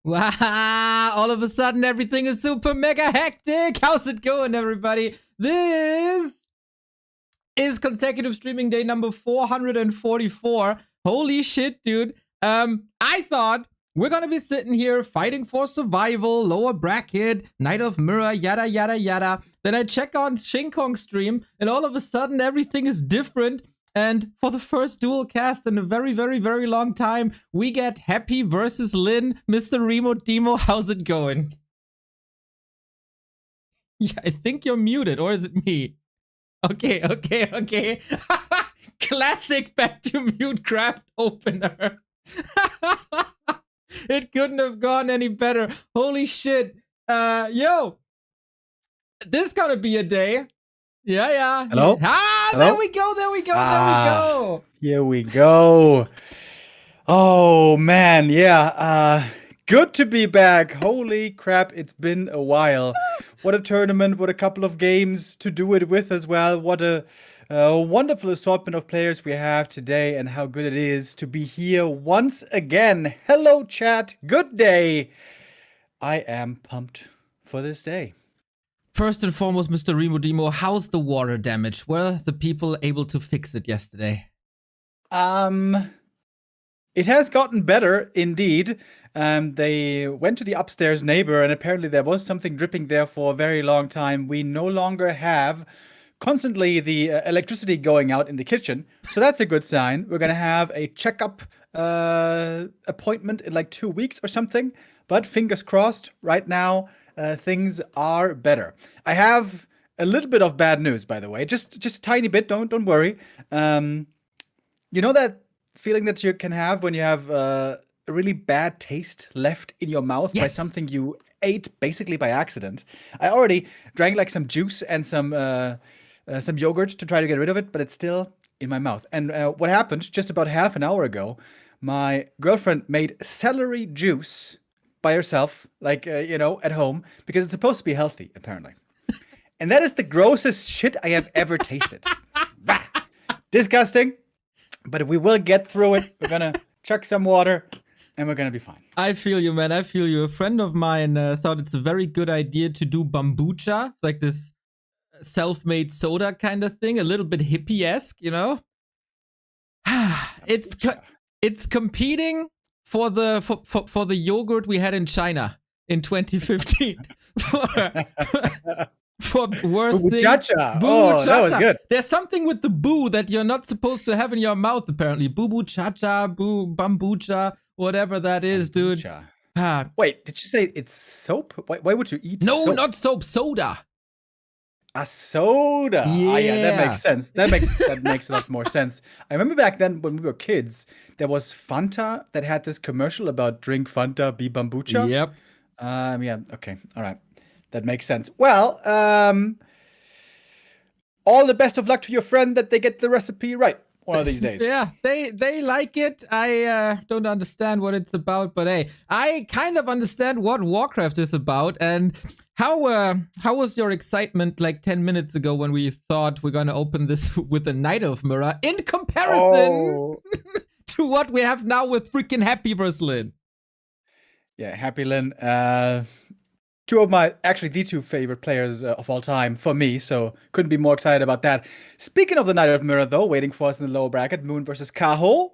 Wow, all of a sudden everything is super mega hectic. How's it going, everybody? This is consecutive streaming day number 444. Holy shit, dude. I thought we're gonna be sitting here fighting for survival, lower bracket, Night of Mirror, yada yada yada. Then I check on Shinkong's stream, and all of a sudden everything is different. And for the first dual cast in a very, very, very long time, we get Happy versus LYN. Mr. Remo Demo, how's it going? Yeah, I think you're muted, or is it me? Okay. Classic back to mute craft opener. It couldn't have gone any better. Holy shit. Yo. This is gonna be a day. Yeah. Hello? Ah, Hello? there we go. Here we go. Oh, man. Yeah. Good to be back. Holy crap. It's been a while. What a tournament. What a couple of games to do it with as well. What a wonderful assortment of players we have today, and how good it is to be here once again. Hello, chat. Good day. I am pumped for this day. First and foremost, Mr. Remo Demo, how's the water damage? Were the people able to fix it yesterday? It has gotten better, indeed. They went to the upstairs neighbor, and apparently there was something dripping there for a very long time. We no longer have constantly the electricity going out in the kitchen, so that's a good sign. We're gonna have a checkup appointment in like 2 weeks or something, but fingers crossed, right now things are better. I have a little bit of bad news, by the way, just a tiny bit. Don't worry. You know that feeling that you can have when you have a really bad taste left in your mouth by something you ate basically by accident? I already drank like some juice and some yogurt to try to get rid of it, but it's still in my mouth. And what happened just about half an hour ago, my girlfriend made celery juice by herself, like, at home, because it's supposed to be healthy, apparently. And that is the grossest shit I have ever tasted. Bah! Disgusting. But we will get through it. We're gonna chuck some water, and we're gonna be fine. I feel you, man. I feel you. A friend of mine thought it's a very good idea to do kombucha. It's like this self-made soda kind of thing, a little bit hippie-esque, you know? It's competing for the yogurt we had in China in 2015. For worst thing. Boo-boo-cha-cha. Oh, that was good. There's something with the boo that you're not supposed to have in your mouth, apparently. Boo-boo-cha-cha, bambucha, whatever that is, dude. Wait, did you say it's soap? Why would you eat No, soap? not soap, soda. A soda. Yeah. Yeah, that makes sense. That makes a lot more sense. I remember back then when we were kids, there was Fanta that had this commercial about drink Fanta, be bambucha. Yep. Yeah, okay. All right. That makes sense. Well, all the best of luck to your friend that they get the recipe right one of these days. Yeah, they like it. I don't understand what it's about, but hey, I kind of understand what Warcraft is about. And how was your excitement like 10 minutes ago when we thought we're gonna open this with the Night of Mirror in comparison to what we have now with freaking Happy vs. LYN? Yeah, Happy LYN. The two favorite players of all time for me, so couldn't be more excited about that. Speaking of the Night of Mirror, though, waiting for us in the lower bracket, Moon versus Kaho.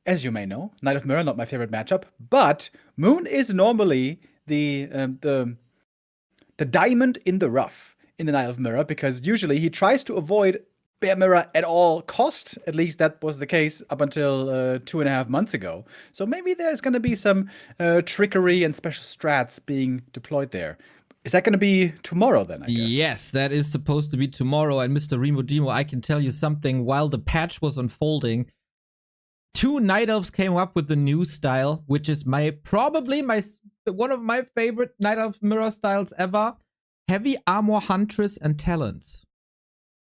As you may know, Night of Mirror, not my favorite matchup, but Moon is normally the diamond in the rough in the Night of Mirror, because usually he tries to avoid Bear Mirror at all cost. At least that was the case up until 2.5 months ago. So maybe there's going to be some trickery and special strats being deployed there. Is that going to be tomorrow then, I guess? Yes, that is supposed to be tomorrow. And Mr. Remo Demo, I can tell you something. While the patch was unfolding, 2 Night Elves came up with the new style, which is probably one of my favorite Night Elf Mirror styles ever. Heavy Armor Huntress and Talents.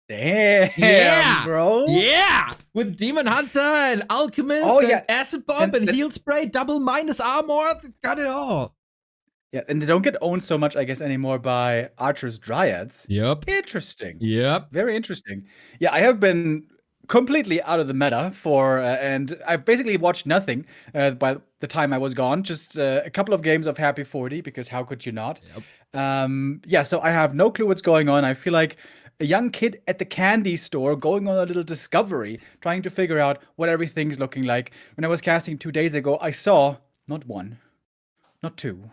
Damn, bro. Yeah, with Demon Hunter and Alchemist and Acid Bomb and Heal Spray, double minus armor, got it all. Yeah, and they don't get owned so much, I guess, anymore by Archer's Dryads. Yep. Interesting. Yep. Very interesting. Yeah, I have been completely out of the meta and I basically watched nothing by the time I was gone. Just a couple of games of Happy 40 because how could you not? Yep. So I have no clue what's going on. I feel like a young kid at the candy store going on a little discovery, trying to figure out what everything's looking like. When I was casting 2 days ago, I saw not one, not two,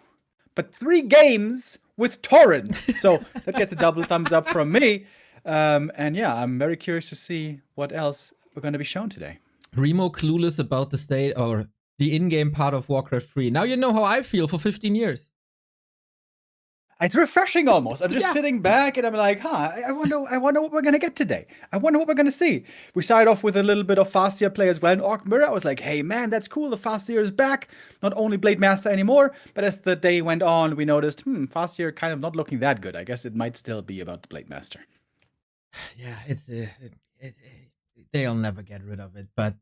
but 3 games with torrents. So that gets a double thumbs up from me. And yeah, I'm very curious to see what else we're going to be shown today. Remo clueless about the state or the in-game part of Warcraft 3. Now you know how I feel for 15 years. It's refreshing almost. I'm just sitting back and I'm like, I wonder what we're going to get today. I wonder what we're going to see. We started off with a little bit of Farseer play as well in Orc Mirror. I was like, hey man, that's cool. The Farseer is back. Not only Blade Master anymore, but as the day went on, we noticed, Farseer kind of not looking that good. I guess it might still be about the Blade Master. Yeah, they'll never get rid of it. But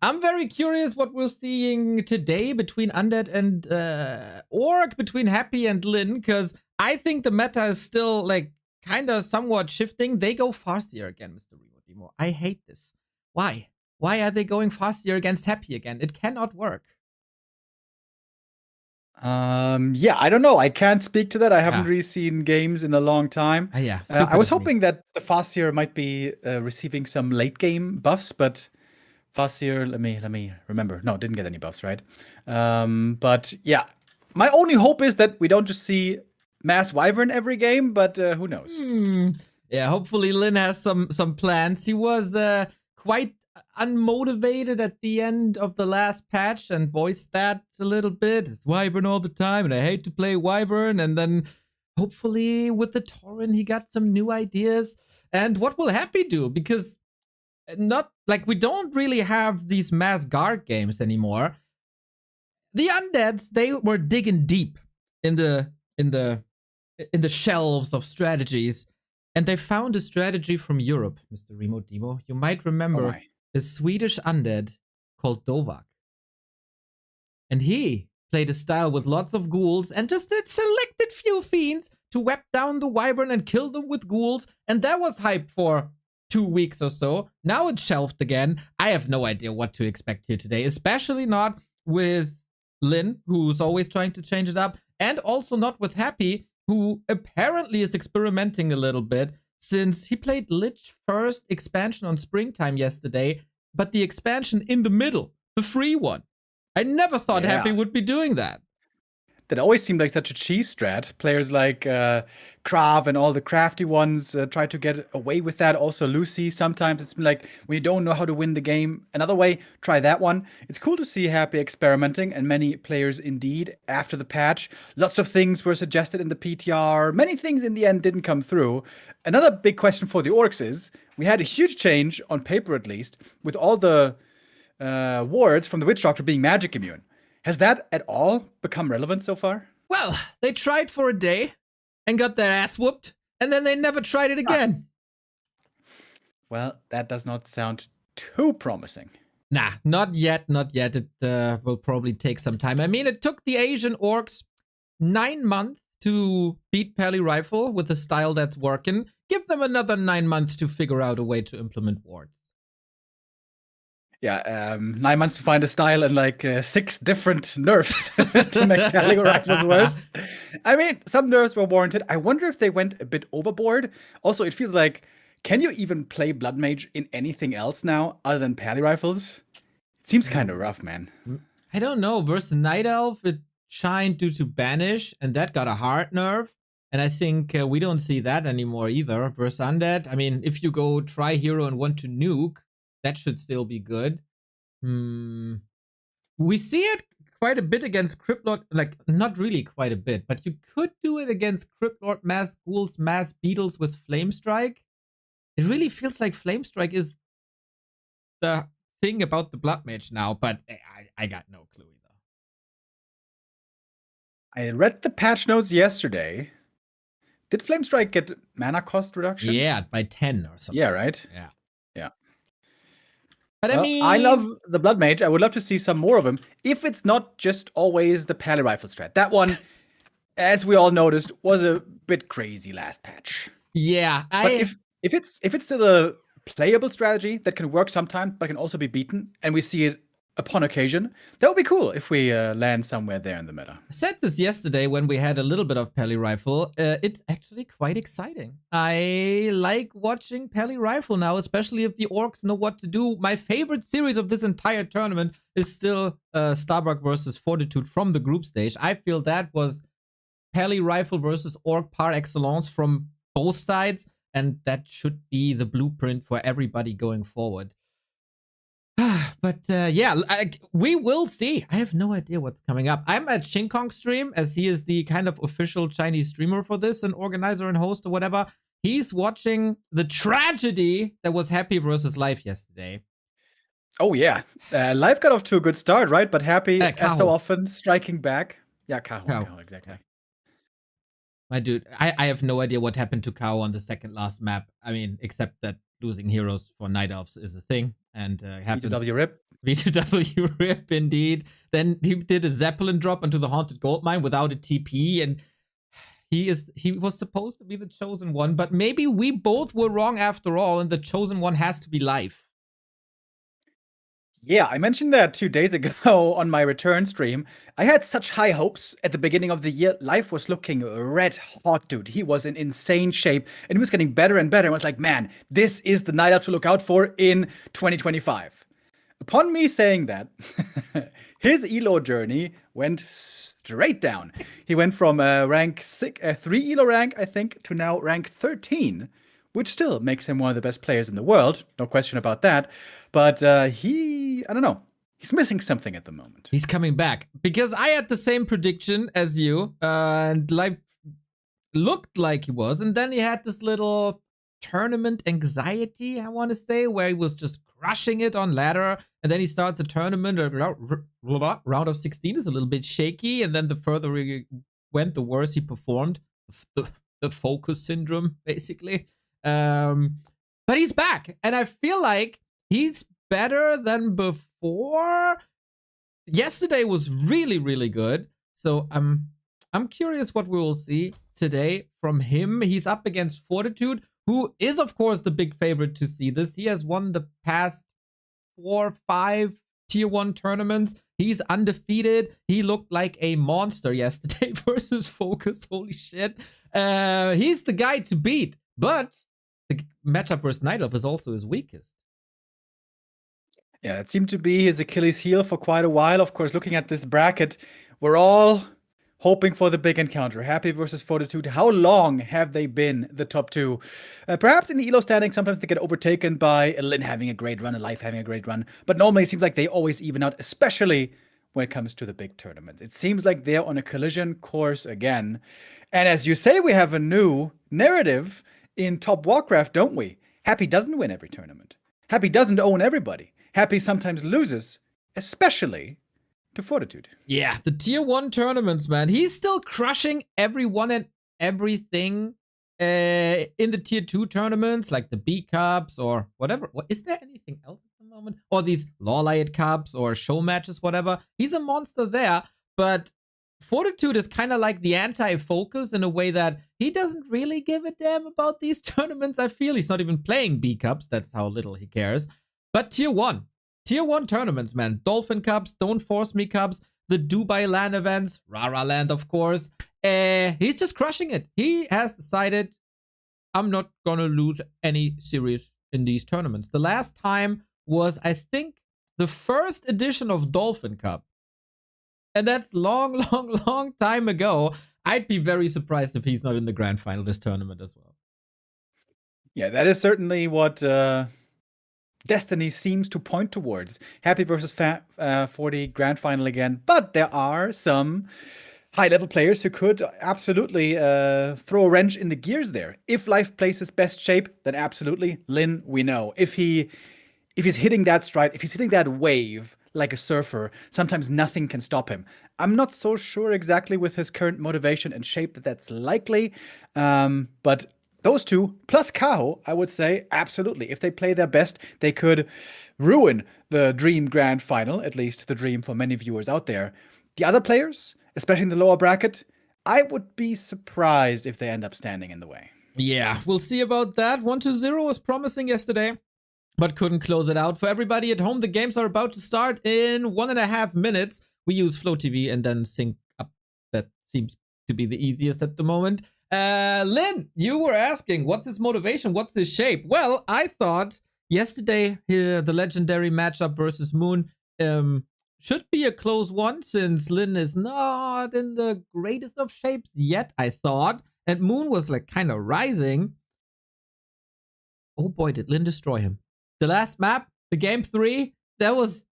I'm very curious what we're seeing today between Undead and Orc, between Happy and LYN, because I think the meta is still like kind of somewhat shifting. They go Farseer again, Mr. Remo. I hate this. Why? Why are they going Farseer against Happy again? It cannot work. Yeah, I don't know. I can't speak to that. I haven't really seen games in a long time. I was hoping that the Farseer might be receiving some late game buffs, but Farseer, let me remember. No, didn't get any buffs, right? But yeah, my only hope is that we don't just see Mass Wyvern every game, but who knows? Yeah, hopefully LYN has some plans. He was quite unmotivated at the end of the last patch and voiced that a little bit. It's Wyvern all the time, and I hate to play Wyvern. And then hopefully with the Tauren, he got some new ideas. And what will Happy do? Because not like we don't really have these mass guard games anymore. The Undeads, they were digging deep in the shelves of strategies, and they found a strategy from Europe, Mr. Remo Demo. You might remember a Swedish undead called Dovak. And he played a style with lots of ghouls and just a selected few fiends to whip down the wyvern and kill them with ghouls. And that was hype for 2 weeks or so. Now it's shelved again. I have no idea what to expect here today, especially not with LYN, who's always trying to change it up, and also not with Happy, who apparently is experimenting a little bit, since he played Lich first expansion on Springtime yesterday, but the expansion in the middle, the free one. I never thought Happy would be doing that. That always seemed like such a cheese strat. Players like Krav and all the crafty ones try to get away with that. Also Lucy, sometimes it's been like, when you don't know how to win the game, another way, try that one. It's cool to see Happy experimenting, and many players indeed, after the patch. Lots of things were suggested in the PTR. Many things in the end didn't come through. Another big question for the orcs is, we had a huge change, on paper at least, with all the wards from the Witch Doctor being magic immune. Has that at all become relevant so far? Well, they tried for a day and got their ass whooped, and then they never tried it again. Well, that does not sound too promising. Nah, not yet, not yet. It will probably take some time. I mean, it took the Asian orcs 9 months to beat Pally Rifle with a style that's working. Give them another 9 months to figure out a way to implement wards. Yeah, 9 months to find a style and like 6 different nerfs to make Pally Rifles worse. I mean, some nerfs were warranted. I wonder if they went a bit overboard. Also, it feels like, can you even play Blood Mage in anything else now other than Pally Rifles? It seems kind of rough, man. I don't know. Versus Night Elf, it shined due to Banish, and that got a hard nerf. And I think we don't see that anymore either. Versus Undead, I mean, if you go Tri-Hero and want to nuke, that should still be good. We see it quite a bit against Cryptlord, like, not really quite a bit, but you could do it against Cryptlord, Mass Ghouls, Mass Beetles with Flame Strike. It really feels like Flame Strike is the thing about the Blood Mage now, but I got no clue either. I read the patch notes yesterday. Did Flame Strike get mana cost reduction? Yeah, by 10 or something. Yeah, right? Yeah. But well, I mean, I love the Blood Mage. I would love to see some more of him. If it's not just always the Pally Rifle strat. That one, as we all noticed, was a bit crazy last patch. Yeah, but if it's still a playable strategy that can work sometimes, but can also be beaten, and we see it upon occasion, that would be cool if we land somewhere there in the meta. I said this yesterday when we had a little bit of Pally Rifle. It's actually quite exciting. I like watching Pally Rifle now, especially if the orcs know what to do. My favorite series of this entire tournament is still Starbuck versus Fortitude from the group stage. I feel that was Pally Rifle versus orc par excellence from both sides, and that should be the blueprint for everybody going forward. But yeah, we will see. I have no idea what's coming up. I'm at Shin Kong's stream, as he is the kind of official Chinese streamer for this, and organizer and host or whatever. He's watching the tragedy that was Happy versus Life yesterday. Oh yeah, Life got off to a good start, right? But Happy, as so Kaho. often, striking back. Yeah, Kaho, exactly. My dude, I have no idea what happened to Kao on the second last map. I mean, except that losing heroes for Night Elves is a thing. And happens. V2W rip. V2W rip, indeed. Then he did a Zeppelin drop into the Haunted Gold Mine without a TP. And he was supposed to be the chosen one. But maybe we both were wrong after all. And the chosen one has to be Life. Yeah, I mentioned that 2 days ago on my return stream. I had such high hopes at the beginning of the year. Life was looking red hot, dude. He was in insane shape, and he was getting better and better. I was like, man, this is the Night Elf to look out for in 2025. Upon me saying that, his elo journey went straight down. He went from rank 3 elo rank, I think, to now rank 13. Which still makes him one of the best players in the world, no question about that. But I don't know, he's missing something at the moment. He's coming back. Because I had the same prediction as you, and Life looked like he was. And then he had this little tournament anxiety, I want to say, where he was just crushing it on ladder. And then he starts a tournament, round of 16 is a little bit shaky. And then the further he went, the worse he performed. The focus syndrome, basically. But he's back, and I feel like he's better than before. Yesterday was really, really good. So I'm curious what we will see today from him. He's up against Fortitude, who is, of course, the big favorite to see this. He has won the past 4 or 5 tier 1 tournaments. He's undefeated. He looked like a monster yesterday versus Focus. Holy shit. He's the guy to beat. But the matchup versus Night Elf is also his weakest. Yeah, it seemed to be his Achilles heel for quite a while. Of course, looking at this bracket, we're all hoping for the big encounter. Happy versus Fortitude. How long have they been the top 2? Perhaps in the elo standing, sometimes they get overtaken by LYN having a great run, and Life having a great run. But normally it seems like they always even out, especially when it comes to the big tournaments. It seems like they're on a collision course again. And as you say, we have a new narrative in Top Warcraft, don't we? Happy doesn't win every tournament. Happy doesn't own everybody. Happy sometimes loses, especially to Fortitude. Yeah, the tier 1 tournaments, man. He's still crushing everyone and everything in the tier 2 tournaments, like the B Cups or whatever. Is there anything else at the moment? Or these Lawlight Cups or show matches, whatever. He's a monster there, but Fortitude is kind of like the anti-focus in a way that he doesn't really give a damn about these tournaments, I feel. He's not even playing B Cups. That's how little he cares. But tier 1 tournaments, man. Dolphin Cups, Don't Force Me Cups, the Dubai LAN events, Raraland, of course. He's just crushing it. He has decided, I'm not gonna lose any series in these tournaments. The last time was, I think, the first edition of Dolphin Cup. And that's long, long, long time ago. I'd be very surprised if he's not in the grand final this tournament as well. Yeah, that is certainly what Destiny seems to point towards. Happy versus 40 grand final again. But there are some high-level players who could absolutely throw a wrench in the gears there. If Life plays his best shape, then absolutely, LYN, we know. If he's hitting that stride, if he's hitting that wave like a surfer, sometimes nothing can stop him. I'm not so sure exactly with his current motivation and shape that that's likely, but those two, plus Kaho, I would say, absolutely. If they play their best, they could ruin the Dream Grand Final, at least the dream for many viewers out there. The other players, especially in the lower bracket, I would be surprised if they end up standing in the way. Yeah, we'll see about that. 1-0 was promising yesterday. but couldn't close it out. For everybody at home, the games are about to start in 1.5 minutes. We use Flow TV and then sync up. That seems to be the easiest at the moment. LYN, you were asking, what's his motivation? What's his shape? Well, I thought yesterday the legendary matchup versus Moon should be a close one, since LYN is not in the greatest of shapes yet, I thought. And Moon was like kind of rising. Oh boy, did LYN destroy him. The last map, the game 3, that was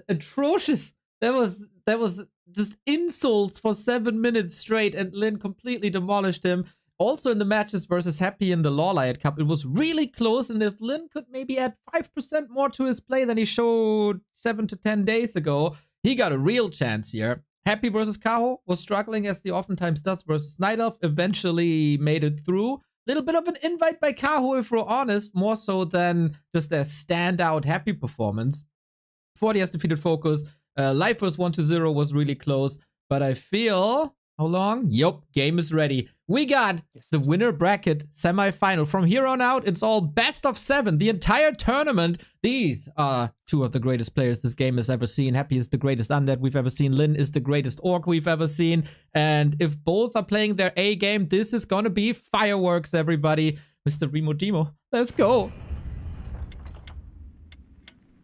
atrocious. That was just insults for 7 minutes straight, and LYN completely demolished him. Also in the matches versus Happy in the Lawlight Cup, it was really close, and if LYN could maybe add 5% more to his play than he showed 7 to 10 days ago, he got a real chance here. Happy versus Kaho was struggling, as he oftentimes does, versus Night Elf, eventually made it through. Little bit of an invite by Kaho, if we're honest, more so than just a standout Happy performance. 40 has defeated Focus. Life vs 1-0 was really close, but I feel... How long? Yup, game is ready. We got the winner bracket semi-final. From here on out, it's all best of 7. The entire tournament. These are 2 of the greatest players this game has ever seen. Happy is the greatest Undead we've ever seen. LYN is the greatest Orc we've ever seen. And if both are playing their A game, this is gonna be fireworks, everybody. Mr. Remo Demo, let's go.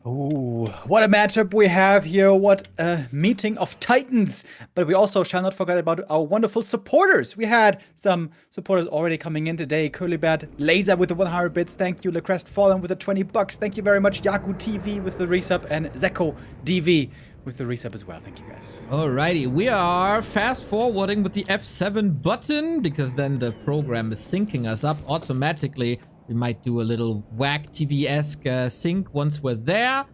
Oh, what a matchup we have here. What a meeting of titans. But we also shall not forget about our wonderful supporters. We had some supporters already coming in today. Curlybat, Laser with the 100 bits. Thank you. Lecrest Fallen with the 20 bucks. Thank you very much. Yaku TV with the resub. And Zeko DV with the resub as well. Thank you, guys. Alrighty, we are fast forwarding with the F7 button, because then the program is syncing us up automatically. We might do a little whack TV-esque sync once we're there.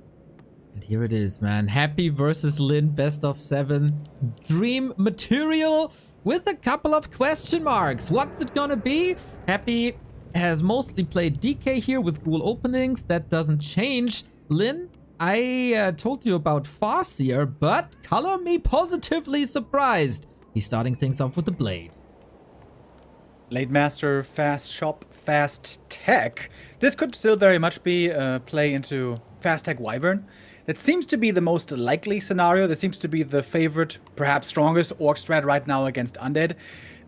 And here it is, man. Happy versus LYN, best of 7. Dream material with a couple of question marks. What's it gonna be? Happy has mostly played DK here with ghoul openings. That doesn't change. LYN, I told you about Farseer, but color me positively surprised. He's starting things off with the Blade. Blade Master, Fast Shop, Fast Tech. This could still very much be a play into Fast Tech Wyvern. That seems to be the most likely scenario. That seems to be the favorite, perhaps strongest Orc strat right now against Undead.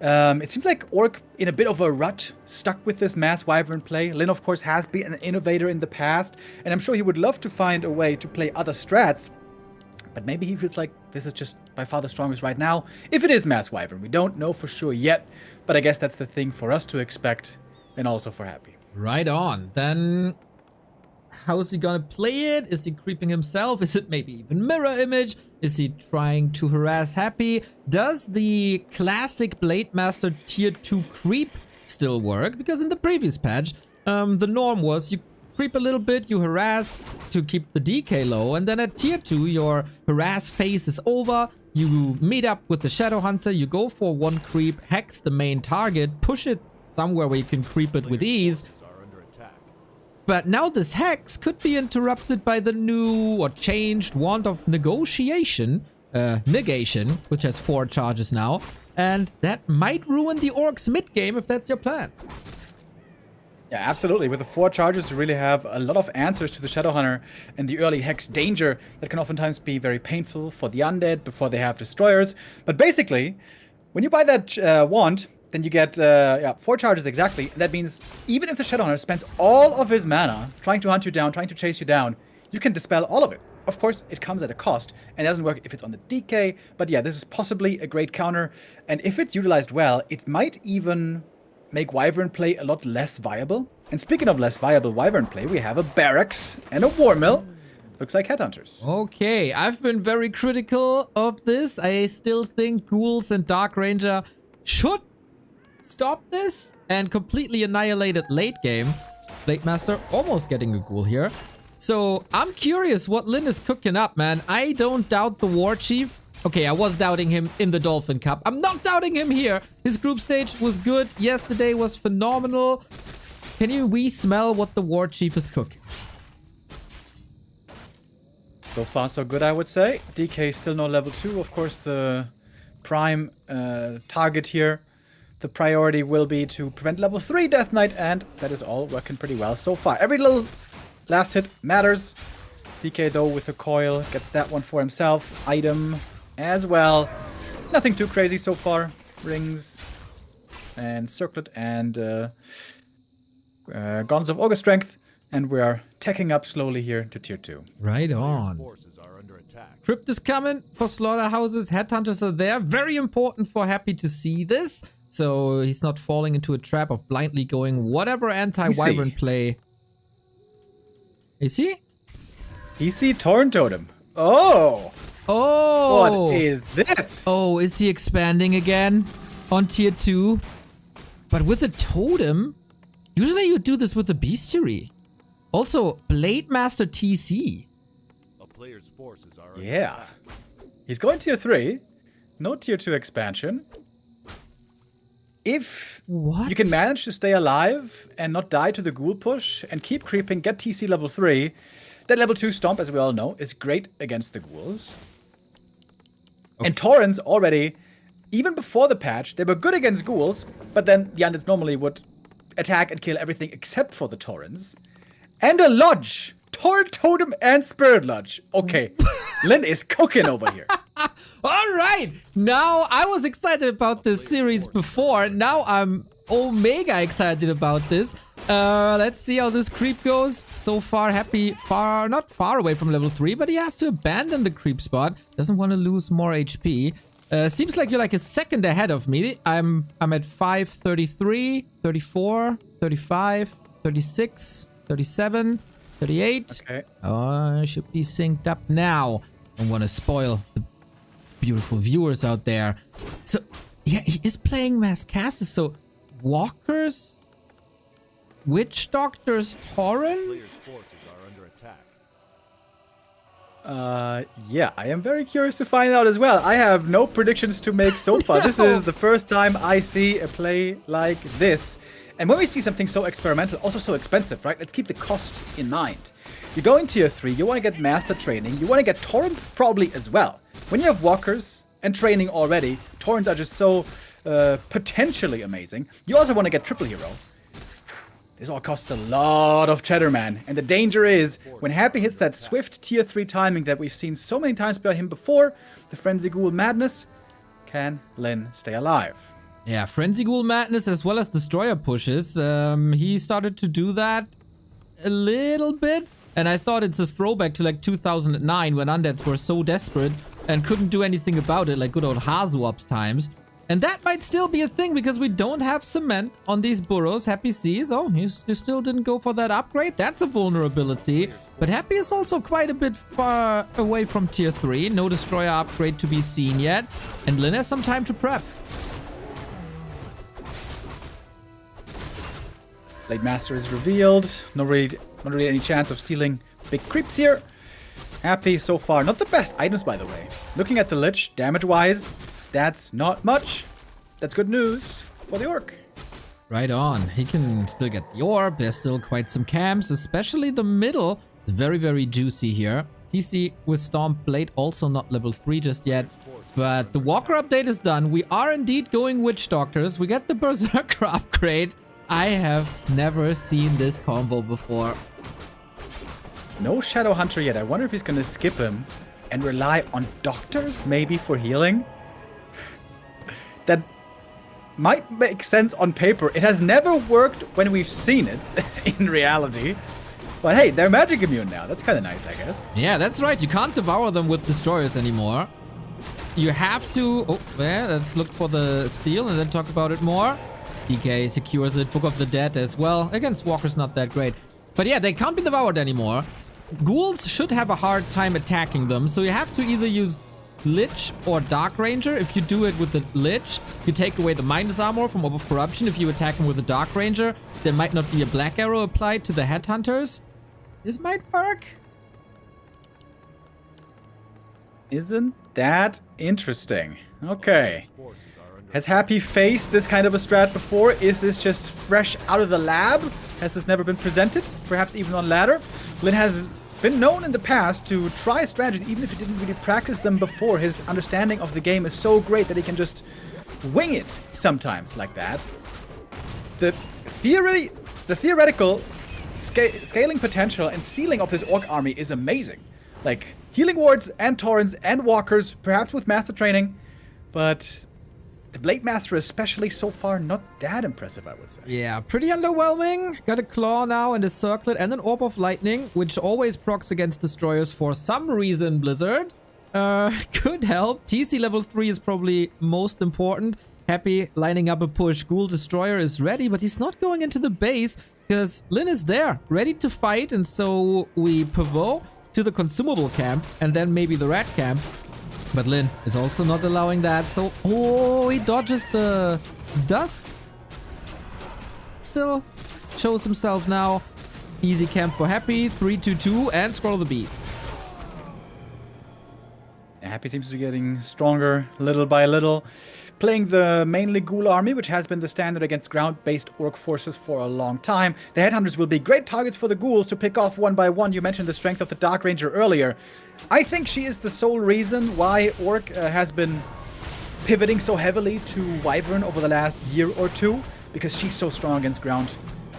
It seems like Orc in a bit of a rut, stuck with this mass Wyvern play. LYN, of course, has been an innovator in the past, and I'm sure he would love to find a way to play other strats. But maybe he feels like this is just by far the strongest right now. If it is Mass Wyvern, we don't know for sure yet. But I guess that's the thing for us to expect, and also for Happy. Right on. Then, how is he gonna play it? Is he creeping himself? Is it maybe even mirror image? Is he trying to harass Happy? Does the classic Blade Master tier 2 creep still work? Because in the previous patch, the norm was you creep a little bit, you harass to keep the DK low, and then at tier 2 your harass phase is over, you meet up with the Shadow Hunter, you go for 1 creep, hex the main target, push it somewhere where you can creep it with ease. But now this hex could be interrupted by the new or changed Wand of Negation, which has 4 charges now, and that might ruin the Orcs mid-game if that's your plan. Yeah, absolutely. With the 4 charges, you really have a lot of answers to the Shadowhunter and the early hex danger that can oftentimes be very painful for the undead before they have destroyers. But basically, when you buy that wand, then you get 4 charges exactly. That means even if the Shadowhunter spends all of his mana trying to hunt you down, trying to chase you down, you can dispel all of it. Of course, it comes at a cost, and it doesn't work if it's on the DK, but yeah, this is possibly a great counter, and if it's utilized well, it might even make Wyvern play a lot less viable. And speaking of less viable Wyvern play, we have a Barracks and a War Mill. Looks like Headhunters. Okay, I've been very critical of this. I still think Ghouls and Dark Ranger should stop this and completely annihilate it late game. Blade Master almost getting a Ghoul here. So I'm curious what LYN is cooking up, man. I don't doubt the War Chief. Okay, I was doubting him in the Dolphin Cup. I'm not doubting him here. His group stage was good. Yesterday was phenomenal. Can we smell what the War Chief is cooking? So far, so good, I would say. DK still no level 2. Of course, the prime target here. The priority will be to prevent level 3 Death Knight, and that is all working pretty well so far. Every little last hit matters. DK though with the coil gets that one for himself. Item as well. Nothing too crazy so far. Rings and circlet and Gons of Ogre Strength. And we are teching up slowly here to tier 2. Right on. Crypt is coming for slaughterhouses. Headhunters are there. Very important for Happy to see this. So he's not falling into a trap of blindly going whatever anti-Wyvern play. Is he? EC Torn Totem. Oh! Oh! What is this? Oh, is he expanding again on tier 2? But with a totem? Usually you do this with a bestiary. Also, Blade Master TC. A player's forces are Yeah. He's going tier 3. No tier 2 expansion. If you can manage to stay alive and not die to the ghoul push and keep creeping, get TC level 3, that level 2 stomp, as we all know, is great against the ghouls. Okay. And Taurens already, even before the patch, they were good against ghouls, but then the undeads normally would attack and kill everything except for the Taurens. And a Lodge! Torn Totem and Spirit Lodge. Okay, LYN is cooking over here. Alright! Now, I was excited about this series before. Now I'm omega excited about this. Let's see how this creep goes. So far, Happy not far away from level 3, but he has to abandon the creep spot. Doesn't want to lose more HP. Seems like you're like a second ahead of me. I'm at 533, 34, 35, 36, 37, 38. Okay. Oh, I should be synced up now. I want to spoil the beautiful viewers out there. So, yeah, he is playing mass casters. So, Walkers, Witch Doctors, Tauren? Player's forces are under attack. Yeah, I am very curious to find out as well. I have no predictions to make so far. No. This is the first time I see a play like this. And when we see something so experimental, also so expensive, right? Let's keep the cost in mind. You go in tier 3, you want to get master training, you want to get Taurens probably as well. When you have walkers and training already, Taurens are just so potentially amazing. You also want to get triple hero. This all costs a lot of cheddar, man. And the danger is, when Happy hits that swift tier 3 timing that we've seen so many times by him before, the Frenzy Ghoul Madness, can LYN stay alive? Yeah, Frenzy Ghoul Madness as well as Destroyer pushes. He started to do that a little bit. And I thought it's a throwback to like 2009 when undeads were so desperate and couldn't do anything about it, like good old Hazuops times. And that might still be a thing because we don't have cement on these burrows. Happy sees, oh, you still didn't go for that upgrade? That's a vulnerability. But Happy is also quite a bit far away from tier 3. No Destroyer upgrade to be seen yet. And LYN has some time to prep. Blade Master is revealed. Not really any chance of stealing big creeps here. Happy so far. Not the best items, by the way. Looking at the Lich, damage-wise, that's not much. That's good news for the Orc. Right on. He can still get the orb. There's still quite some camps, especially the middle. It's very, very juicy here. TC with Stomp Blade, also not level 3 just yet. But the Walker update is done. We are indeed going Witch Doctors. We get the Berserker upgrade. I have never seen this combo before. No Shadow Hunter yet. I wonder if he's going to skip him and rely on Doctors maybe for healing. That might make sense on paper. It has never worked when we've seen it in reality. But hey, they're magic immune now. That's kind of nice, I guess. Yeah, that's right. You can't devour them with Destroyers anymore. You have to... Oh, yeah, let's look for the steal and then talk about it more. DK secures it. Book of the Dead as well. Against Walkers, not that great. But yeah, they can't be devoured anymore. Ghouls should have a hard time attacking them. So you have to either use Lich or Dark Ranger. If you do it with the Lich, you take away the minus armor from Orb of Corruption. If you attack him with the Dark Ranger, there might not be a black arrow applied to the Headhunters. This might work. Isn't that interesting? Okay. Has Happy faced this kind of a strat before? Is this just fresh out of the lab? Has this never been presented? Perhaps even on ladder? LYN has been known in the past to try strategies even if he didn't really practice them before. His understanding of the game is so great that he can just wing it sometimes like that. The theoretical scaling potential and ceiling of this Orc army is amazing. Like, healing wards and torrents and walkers, perhaps with master training, but the Blade Master especially so far not that impressive, I would say. Yeah, pretty underwhelming. Got a Claw now and a Circlet and an Orb of Lightning, which always procs against Destroyers for some reason, Blizzard. Could help. TC level 3 is probably most important. Happy lining up a push. Ghoul Destroyer is ready, but he's not going into the base because LYN is there, ready to fight, and so we pivot to the consumable camp and then maybe the rat camp. But LYN is also not allowing that, so... Oh, he dodges the dust. Still shows himself now. Easy camp for Happy. 3-2-2 and Scroll of the Beast. Happy seems to be getting stronger little by little. Playing the mainly Ghoul army, which has been the standard against ground-based Orc forces for a long time. The Headhunters will be great targets for the Ghouls to pick off one by one. You mentioned the strength of the Dark Ranger earlier. I think she is the sole reason why Orc has been pivoting so heavily to Wyvern over the last year or two, because she's so strong against ground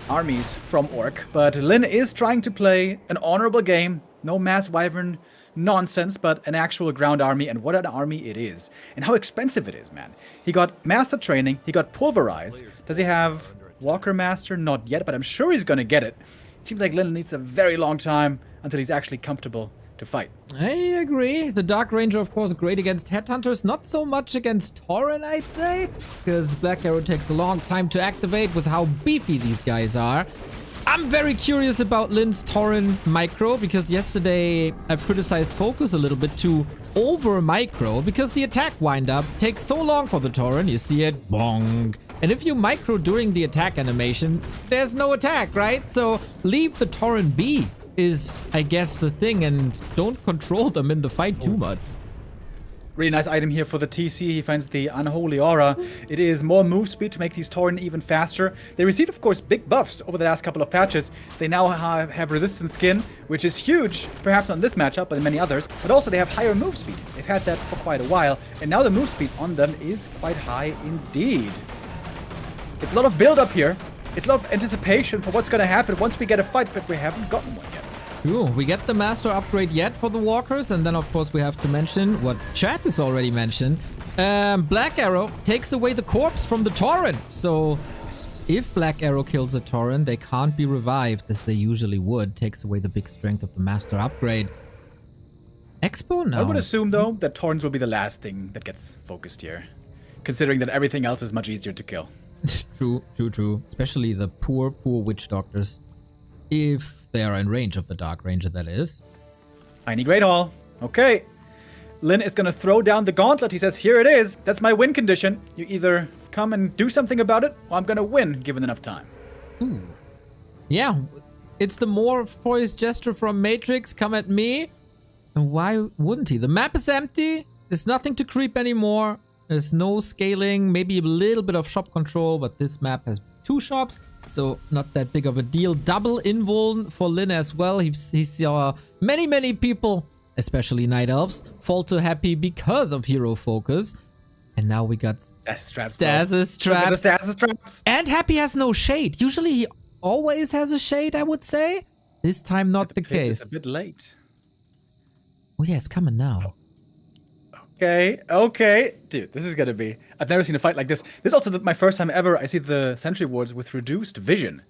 armies from Orc. But LYN is trying to play an honorable game. No mass Wyvern nonsense, but an actual ground army, and what an army it is. And how expensive it is, man. He got Master Training, he got Pulverize. Does he have Walker Master? Not yet, but I'm sure he's gonna get it. It seems like LYN needs a very long time until he's actually comfortable to fight. I agree. The Dark Ranger, of course, great against Headhunters. Not so much against Tauren, I'd say, because Black Arrow takes a long time to activate with how beefy these guys are. I'm very curious about LYN's Tauren micro, because yesterday I've criticized Focus a little bit too over micro, because the attack wind-up takes so long for the Tauren. You see it, bong. And if you micro during the attack animation, there's no attack, right? So leave the Tauren be is, I guess, the thing, and don't control them in the fight too much. Really nice item here for the TC. He finds the Unholy Aura. It is more move speed to make these Tauren even faster. They received, of course, big buffs over the last couple of patches. They now have resistant skin, which is huge, perhaps on this matchup, but in many others. But also they have higher move speed. They've had that for quite a while. And now the move speed on them is quite high indeed. It's a lot of build-up here. It's a lot of anticipation for what's going to happen once we get a fight, but we haven't gotten one yet. True. We get the Master upgrade yet for the Walkers, and then of course we have to mention what chat has already mentioned. Black Arrow takes away the corpse from the Tauren. So if Black Arrow kills a Tauren, they can't be revived as they usually would. Takes away the big strength of the Master upgrade. Expo now. I would assume though that Taurens will be the last thing that gets focused here, considering that everything else is much easier to kill. True. Especially the poor Witch Doctors. If they are in range of the Dark Ranger, that is. Tiny Great Hall. Okay. LYN is going to throw down the gauntlet. He says, here it is. That's my win condition. You either come and do something about it, or I'm going to win, given enough time. Ooh. Yeah. It's the Morpheus gesture from Matrix. Come at me. And why wouldn't he? The map is empty. There's nothing to creep anymore. There's no scaling. Maybe a little bit of shop control, but this map has 2 shops. So not that big of a deal. Double invuln for LYN as well. He saw many people, especially Night Elves, fall to Happy because of hero focus. And now we got stasis traps. And Happy has no shade. Usually he always has a shade, I would say. This time not the case. It's a bit late. Oh yeah, it's coming now. Okay. Dude, this is gonna be... I've never seen a fight like this. This is also my first time ever I see the Sentry Wards with reduced vision.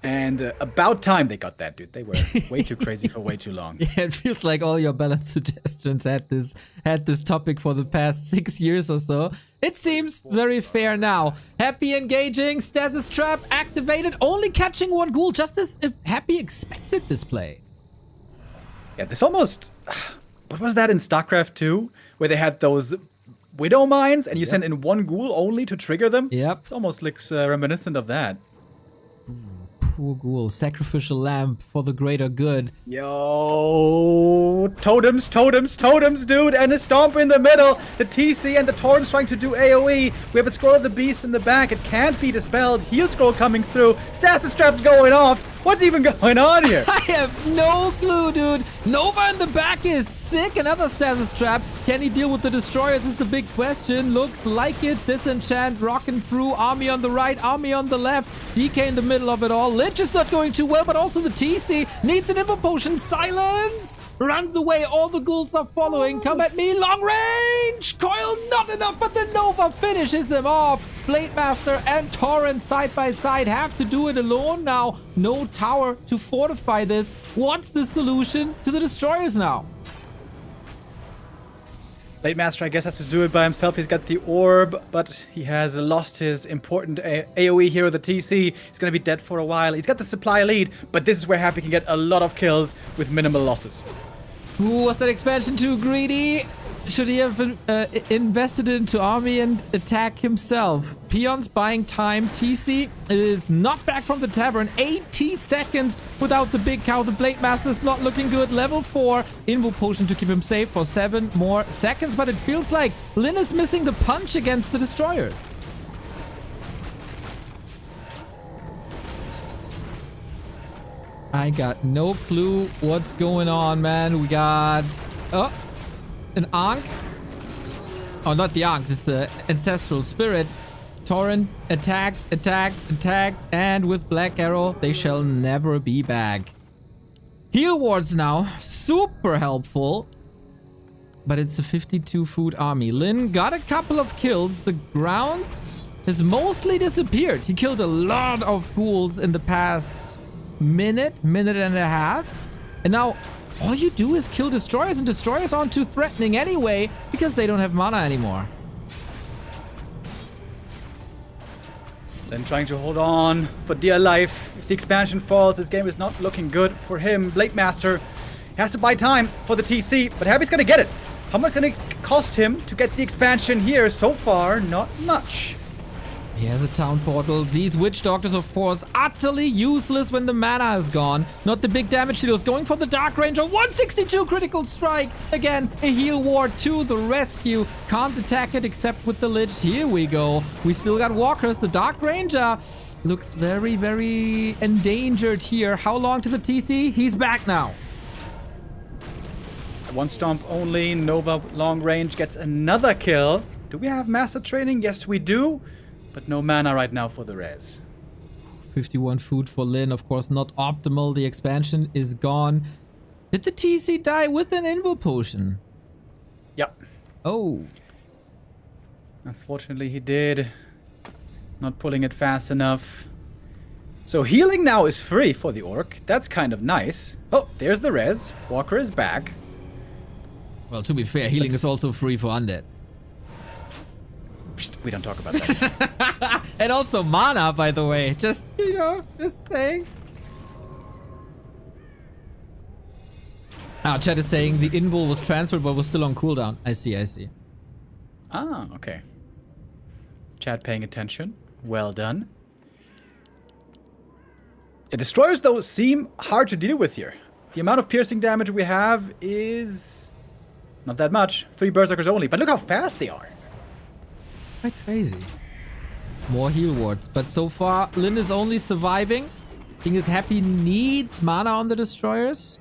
And about time they got that, dude. They were way too crazy for way too long. Yeah, it feels like all your balance suggestions had this topic for the past 6 years or so. It seems very fair now. Happy engaging, stasis trap activated, only catching 1 ghoul, just as if Happy expected this play. Yeah, this almost... What was that in StarCraft 2? Where they had those Widow Mines and you send in 1 ghoul only to trigger them? Yep. It almost looks reminiscent of that. Poor ghoul. Sacrificial lamb for the greater good. Yo, totems, dude, and a stomp in the middle. The TC and the Taurens trying to do AoE. We have a Scroll of the Beast in the back. It can't be dispelled. Heal Scroll coming through. Stasis traps going off. What's even going on here? I have no clue, dude. Nova in the back is sick. Another stasis trap. Can he deal with the destroyers is the big question. Looks like it. Disenchant rocking through. Army on the right, army on the left. DK in the middle of it all. Lich is not going too well, but also the TC needs an info potion. Silence! Runs away. All the ghouls are following. Come at me. Long range! Coil not enough, but the Nova finishes him off. Blade Master and Torrent side by side have to do it alone now. No tower to fortify this. What's the solution to the destroyers now? Blade Master, I guess, has to do it by himself. He's got the orb, but he has lost his important AoE hero, the TC. He's going to be dead for a while. He's got the supply lead, but this is where Happy can get a lot of kills with minimal losses. Ooh, was that expansion too greedy? Should he have invested into army and attack himself? Peons buying time. TC is not back from the tavern. 80 seconds without the big cow. The Blade Master is not looking good. Level 4. Invo potion to keep him safe for 7 more seconds. But it feels like LYN is missing the punch against the destroyers. I got no clue what's going on, man. We got... Oh. An Ankh. Oh, not the Ankh. It's the Ancestral Spirit. Torrent. Attacked. And with Black Arrow, they shall never be back. Heal wards now. Super helpful. But it's a 52 food army. LYN got a couple of kills. The ground has mostly disappeared. He killed a lot of ghouls in the past minute and a half. And now... all you do is kill destroyers, and destroyers aren't too threatening anyway because they don't have mana anymore. LYN trying to hold on for dear life. If the expansion falls, this game is not looking good for him. Blade Master has to buy time for the TC, but Happy's going to get it. How much is going to cost him to get the expansion here? So far, not much. He has a town portal. These witch doctors, of course, utterly useless when the mana is gone. Not the big damage dealers. Going for the Dark Ranger. 162 critical strike. Again, a heal ward to the rescue. Can't attack it except with the Lich. Here we go. We still got walkers. The Dark Ranger looks very, very endangered here. How long to the TC? He's back now. One stomp only. Nova long range gets another kill. Do we have master training? Yes, we do. But no mana right now for the res. 51 food for LYN. Of course, not optimal. The expansion is gone. Did the TC die with an Invo potion? Yep. Oh. Unfortunately, he did. Not pulling it fast enough. So healing now is free for the orc. That's kind of nice. Oh, there's the res. Walker is back. Well, to be fair, healing is also free for undead. We don't talk about that. And also mana, by the way. Just, you know, just saying. Ah, chat is saying the invul was transferred but was still on cooldown. I see. Ah, okay. Chat paying attention. Well done. The destroyers, though, seem hard to deal with here. The amount of piercing damage we have is not that much. 3 berserkers only. But look how fast they are. Quite crazy. More heal wards. But so far, LYN is only surviving. Thing is, Happy needs mana on the destroyers.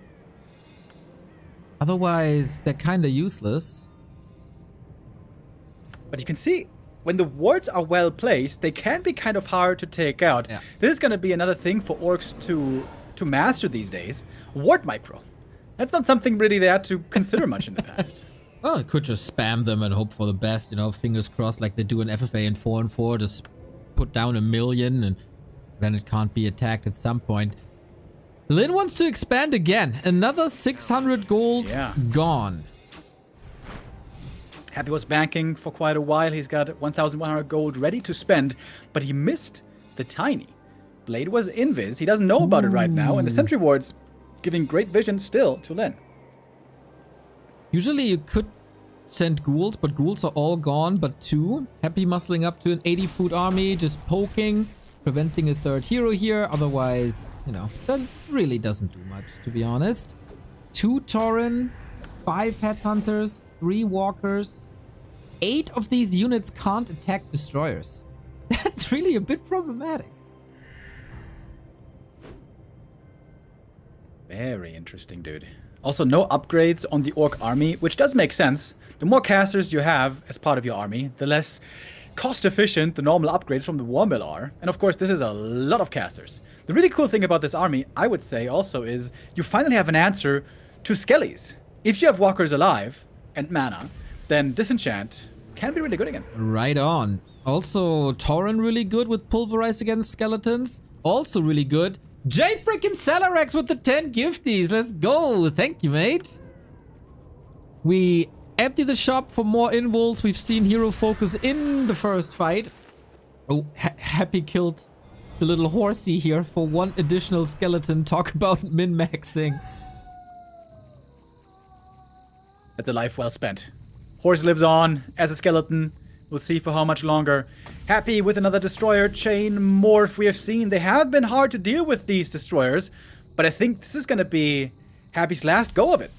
Otherwise, they're kind of useless. But you can see, when the wards are well placed, they can be kind of hard to take out. Yeah. This is going to be another thing for orcs to master these days. Ward micro. That's not something really they had to consider much in the past. Well, I could just spam them and hope for the best, you know, fingers crossed like they do in FFA in 4-4, just put down 1 million and then it can't be attacked at some point. LYN wants to expand again. Another 600 gold gone. Happy was banking for quite a while. He's got 1,100 gold ready to spend, but he missed the tiny. Blade was invis. He doesn't know about it right now, and the sentry ward's giving great vision still to LYN. Usually you could send ghouls, but ghouls are all gone but 2. Happy muscling up to an 80 food army, just poking, preventing a 3rd hero here. Otherwise, you know, that really doesn't do much, to be honest. 2 Tauren, 5 headhunters, 3 walkers. 8 of these units can't attack destroyers. That's really a bit problematic. Very interesting, dude. Also, no upgrades on the Orc army, which does make sense. The more casters you have as part of your army, the less cost-efficient the normal upgrades from the War Mill are. And of course, this is a lot of casters. The really cool thing about this army, I would say also, is you finally have an answer to Skellies. If you have Walkers alive and mana, then Disenchant can be really good against them. Right on. Also, Tauren really good with Pulverize against skeletons. Also really good. J freaking Celerex with the 10 gifties. Let's go. Thank you, mate. We empty the shop for more invulns. We've seen hero focus in the first fight. Oh, Happy killed the little horsey here for one additional skeleton. Talk about min-maxing. At the life well spent. Horse lives on as a skeleton. We'll see for how much longer. Happy with another destroyer chain morph we have seen. They have been hard to deal with, these destroyers, but I think this is going to be Happy's last go of it.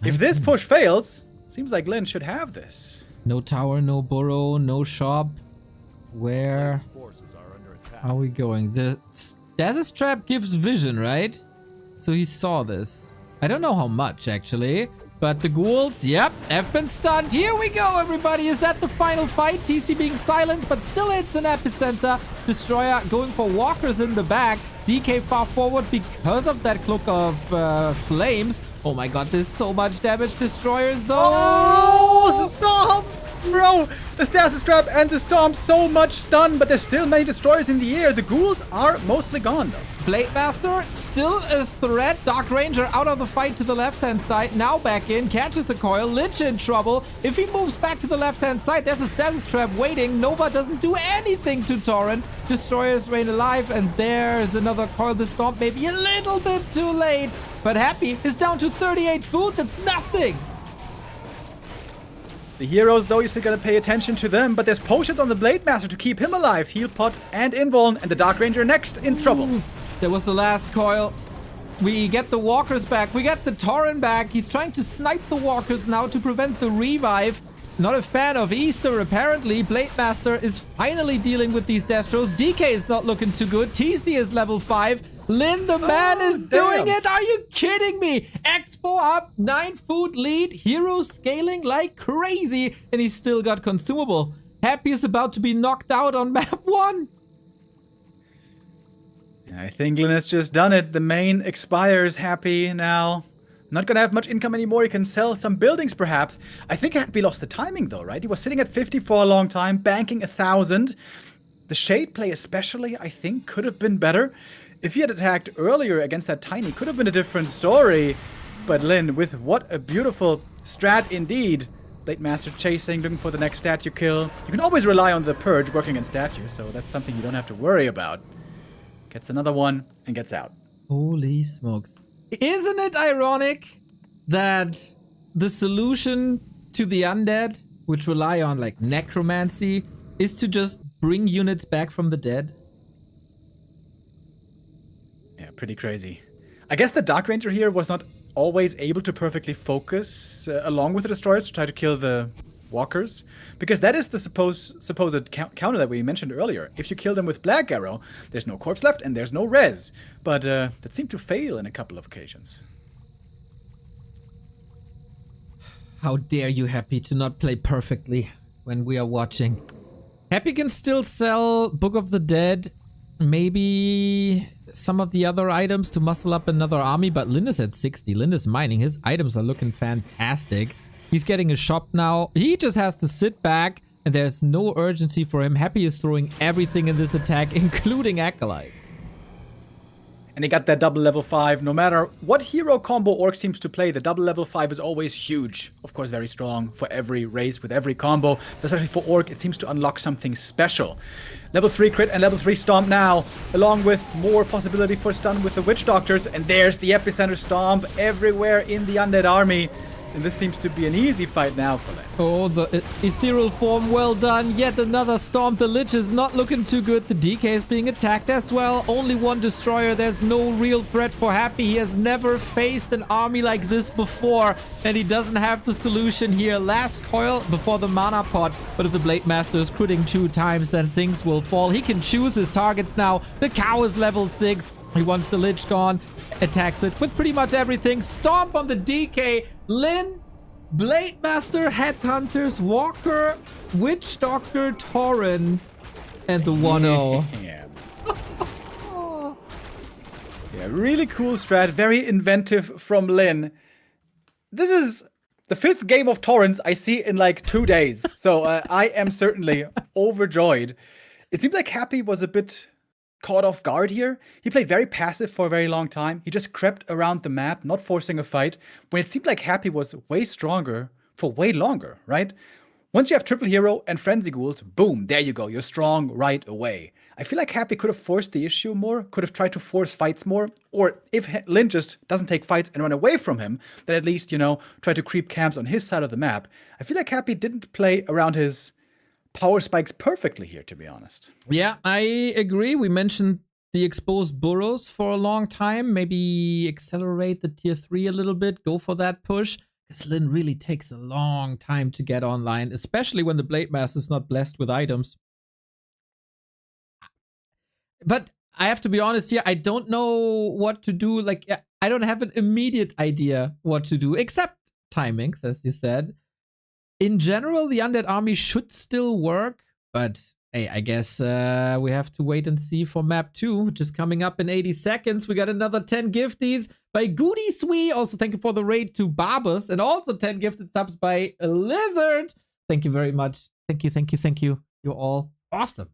If this push fails, seems like LYN should have this. No tower, no burrow, no shop. Where Players' forces are under attack. are we going? The Stasis Trap gives vision, right? So he saw this. I don't know how much, actually. But the ghouls, yep, have been stunned. Here we go, everybody. Is that the final fight? TC being silenced, but still it's an epicenter. Destroyer going for walkers in the back. DK far forward because of that cloak of flames. Oh my god, there's so much damage. Destroyers, though. Oh, stop! Bro, the Stasis Trap and the Storm, so much stun, but there's still many destroyers in the air. The ghouls are mostly gone, though. Blade Master, still a threat. Dark Ranger out of the fight to the left-hand side. Now back in, catches the coil. Lich in trouble. If he moves back to the left-hand side, there's a Stasis Trap waiting. Nova doesn't do anything to Tauren. Destroyers reign alive, and there's another coil. The Stomp maybe a little bit too late, but Happy is down to 38 food. That's nothing. The heroes, though, you still gotta pay attention to them, but there's potions on the Blade Master to keep him alive. Heal Pot and Invuln, and the Dark Ranger next in trouble. Ooh, there was the last coil. We get the walkers back. We get the Tauren back. He's trying to snipe the walkers now to prevent the revive. Not a fan of Easter, apparently. Blade Master is finally dealing with these death throws. DK is not looking too good. TC is level 5. LYN, the man, is doing it. Are you kidding me? Expo up, 9 food lead. Hero scaling like crazy. And he's still got consumable. Happy is about to be knocked out on map 1. I think LYN has just done it. The main expires. Happy now. Not gonna have much income anymore. He can sell some buildings, perhaps. I think Happy lost the timing, though, right? He was sitting at 50 for a long time, banking 1,000. The Shade play especially, I think, could have been better. If he had attacked earlier against that Tiny, could have been a different story. But LYN, with what a beautiful strat indeed. Blade Master chasing, looking for the next statue kill. You can always rely on the Purge working in statues, so that's something you don't have to worry about. Gets another one and gets out. Holy smokes. Isn't it ironic that the solution to the undead, which rely on like necromancy, is to just bring units back from the dead? Yeah, pretty crazy. I guess the Dark Ranger here was not always able to perfectly focus along with the destroyers to try to kill the walkers, because that is the supposed counter that we mentioned earlier. If you kill them with Black Arrow, there's no corpse left and there's no res. But that seemed to fail in a couple of occasions. How dare you, Happy, to not play perfectly when we are watching. Happy can still sell Book of the Dead, maybe some of the other items to muscle up another army, but LYN is at 60. LYN is mining. His items are looking fantastic. He's getting a shop now. He just has to sit back, and there's no urgency for him. Happy is throwing everything in this attack, including Acolyte. And he got that double level 5. No matter what hero combo Orc seems to play, the double level 5 is always huge. Of course, very strong for every race with every combo. Especially for Orc, it seems to unlock something special. Level 3 crit and level 3 stomp now, along with more possibility for stun with the Witch Doctors. And there's the epicenter stomp everywhere in the undead army. And this seems to be an easy fight now for them. Oh, the ethereal form, well done. Yet another storm. The Lich is not looking too good. The DK is being attacked as well. Only one destroyer. There's no real threat for Happy. He has never faced an army like this before. And he doesn't have the solution here. Last coil before the mana pot. But if the Blade Master is critting 2 times, then things will fall. He can choose his targets now. The cow is level 6. He wants the Lich gone. attacks it with pretty much everything. Stomp on the DK. LYN, Blade Master, Headhunters, Walker, Witch Doctor, Tauren, and the 1-0. Yeah. Yeah, really cool strat. Very inventive from LYN. This is the 5th game of Torrents I see in like 2 days. So I am certainly overjoyed. It seems like Happy was a bit caught off guard here. He played very passive for a very long time. He just crept around the map, not forcing a fight, when it seemed like Happy was way stronger for way longer, right? Once you have Triple Hero and Frenzy Ghouls, boom, there you go. You're strong right away. I feel like Happy could have forced the issue more, could have tried to force fights more, or if LYN just doesn't take fights and run away from him, then at least, you know, try to creep camps on his side of the map. I feel like Happy didn't play around his power spikes perfectly here, to be honest. Yeah, I agree. We mentioned the exposed burrows for a long time. Maybe accelerate the tier 3 a little bit, go for that push. Because LYN really takes a long time to get online, especially when the Blade Master is not blessed with items. But I have to be honest here, I don't know what to do. Like, I don't have an immediate idea what to do, except timings, as you said. In general, the Undead Army should still work, but hey, I guess we have to wait and see for map 2, which is coming up in 80 seconds. We got another 10 gifties by Goody Sweet. Also, thank you for the raid to Barbus, and also 10 gifted subs by Lizard. Thank you very much. Thank you, thank you, thank you. You're all awesome.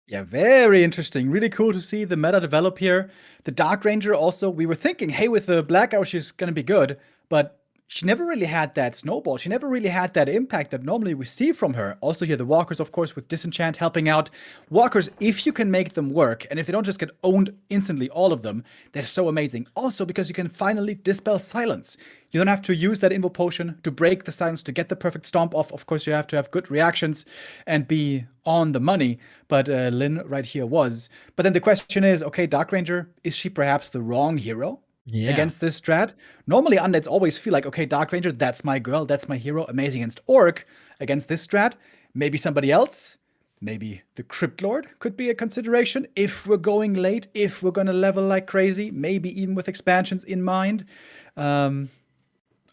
Yeah, very interesting. Really cool to see the meta develop here. The Dark Ranger also, we were thinking, hey, with the Black Arrow, she's going to be good. But she never really had that snowball. She never really had that impact that normally we see from her. Also here, the Walkers, of course, with Disenchant helping out. Walkers, if you can make them work, and if they don't just get owned instantly, all of them, they're so amazing. Also because you can finally dispel silence. You don't have to use that Invo Potion to break the silence to get the perfect stomp off. Of course, you have to have good reactions and be on the money. But LYN right here was. But then the question is, okay, Dark Ranger, is she perhaps the wrong hero? Yeah. Against this strat? Normally, undeads always feel like, okay, Dark Ranger, that's my girl, that's my hero, amazing against Orc. Against this strat, maybe somebody else. Maybe the Crypt Lord could be a consideration if we're going late, if we're gonna level like crazy, maybe even with expansions in mind.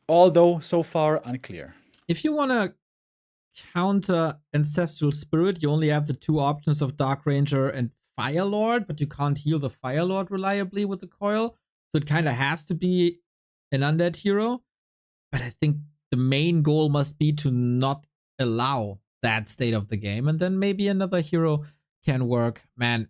Although, so far, unclear. If you want to counter Ancestral Spirit, you only have the 2 options of Dark Ranger and Fire Lord, but you can't heal the Fire Lord reliably with the coil. So it kind of has to be an undead hero. But I think the main goal must be to not allow that state of the game. And then maybe another hero can work. Man,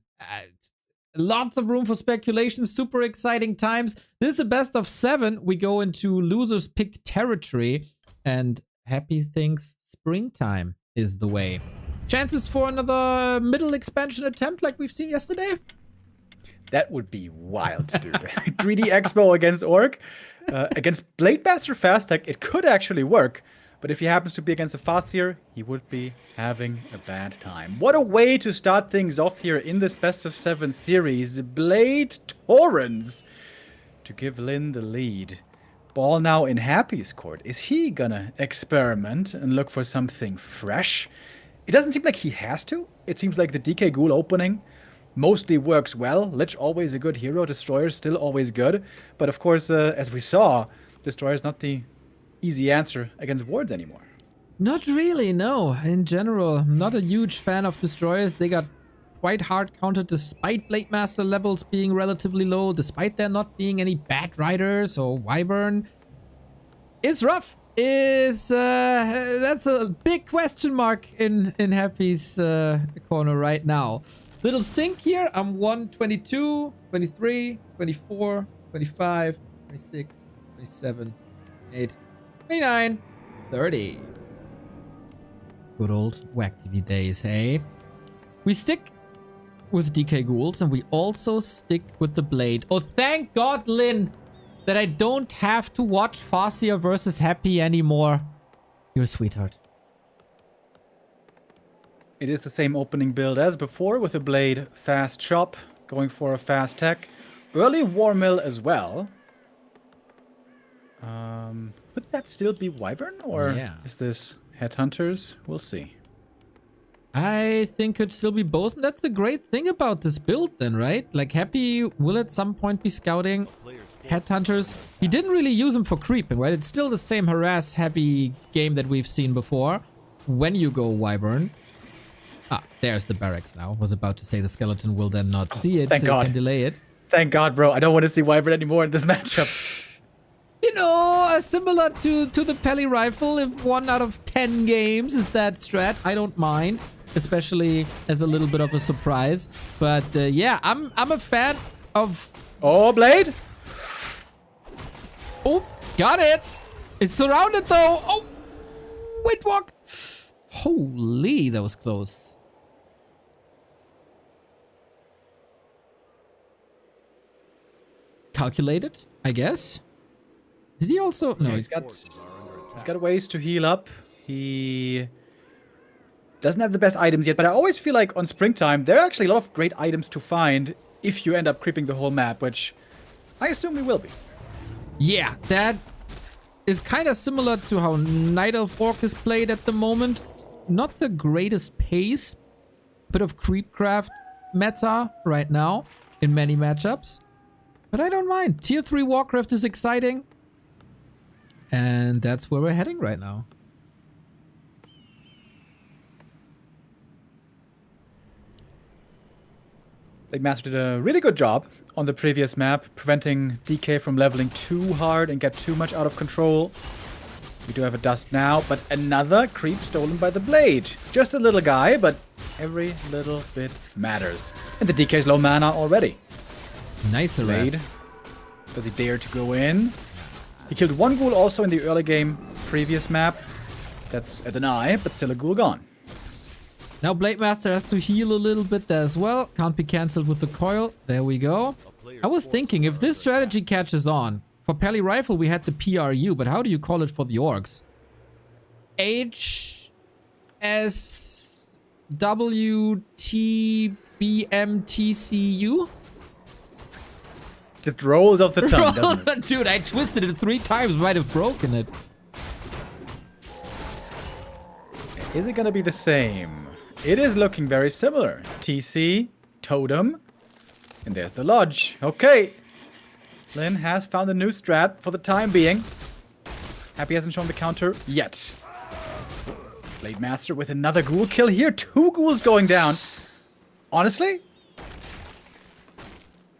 lots of room for speculation. Super exciting times. This is a best of 7. We go into losers pick territory. And Happy thinks springtime is the way. Chances for another middle expansion attempt like we've seen yesterday? That would be wild to do. Greedy Expo against Orc. Against Blade Master Fast Tech, it could actually work. But if he happens to be against a Farseer, he would be having a bad time. What a way to start things off here in this best of 7 series. Blade Torrens to give LYN the lead. Ball now in Happy's court. Is he gonna experiment and look for something fresh? It doesn't seem like he has to. It seems like the DK Ghoul opening mostly works well. Lich always a good hero. Destroyer still always good. But of course, as we saw, Destroyer is not the easy answer against wards anymore. Not really, no. In general, I'm not a huge fan of Destroyers. They got quite hard countered despite Blade Master levels being relatively low, despite there not being any Bat Riders or Wyvern. It's rough. That's a big question mark in Happy's corner right now. Little sync here. I'm 122, 23, 24, 25, 26, 27, 28, 29, 30. Good old Whack TV days, hey? We stick with DK Ghouls and we also stick with the Blade. Oh, thank God, LYN, that I don't have to watch Farseer versus Happy anymore. You're a sweetheart. It is the same opening build as before with a Blade fast chop, going for a fast tech. Early War Mill as well. Would that still be Wyvern or is this Headhunters? We'll see. I think could still be both. And that's the great thing about this build then, right? Like Happy will at some point be scouting headhunters. He didn't really use them for creeping, right? It's still the same harass heavy game that we've seen before when you go Wyvern. Ah, there's the barracks now. Was about to say the skeleton will then not see it, Thank so God. you can delay it. Thank God, bro. I don't want to see Wyvern anymore in this matchup. You know, similar to the Peli rifle, if 1 out of 10 games is that strat, I don't mind. Especially as a little bit of a surprise. But yeah, I'm a fan of... Oh, Blade. Oh, got it. It's surrounded though. Oh, wait, walk. Holy, that was close. Calculated, I guess. Did he also? No, He's got ways to heal up. He doesn't have the best items yet, but I always feel like on Springtime, there are actually a lot of great items to find if you end up creeping the whole map, which I assume we will be. Yeah, that is kind of similar to how Night of Orc is played at the moment. Not the greatest pace, bit of creepcraft meta right now in many matchups. But I don't mind. Tier 3 Warcraft is exciting. And that's where we're heading right now. Blade Master did a really good job on the previous map, preventing DK from leveling too hard and get too much out of control. We do have a dust now, but another creep stolen by the Blade. Just a little guy, but every little bit matters. And the DK's low mana already. Nice Blade. arrest. Does he dare to go in? He killed one ghoul also in the early game previous map. That's a deny, but still a ghoul gone. Now Blade Master has to heal a little bit there as well. Can't be cancelled with the coil. There we go. I was thinking, if this strategy catches on, for Peli Rifle we had the PRU, but how do you call it for the orcs? HSWTBMTCU? Just rolls off the tongue, doesn't it? Dude, I twisted it 3 times, might have broken it. Is it gonna be the same? It is looking very similar. TC, Totem, and there's the Lodge. Okay. LYN has found a new strat for the time being. Happy hasn't shown the counter yet. Blade Master with another ghoul kill here. 2 ghouls going down. Honestly,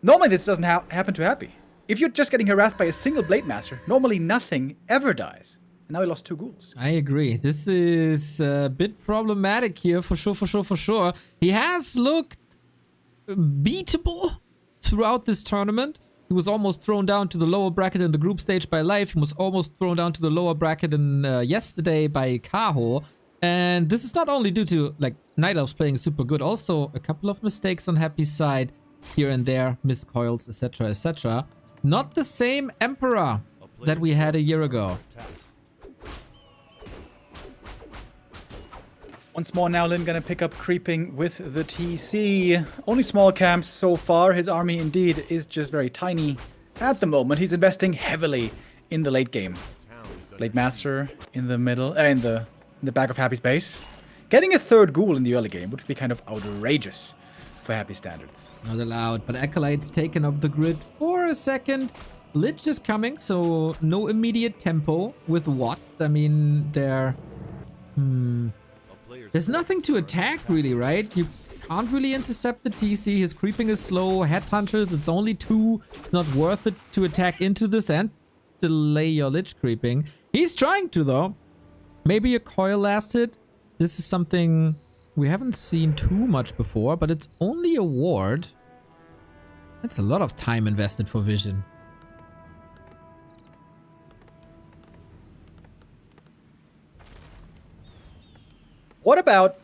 normally this doesn't happen to Happy. If you're just getting harassed by a single Blade Master, normally nothing ever dies. And now he lost 2 ghouls. I agree. This is a bit problematic here, for sure. He has looked beatable throughout this tournament. He was almost thrown down to the lower bracket in the group stage by Life. He was almost thrown down to the lower bracket in yesterday by Kaho. And this is not only due to like Night Elves playing super good, also a couple of mistakes on Happy's side here and there, missed coils, etc., etc. Not the same Emperor that we had a year ago. Once more now, LYN gonna pick up creeping with the TC. Only small camps so far. His army indeed is just very tiny. At the moment, he's investing heavily in the late game. Blade Master in the middle, in the back of Happy's base. Getting a 3rd ghoul in the early game would be kind of outrageous for Happy standards. Not allowed, but Acolyte's taken up the grid for a second. Lich is coming, so no immediate tempo with what? I mean, they're... There's nothing to attack, really, right? You can't really intercept the TC. His creeping is slow. Headhunters, it's only 2. It's not worth it to attack into this and delay your Lich creeping. He's trying to, though. Maybe a coil lasted. This is something we haven't seen too much before, but it's only a ward. That's a lot of time invested for vision. What about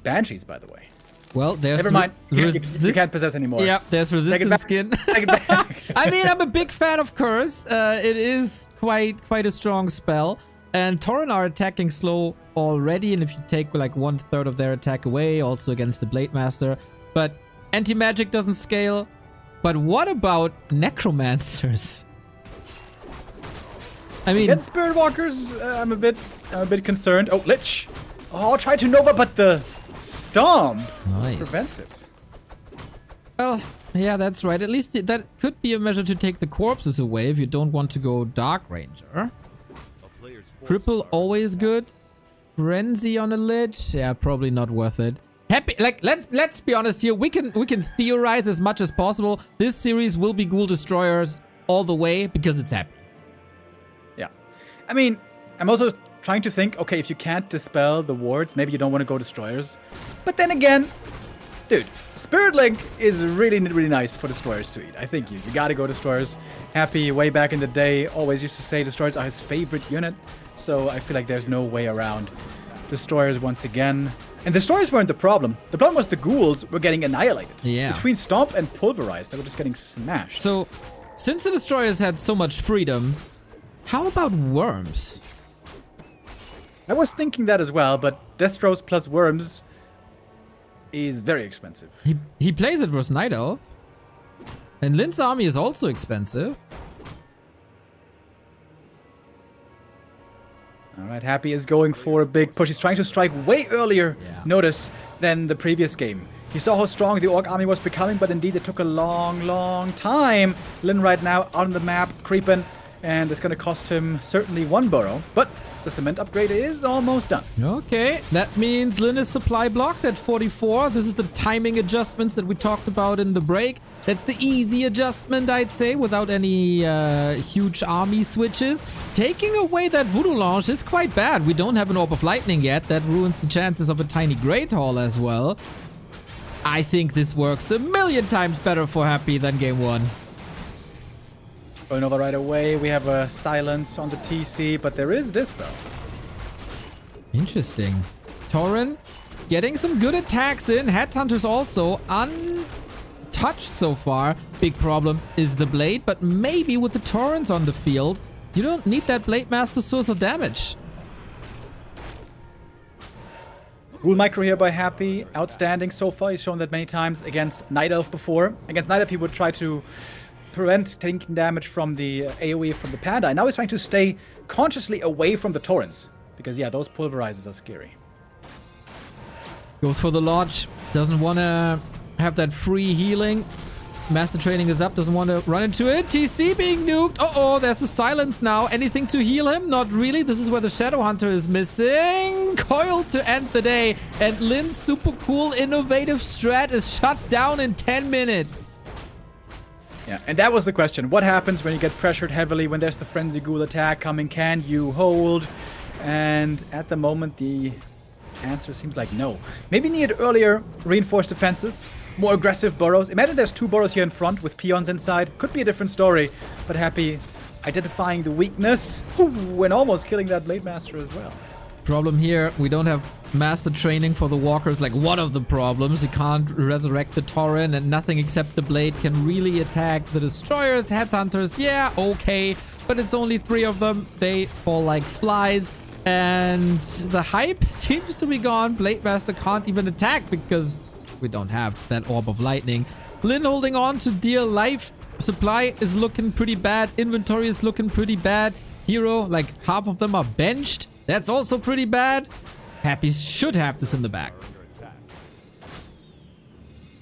Banshees, by the way? Well, there's... Never mind. You can't possess anymore. Yeah, there's resistance skin. Take it back. I mean, I'm a big fan of Curse. It is quite a strong spell. And Tauren are attacking slow already, and if you take like 1/3 of their attack away, also against the Blade Master. But anti-magic doesn't scale. But what about Necromancers? I mean... Against Spirit Walkers, I'm a bit concerned. Oh, Lich! Oh, I'll try to Nova, but the Stomp Nice. prevents it. Well, yeah, that's right. At least that could be a measure to take the corpses away if you don't want to go Dark Ranger. A player's forces Triple are always good. Frenzy on a lich. Yeah, probably not worth it. Happy, like let's be honest here. We can theorize as much as possible. This series will be Ghoul Destroyers all the way because it's happy. Yeah. I mean, I'm also trying to think, okay, if you can't dispel the wards, maybe you don't want to go Destroyers. But then again, dude, Spirit Link is really, really nice for Destroyers to eat. I think you gotta go Destroyers. Happy, way back in the day, always used to say Destroyers are his favorite unit. So I feel like there's no way around Destroyers once again. And Destroyers weren't the problem. The problem was the Ghouls were getting annihilated. Yeah. Between Stomp and Pulverize, they were just getting smashed. So, since the Destroyers had so much freedom, how about Worms? I was thinking that as well, but Destros plus Worms is very expensive. He plays it versus Night Elf. And LYN's army is also expensive. All right, Happy is going for a big push. He's trying to strike way earlier, notice, than the previous game. He saw how strong the Orc army was becoming, but indeed it took a long, long time. LYN right now out on the map, creeping, and it's going to cost him certainly one burrow. But the cement upgrade is almost done. Okay, that means LYN is supply blocked at 44. This is the timing adjustments that we talked about in the break. That's the easy adjustment, I'd say, without any huge army switches. Taking away that Voodoo launch is quite bad. We don't have an Orb of Lightning yet. That ruins the chances of a tiny Great Hall as well. I think this works a million times better for Happy than game one. Going over right away, we have a silence on the TC, but there is Dispel. Interesting. Tauren getting some good attacks in. Headhunters also untouched so far. Big problem is the blade, but maybe with the Taurens on the field, you don't need that Blade Master source of damage. Ghoul Micro here by Happy, outstanding so far. He's shown that many times against Night Elf before. Against Night Elf, he would try to prevent taking damage from the AoE from the Panda. And now he's trying to stay consciously away from the Torrents. Because, yeah, those pulverizers are scary. Goes for the Lodge. Doesn't want to have that free healing. Master Training is up. Doesn't want to run into it. TC being nuked. Uh-oh, there's a silence now. Anything to heal him? Not really. This is where the Shadow Hunter is missing. Coil to end the day. And LYN's super cool, innovative strat is shut down in 10 minutes. Yeah, and that was the question. What happens when you get pressured heavily, when there's the Frenzy Ghoul attack coming? Can you hold? And at the moment, the answer seems like no. Maybe need earlier reinforced defenses, more aggressive burrows. Imagine there's two burrows here in front with peons inside. Could be a different story, but Happy identifying the weakness and almost killing that Blade Master as well. Problem here, we don't have master training for the walkers, like one of the problems. You can't resurrect the Tauren, and nothing except the blade can really attack the destroyers. Headhunters, yeah, okay, but it's only 3 of them. They fall like flies, and the hype seems to be gone. Blade Master can't even attack because we don't have that Orb of Lightning. LYN holding on to dear life. Supply is looking pretty bad. Inventory is looking pretty bad. Hero, like half of them are benched. That's also pretty bad. Happy should have this in the back.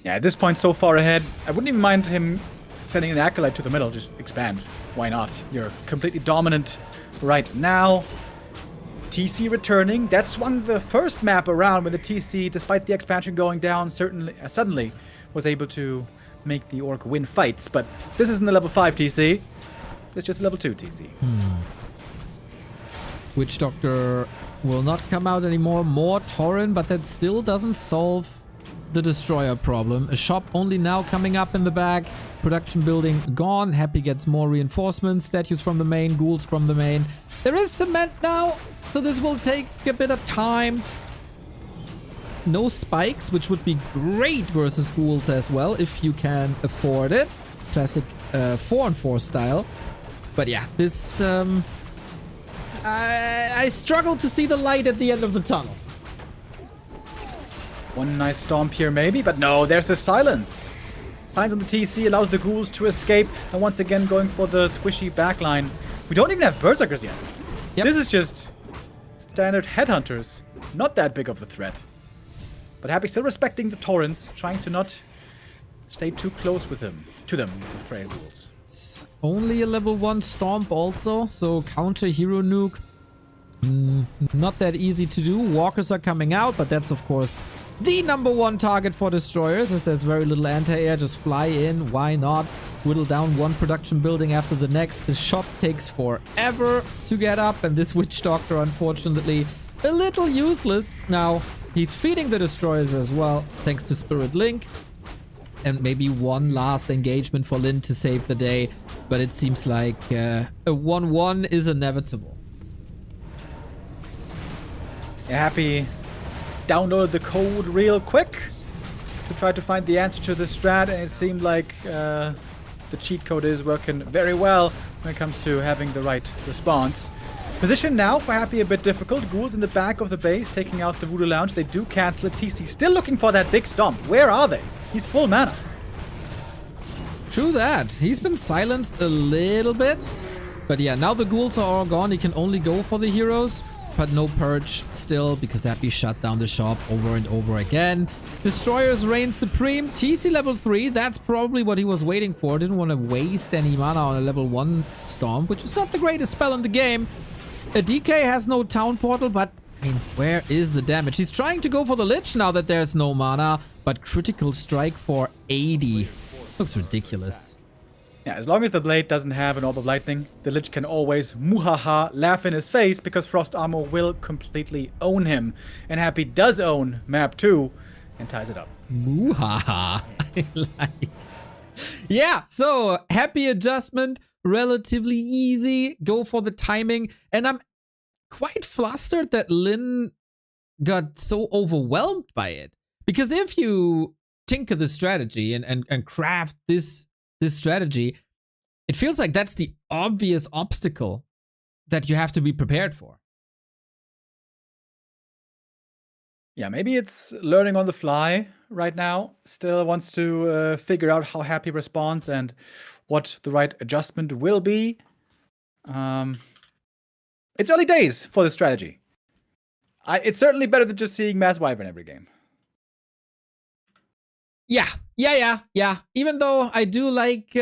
Yeah, at this point, so far ahead, I wouldn't even mind him sending an Acolyte to the middle. Just expand. Why not? You're completely dominant right now. TC returning. That swung the first map around when the TC, despite the expansion going down, suddenly was able to make the Orc win fights. But this isn't a level 5 TC. It's just a level 2 TC. Witch Doctor will not come out anymore. More Tauren, but that still doesn't solve the Destroyer problem. A shop only now coming up in the back. Production building gone. Happy gets more reinforcements. Statues from the main. Ghouls from the main. There is cement now, so this will take a bit of time. No spikes, which would be great versus ghouls as well, if you can afford it. Classic 4-on-4 style. But yeah, this... I struggle to see the light at the end of the tunnel. One nice stomp here maybe, but no, there's the silence. Silence on the TC allows the ghouls to escape, and once again going for the squishy backline. We don't even have Berserkers yet. Yep. This is just standard headhunters. Not that big of a threat. But Happy still respecting the Torrents, trying to not stay too close with them with the frail ghouls. It's only a level 1 Stomp also, so counter Hero Nuke. Not that easy to do. Walkers are coming out, but that's of course the #1 target for destroyers, as there's very little anti-air. Just fly in, why not? Whittle down one production building after the next. The shop takes forever to get up, and this Witch Doctor, unfortunately, a little useless. Now, he's feeding the destroyers as well, thanks to Spirit Link. And maybe one last engagement for LYN to save the day, but it seems like a 1-1 is inevitable. Happy downloaded the code real quick to try to find the answer to the strat, and it seemed like the cheat code is working very well when it comes to having the right response. Position now for Happy a bit difficult. Ghouls in the back of the base taking out the Voodoo Lounge. They do cancel it. TC still looking for that big stomp. Where are they? He's full mana. True that. He's been silenced a little bit. But yeah, now the ghouls are all gone. He can only go for the heroes. But no purge still, because Happy shut down the shop over and over again. Destroyers reign supreme. TC level 3, that's probably what he was waiting for. Didn't want to waste any mana on a level 1 Stomp, which is not the greatest spell in the game. A DK has no town portal, but I mean, where is the damage? He's trying to go for the Lich now that there's no mana, but critical strike for 80. Looks ridiculous. Yeah, as long as the blade doesn't have an orb of lightning, the Lich can always muhaha laugh in his face, because Frost Armor will completely own him. And Happy does own map 2 and ties it up. Muhaha. I like. Yeah, so Happy adjustment, relatively easy. Go for the timing. And I'm quite flustered that LYN got so overwhelmed by it. Because if you tinker the strategy and craft this strategy, it feels like that's the obvious obstacle that you have to be prepared for. Yeah, maybe it's learning on the fly right now. Still wants to figure out how Happy responds and what the right adjustment will be. It's early days for the strategy. It's certainly better than just seeing Mass Wyvern every game. Yeah. Even though I do like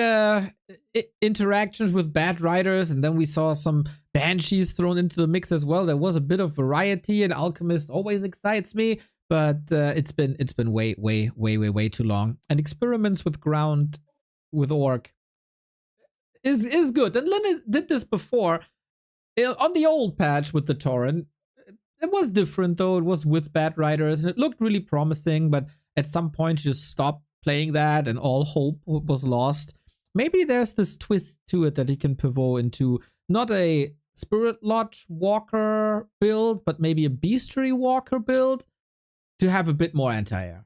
interactions with bad riders, and then we saw some Banshees thrown into the mix as well. There was a bit of variety, and Alchemist always excites me, but it's been way too long. And experiments with ground with Orc is good. And LYN did this before on the old patch with the Torrent. It was different though. It was with bad riders, and it looked really promising, but at some point, you just stopped playing that and all hope was lost. Maybe there's this twist to it that he can pivot into not a Spirit Lodge Walker build, but maybe a Beastery Walker build to have a bit more anti-air.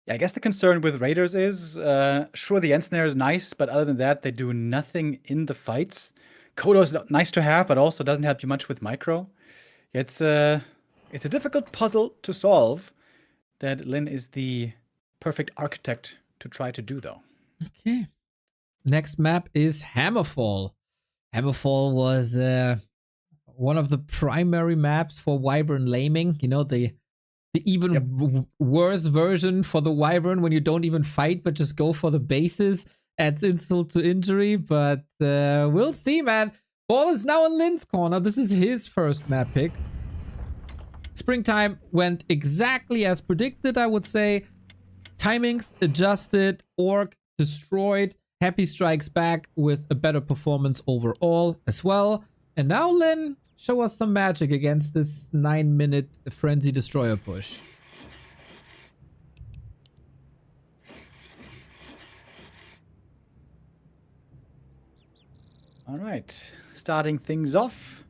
Yeah, I guess the concern with Raiders is, sure, the End Snare is nice, but other than that, they do nothing in the fights. Kodo is nice to have, but also doesn't help you much with micro. It's a difficult puzzle to solve that LYN is the perfect architect to try to do, though. Okay. Next map is Hammerfall. Hammerfall was one of the primary maps for Wyvern laming. You know, the even worse version for the Wyvern when you don't even fight, but just go for the bases. Adds insult to injury, but we'll see, man. Ball is now in LYN's corner. This is his first map pick. Springtime went exactly as predicted, I would say. Timings adjusted, Orc destroyed. Happy strikes back with a better performance overall as well. And now LYN, show us some magic against this 9-minute Frenzy Destroyer push. All right, starting things off.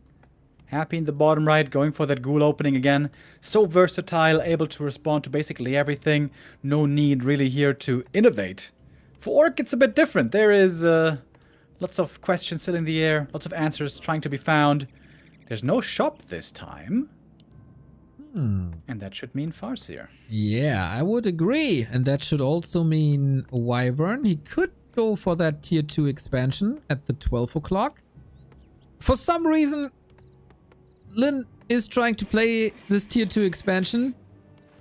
Happy in the bottom right, going for that ghoul opening again. So versatile, able to respond to basically everything. No need really here to innovate. For Orc, it's a bit different. There is lots of questions still in the air, lots of answers trying to be found. There's no shop this time. And that should mean Farseer. Yeah, I would agree. And that should also mean Wyvern. He could go for that tier 2 expansion at the 12 o'clock. For some reason, LYN is trying to play this tier 2 expansion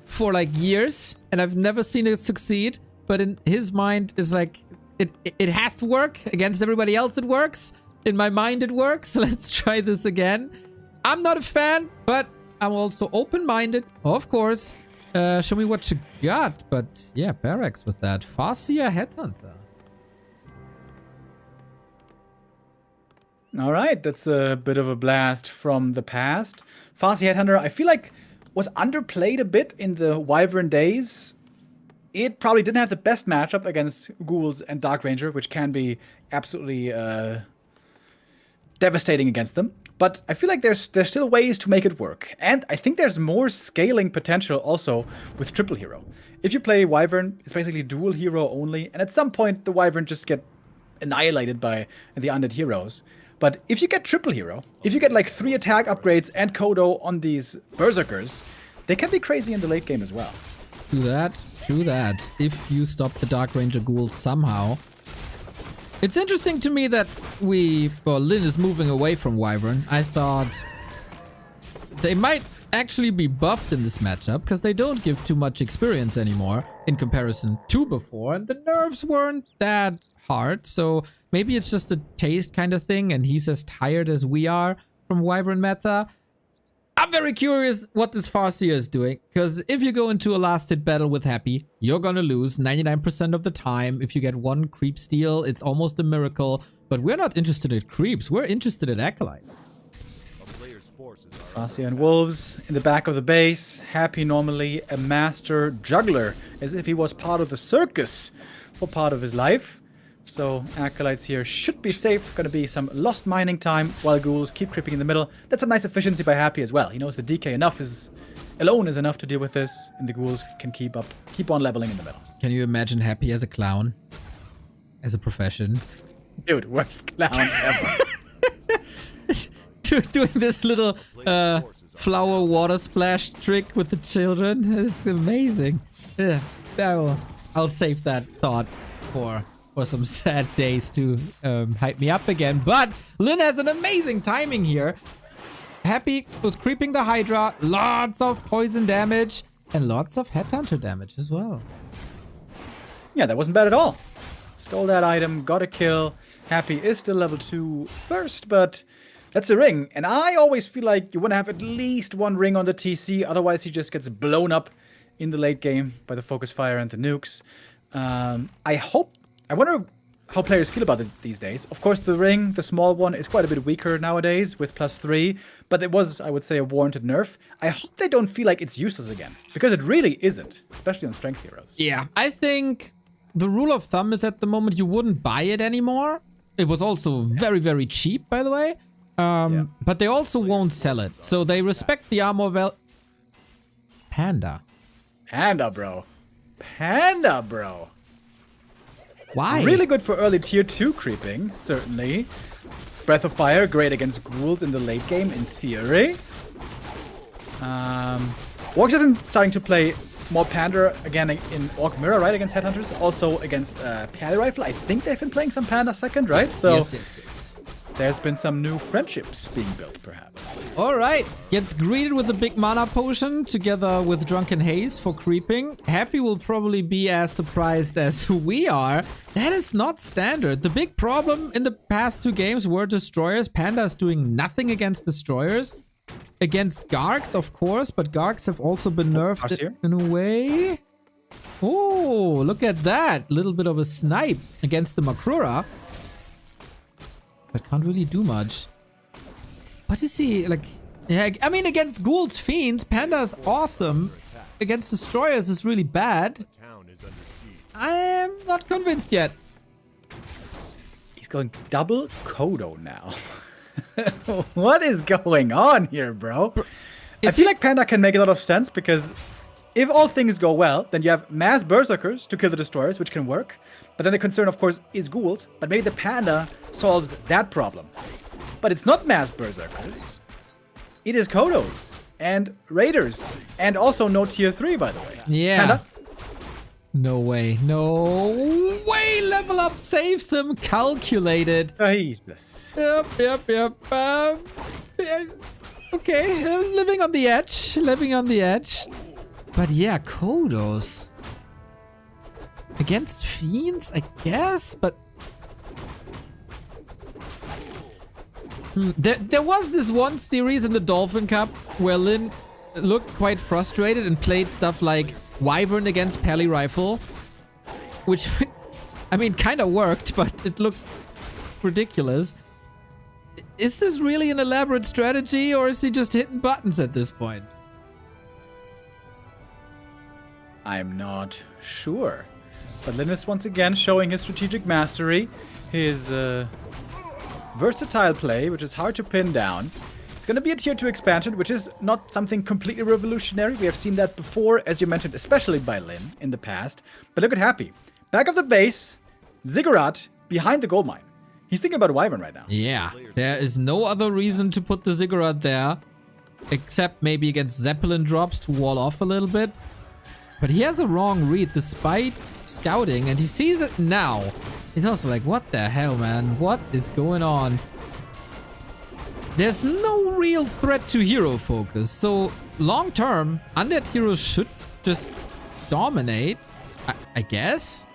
for like years, and I've never seen it succeed. But in his mind, it's like it has to work. Against everybody else, it works. In my mind, it works. So let's try this again. I'm not a fan, but I'm also open-minded, of course. Show me what you got. But yeah, Barracks with that. Farseer Headhunter. All right, that's a bit of a blast from the past. Farseer Headhunter, I feel like, was underplayed a bit in the Wyvern days. It probably didn't have the best matchup against Ghouls and Dark Ranger, which can be absolutely devastating against them. But I feel like there's still ways to make it work. And I think there's more scaling potential also with Triple Hero. If you play Wyvern, it's basically dual hero only. And at some point, the Wyvern just get annihilated by the undead heroes. But if you get Triple Hero, if you get like 3 attack upgrades and Kodo on these Berserkers, they can be crazy in the late game as well. True that. True that. If you stop the Dark Ranger Ghouls somehow. It's interesting to me that LYN is moving away from Wyvern. I thought they might actually be buffed in this matchup because they don't give too much experience anymore in comparison to before. And the nerfs weren't that hard. So maybe it's just a taste kind of thing and he's as tired as we are from Wyvern meta. I'm very curious what this Farseer is doing, because if you go into a last hit battle with Happy, you're gonna lose 99% of the time. If you get 1 creep steal, it's almost a miracle. But we're not interested in creeps, we're interested in Acolyte. Farseer and Wolves in the back of the base. Happy normally a master juggler, as if he was part of the circus for part of his life. So Acolytes here should be safe. Gonna be some lost mining time while Ghouls keep creeping in the middle. That's a nice efficiency by Happy as well. He knows the DK alone is enough to deal with this, and the Ghouls can keep on leveling in the middle. Can you imagine Happy as a clown? As a profession? Dude, worst clown ever. Doing this little flower water splash trick with the children. It's amazing. Yeah, I'll save that thought for some sad days to hype me up again. But LYN has an amazing timing here. Happy was creeping the Hydra, lots of poison damage, and lots of Headhunter damage as well. Yeah, that wasn't bad at all. Stole that item, got a kill. Happy is still level 2 first, but that's a ring. And I always feel like you want to have at least 1 ring on the TC, otherwise he just gets blown up in the late game by the focus fire and the nukes. I wonder how players feel about it these days. Of course, the ring, the small one, is quite a bit weaker nowadays with +3, but it was, I would say, a warranted nerf. I hope they don't feel like it's useless again, because it really isn't, especially on strength heroes. Yeah, I think the rule of thumb is at the moment you wouldn't buy it anymore. It was also very, very cheap, by the way. But they also won't sell it, so they respect the armor well. Panda. Panda, bro. Panda, bro. Why? Really good for early tier 2 creeping, certainly. Breath of Fire, great against Ghouls in the late game, in theory. Orcs have been starting to play more Panda again in Orc Mirror, right, against Headhunters. Also against Pally Rifle. I think they've been playing some Panda second, right? Yes. There's been some new friendships being built, perhaps. Alright, gets greeted with a big mana potion together with Drunken Haze for creeping. Happy will probably be as surprised as we are. That is not standard. The big problem in the past 2 games were Destroyers. Panda's doing nothing against Destroyers. Against Gargs, of course, but Gargs have also been nerfed in a way. Oh, look at that. Little bit of a snipe against the Makrura. But can't really do much. What is he, like... Yeah, I mean, against Ghouls, Fiends, Panda's awesome. Against Destroyers is really bad. I am not convinced yet. He's going double Kodo now. What is going on here, bro? I feel like Panda can make a lot of sense, because if all things go well, then you have mass Berserkers to kill the Destroyers, which can work. But then the concern, of course, is Ghouls. But maybe the Panda solves that problem. But it's not mass Berserkers. It is Kodos and Raiders. And also no tier 3, by the way. Yeah. Panda? No way. No way. Level up saves him. Calculated. Jesus. Yep. Okay, living on the edge. Living on the edge. But yeah, Kodos. Against Fiends, I guess, but... There was this one series in the Dolphin Cup where LYN looked quite frustrated and played stuff like Wyvern against Pally Rifle. Which, I mean, kind of worked, but it looked ridiculous. Is this really an elaborate strategy, or is he just hitting buttons at this point? I'm not sure. But LYN is once again showing his strategic mastery, his versatile play, which is hard to pin down. It's going to be a tier 2 expansion, which is not something completely revolutionary. We have seen that before, as you mentioned, especially by LYN in the past. But look at Happy. Back of the base, Ziggurat behind the gold mine. He's thinking about Wyvern right now. Yeah, there is no other reason to put the Ziggurat there, except maybe against Zeppelin drops to wall off a little bit. But he has a wrong read despite scouting, and he sees it now. He's also like, what the hell, man? What is going on? There's no real threat to hero focus, so long term, undead heroes should just dominate, I guess?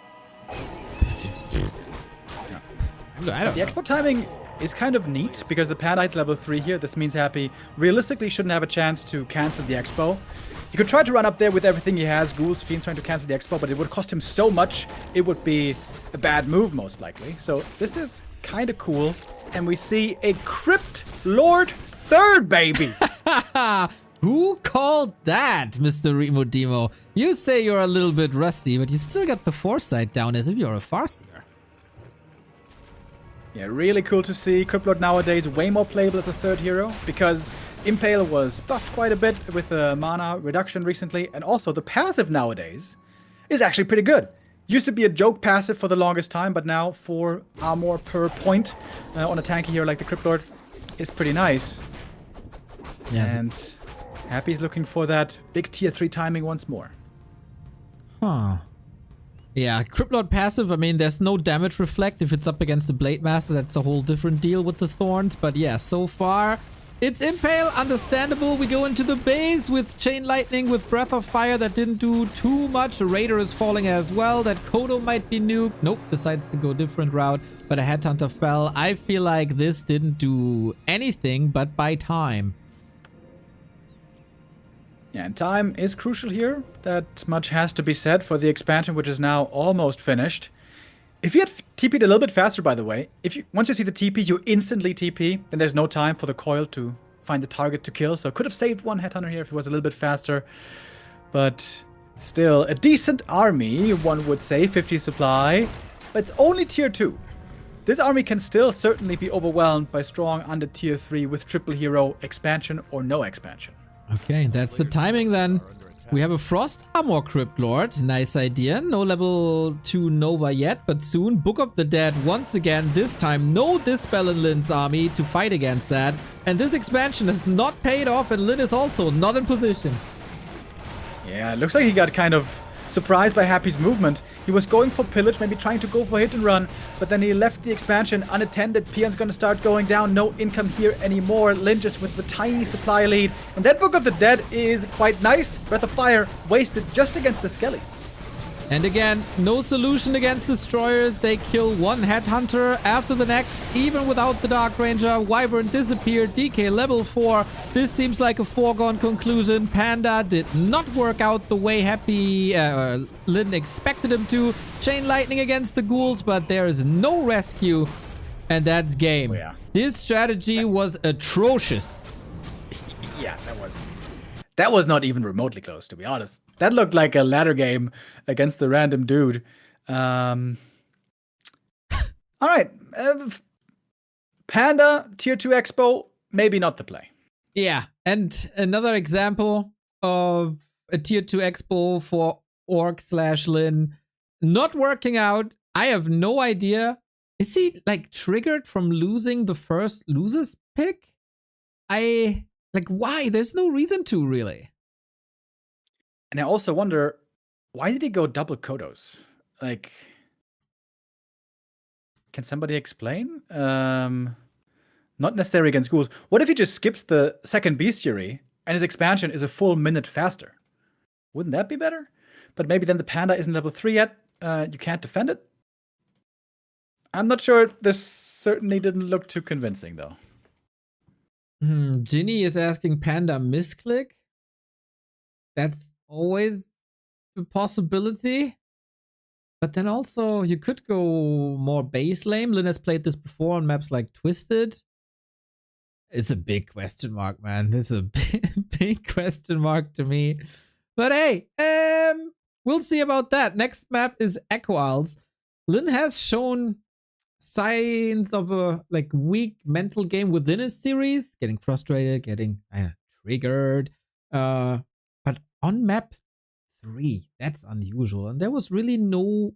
I don't The know. expo timing is kind of neat because the Panite's level 3 here. This means Happy realistically shouldn't have a chance to cancel the expo. He could try to run up there with everything he has, Ghouls, Fiends trying to cancel the expo, but it would cost him so much, it would be a bad move most likely. So this is kind of cool. And we see a Crypt Lord 3rd, baby! Who called that, Mr. Remo Demo? You say you're a little bit rusty, but you still got the foresight down as if you're a Farseer. Yeah, really cool to see Crypt Lord nowadays way more playable as a 3rd hero, because Impale was buffed quite a bit with the mana reduction recently, and also the passive nowadays is actually pretty good. Used to be a joke passive for the longest time, but now 4 armor per point on a tanky hero like the Crypt Lord is pretty nice. Yeah. And Happy's looking for that big tier 3 timing once more. Huh. Yeah, Crypt Lord passive, I mean, there's no damage reflect. If it's up against the Blade Master, that's a whole different deal with the Thorns. But yeah, so far, it's Impale, understandable. We go into the base with Chain Lightning, with Breath of Fire that didn't do too much. A Raider is falling as well. That Kodo might be nuked. Nope, decides to go a different route. But a Headhunter fell. I feel like this didn't do anything but buy time. Yeah, and time is crucial here. That much has to be said for the expansion, which is now almost finished. If you had TP'd a little bit faster, by the way, once you see the TP, you instantly TP, then there's no time for the coil to find the target to kill. So could have saved one Headhunter here if it was a little bit faster. But still, a decent army, one would say, 50 supply. But it's only tier 2. This army can still certainly be overwhelmed by strong under tier 3 with triple hero expansion or no expansion. Okay, that's the timing then. We have a Frost Armor Crypt Lord. Nice idea. No level 2 Nova yet, but soon. Book of the Dead once again. This time, no Dispel in LYN's army to fight against that. And this expansion has not paid off, and LYN is also not in position. Yeah, it looks like he got kind of surprised by Happy's movement. He was going for pillage, maybe trying to go for hit and run, but then he left the expansion unattended. Peon's gonna start going down. No income here anymore. LYN just with the tiny supply lead. And that Book of the Dead is quite nice. Breath of Fire wasted just against the Skellies. And again, no solution against Destroyers. They kill one Headhunter after the next, even without the Dark Ranger. Wyvern disappeared, DK level 4. This seems like a foregone conclusion. Panda did not work out the way LYN expected him to. Chain Lightning against the Ghouls, but there is no rescue. And that's game. Oh, yeah. This strategy was atrocious. Yeah, that was not even remotely close, to be honest. That looked like a ladder game against a random dude. All right. Panda, tier 2 expo, maybe not the play. Yeah, and another example of a tier 2 expo for Orc/LYN not working out. I have no idea. Is he like triggered from losing the first losers pick? Why? There's no reason to, really. And I also wonder, why did he go double Kodos? Like, can somebody explain? Not necessarily against ghouls. What if he just skips the second bestiary and his expansion is a full minute faster? Wouldn't that be better? But maybe then the panda isn't level 3 yet. You can't defend it. I'm not sure. This certainly didn't look too convincing, though. Ginny is asking panda misclick. That's always a possibility. But then also, you could go more base lane. LYN has played this before on maps like Twisted. It's a big question mark, man. This is a big question mark to me. But hey, we'll see about that. Next map is Echo Isles. LYN has shown signs of a weak mental game within his series, getting frustrated, getting triggered. But on map 3, that's unusual, and there was really no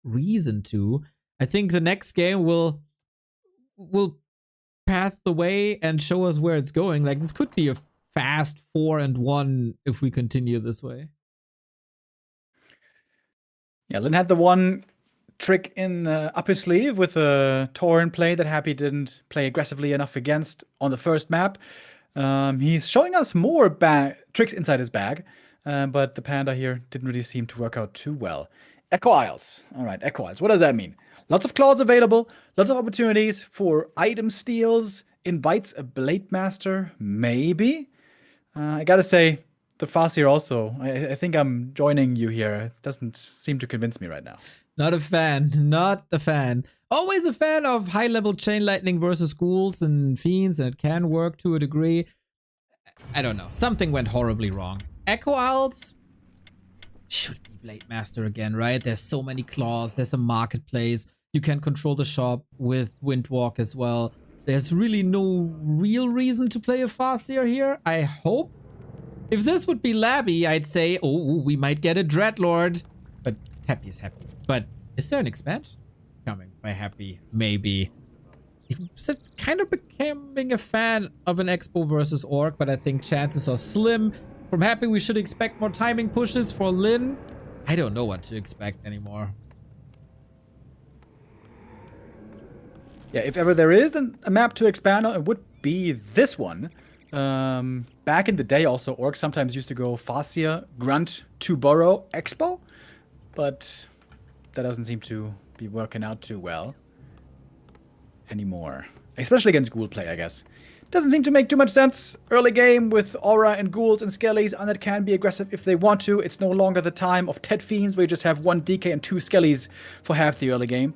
reason to. I think the next game will path the way and show us where it's going. Like, this could be a fast 4-1 if we continue this way. Yeah, LYN had the one trick in up his sleeve with a Tauren play that Happy didn't play aggressively enough against on the first map. He's showing us more tricks inside his bag, but the panda here didn't really seem to work out too well. Echo Isles. All right, Echo Isles. What does that mean? Lots of claws available, lots of opportunities for item steals, invites a Blade Master, maybe? I gotta say, the Farseer also. I think I'm joining you here. It doesn't seem to convince me right now. Not a fan. Not a fan. Always a fan of high-level Chain Lightning versus ghouls and fiends, and it can work to a degree. I don't know. Something went horribly wrong. Echo Isles should be Blade Master again, right? There's so many claws. There's a marketplace. You can control the shop with Windwalk as well. There's really no real reason to play a Farseer here. I hope. If this would be Labby, I'd say, oh, we might get a Dreadlord. But Happy is happy. But is there an expansion coming by Happy? Maybe. He's kind of becoming a fan of an Expo versus Orc, but I think chances are slim. From Happy, we should expect more timing pushes. For LYN, I don't know what to expect anymore. Yeah, if ever there is a map to expand on, it would be this one. Back in the day, also, Orcs sometimes used to go Farseer, Grunt, 2 Burrow, Expo. But that doesn't seem to be working out too well anymore. Especially against ghoul play, I guess. Doesn't seem to make too much sense. Early game with Aura and ghouls and skellies, and that can be aggressive if they want to. It's no longer the time of Ted Fiends, where you just have 1 DK and 2 skellies for half the early game.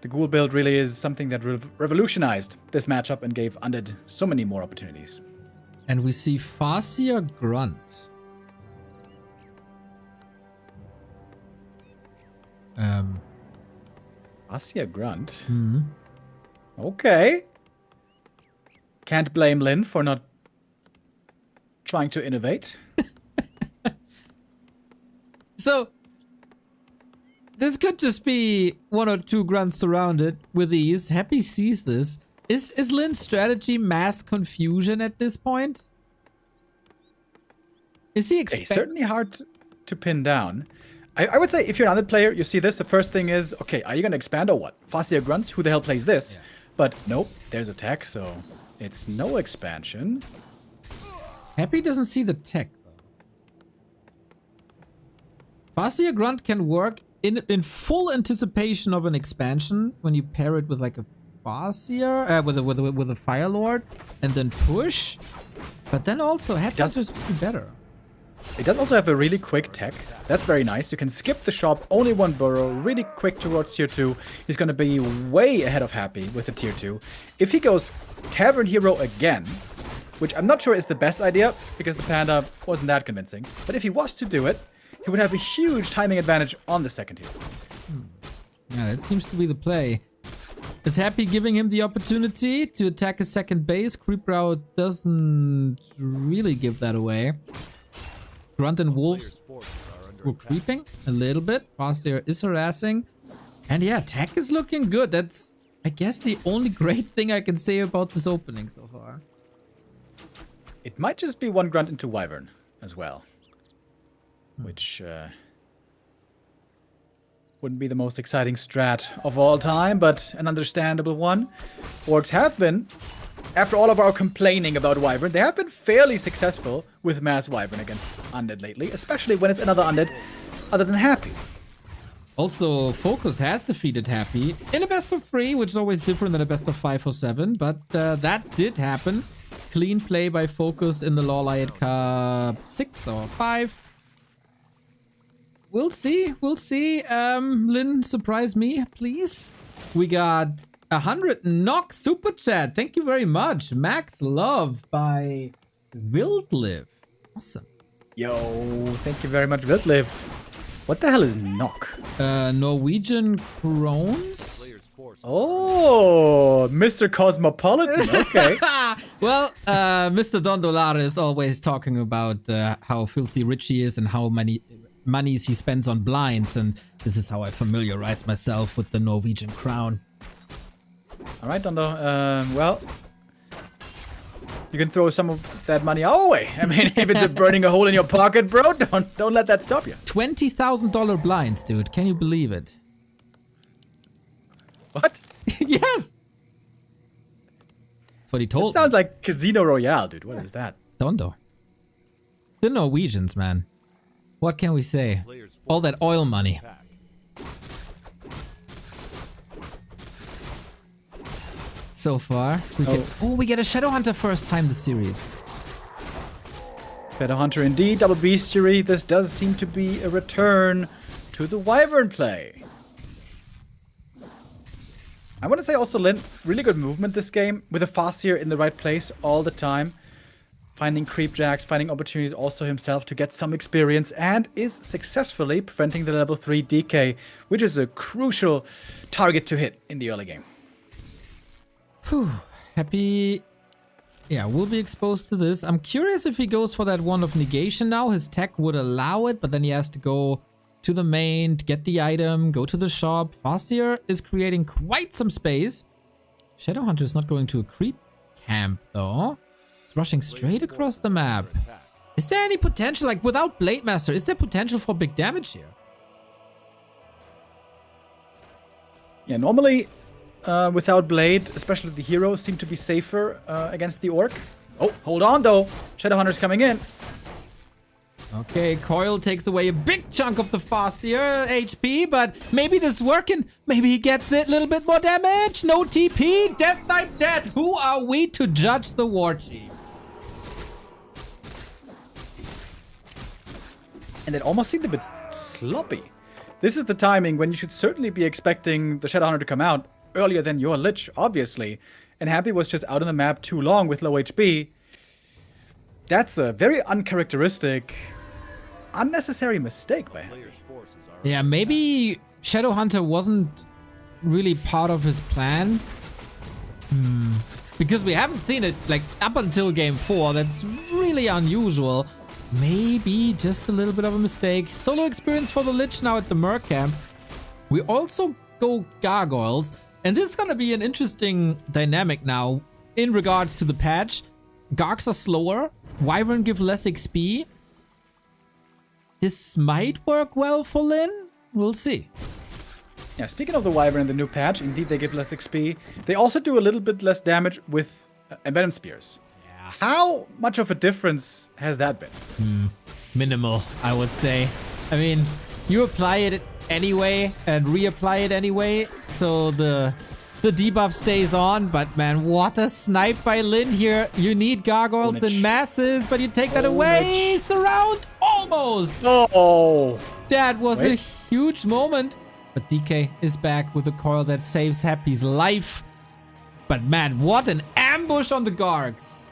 The ghoul build really is something that revolutionized this matchup and gave Undead so many more opportunities. And we see Farseer Grunt. Farseer Grunt? Mm-hmm. Okay. Can't blame LYN for not trying to innovate. So, this could just be 1 or 2 grunts surrounded with ease. Happy sees this. Is LYN's strategy mass confusion at this point? Is he It's certainly hard to pin down. I would say if you're another player, you see this, the first thing is, okay, are you going to expand or what? Farseer Grunts, who the hell plays this? Yeah. But nope, there's a tech, so it's no expansion. Happy doesn't see the tech, though. Farseer Grunt can work in full anticipation of an expansion when you pair it with like a Farseer, with a Fire Lord, and then push. But then also, Headhunters be better. It does also have a really quick tech. That's very nice. You can skip the shop, only 1 burrow, really quick towards tier 2. He's going to be way ahead of Happy with the tier 2. If he goes Tavern Hero again, which I'm not sure is the best idea, because the panda wasn't that convincing, but if he was to do it, he would have a huge timing advantage on the second hero. Yeah, that seems to be the play. Is Happy giving him the opportunity to attack his second base? Creep Route doesn't really give that away. Grunt and Wolves were creeping a little bit. Farseer is harassing. And yeah, tech is looking good. That's, I guess, the only great thing I can say about this opening so far. It might just be 1 Grunt into Wyvern as well. Which Wouldn't be the most exciting strat of all time, but an understandable one. Orcs have been, after all of our complaining about Wyvern, they have been fairly successful with Mass Wyvern against Undead lately, especially when it's another Undead other than Happy. Also, Focus has defeated Happy in a best of 3, which is always different than a best of 5 or 7, but that did happen. Clean play by Focus in the Lawlight Cup 6 or 5. We'll see. We'll see. LYN, surprise me, please. We got 100 knock super chat. Thank you very much. Max Love by Wildlive. Awesome. Yo, thank you very much, Wildlive. What the hell is knock? Norwegian Crones? Player's force is Oh, Mr. Cosmopolitan. Okay. Well, Mr. Dondolar is always talking about how filthy rich he is and how many monies he spends on blinds, and this is how I familiarize myself with the Norwegian crown. All right, Dondo. Well, you can throw some of that money our way. I mean, if it's burning a hole in your pocket, bro, don't let that stop you. $20,000 blinds, dude. Can you believe it? What? Yes. That's what he told me. Sounds like Casino Royale, dude. What is that? Dondo. The Norwegians, man. What can we say? player's All that oil money. attack. So far. We get a Shadowhunter first time this series. Shadowhunter indeed, double bestiary. This does seem to be a return to the Wyvern play. I want to say also, LYN, really good movement this game, with a Farseer in the right place all the time. Finding creep jacks, finding opportunities also himself to get some experience, and is successfully preventing the level 3 DK, which is a crucial target to hit in the early game. Whew. Happy. Yeah, we'll be exposed to this. I'm curious if he goes for that Wand of Negation now. His tech would allow it, but then he has to go to the main to get the item, go to the shop. Farseer is creating quite some space. Shadowhunter is not going to a creep camp, though. It's rushing straight across the map. Is there any potential, like without Blade Master, is there potential for big damage here? Yeah, normally without Blade, especially the heroes seem to be safer against the Orc. Oh, hold on though. Shadowhunter's coming in. Okay, Coil takes away a big chunk of the Farseer HP, but maybe this is working. Maybe he gets it. A little bit more damage. No TP. Death Knight dead. Who are we to judge the War Chief? And it almost seemed a bit sloppy. This is the timing when you should certainly be expecting the Shadowhunter to come out earlier than your Lich, obviously. And Happy was just out on the map too long with low HP. That's a very uncharacteristic, unnecessary mistake by Happy. Player's forces are Yeah, maybe Shadowhunter wasn't really part of his plan. Because we haven't seen it, like, up until game 4. That's really unusual. Maybe just a little bit of a mistake. Solo experience for the Lich now at the Merc camp. We also go Gargoyles. And this is going to be an interesting dynamic now in regards to the patch. Gargs are slower. Wyvern give less XP. This might work well for LYN. We'll see. Yeah, speaking of the Wyvern in the new patch, indeed they give less XP. They also do a little bit less damage with Envenom Spears. Yeah. How much of a difference has that been? Minimal, I would say. I mean, you apply it anyway and reapply it anyway, so the debuff stays on. But man, what a snipe by LYN here. You need gargoyles in masses, but you take that away. Surround almost. Oh, That was a huge moment. But DK is back with a coil that saves Happy's life. But man, what an ambush on the Gargs.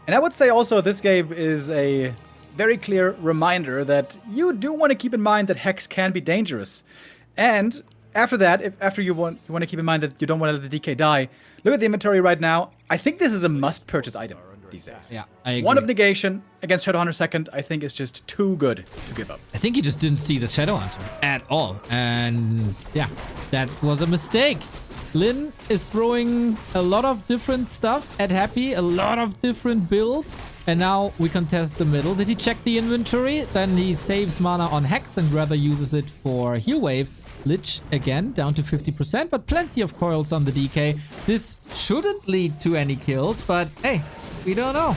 and I would say also this game is a very clear reminder that you do want to keep in mind that Hex can be dangerous. And after that, after you want to keep in mind that you don't want to let the DK die, look at the inventory right now. I think this is a must-purchase item these days. Yeah, I agree. One of Negation against Shadowhunter second, I think, is just too good to give up. I think he just didn't see the Shadowhunter at all. And yeah, that was a mistake. LYN is throwing a lot of different stuff at Happy, a lot of different builds, and now we contest the middle. Did he check the inventory? Then he saves mana on Hex and rather uses it for Heal Wave. Lich again down to 50%, but plenty of coils on the DK. This shouldn't lead to any kills, but hey, we don't know.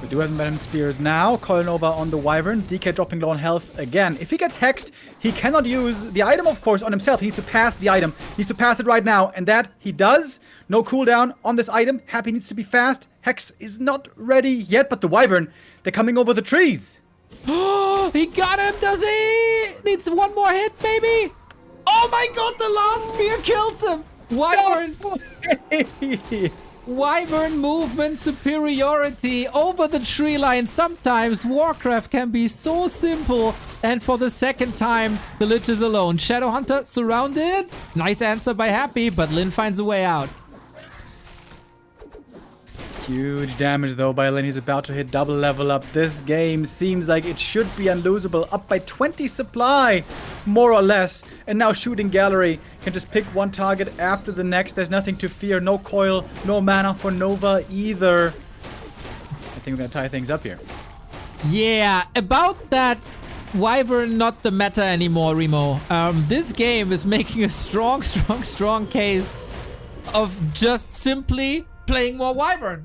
We do have Venom Spears now. Coil Nova on the Wyvern. DK dropping low on health again. If he gets hexed, he cannot use the item, of course, on himself. He needs to pass the item. He needs to pass it right now. And that he does. No cooldown on this item. Happy needs to be fast. Hex is not ready yet, but the Wyvern, they're coming over the trees. Oh, he got him, does he? Needs one more hit, maybe? Oh my god, the last spear kills him. Wyvern. Wyvern movement superiority over the tree line. Sometimes Warcraft can be so simple. And for the second time, the Lich is alone. Shadowhunter surrounded. Nice answer by Happy, but LYN finds a way out. Huge damage though by LYN. He's about to hit double level up. This game seems like it should be unlosable. Up by 20 supply, more or less. And now Shooting Gallery can just pick one target after the next. There's nothing to fear. No coil, no mana for Nova either. I think we're gonna tie things up here. Yeah, about that Wyvern not the meta anymore, Remo. This game is making a strong case of just simply playing more Wyvern.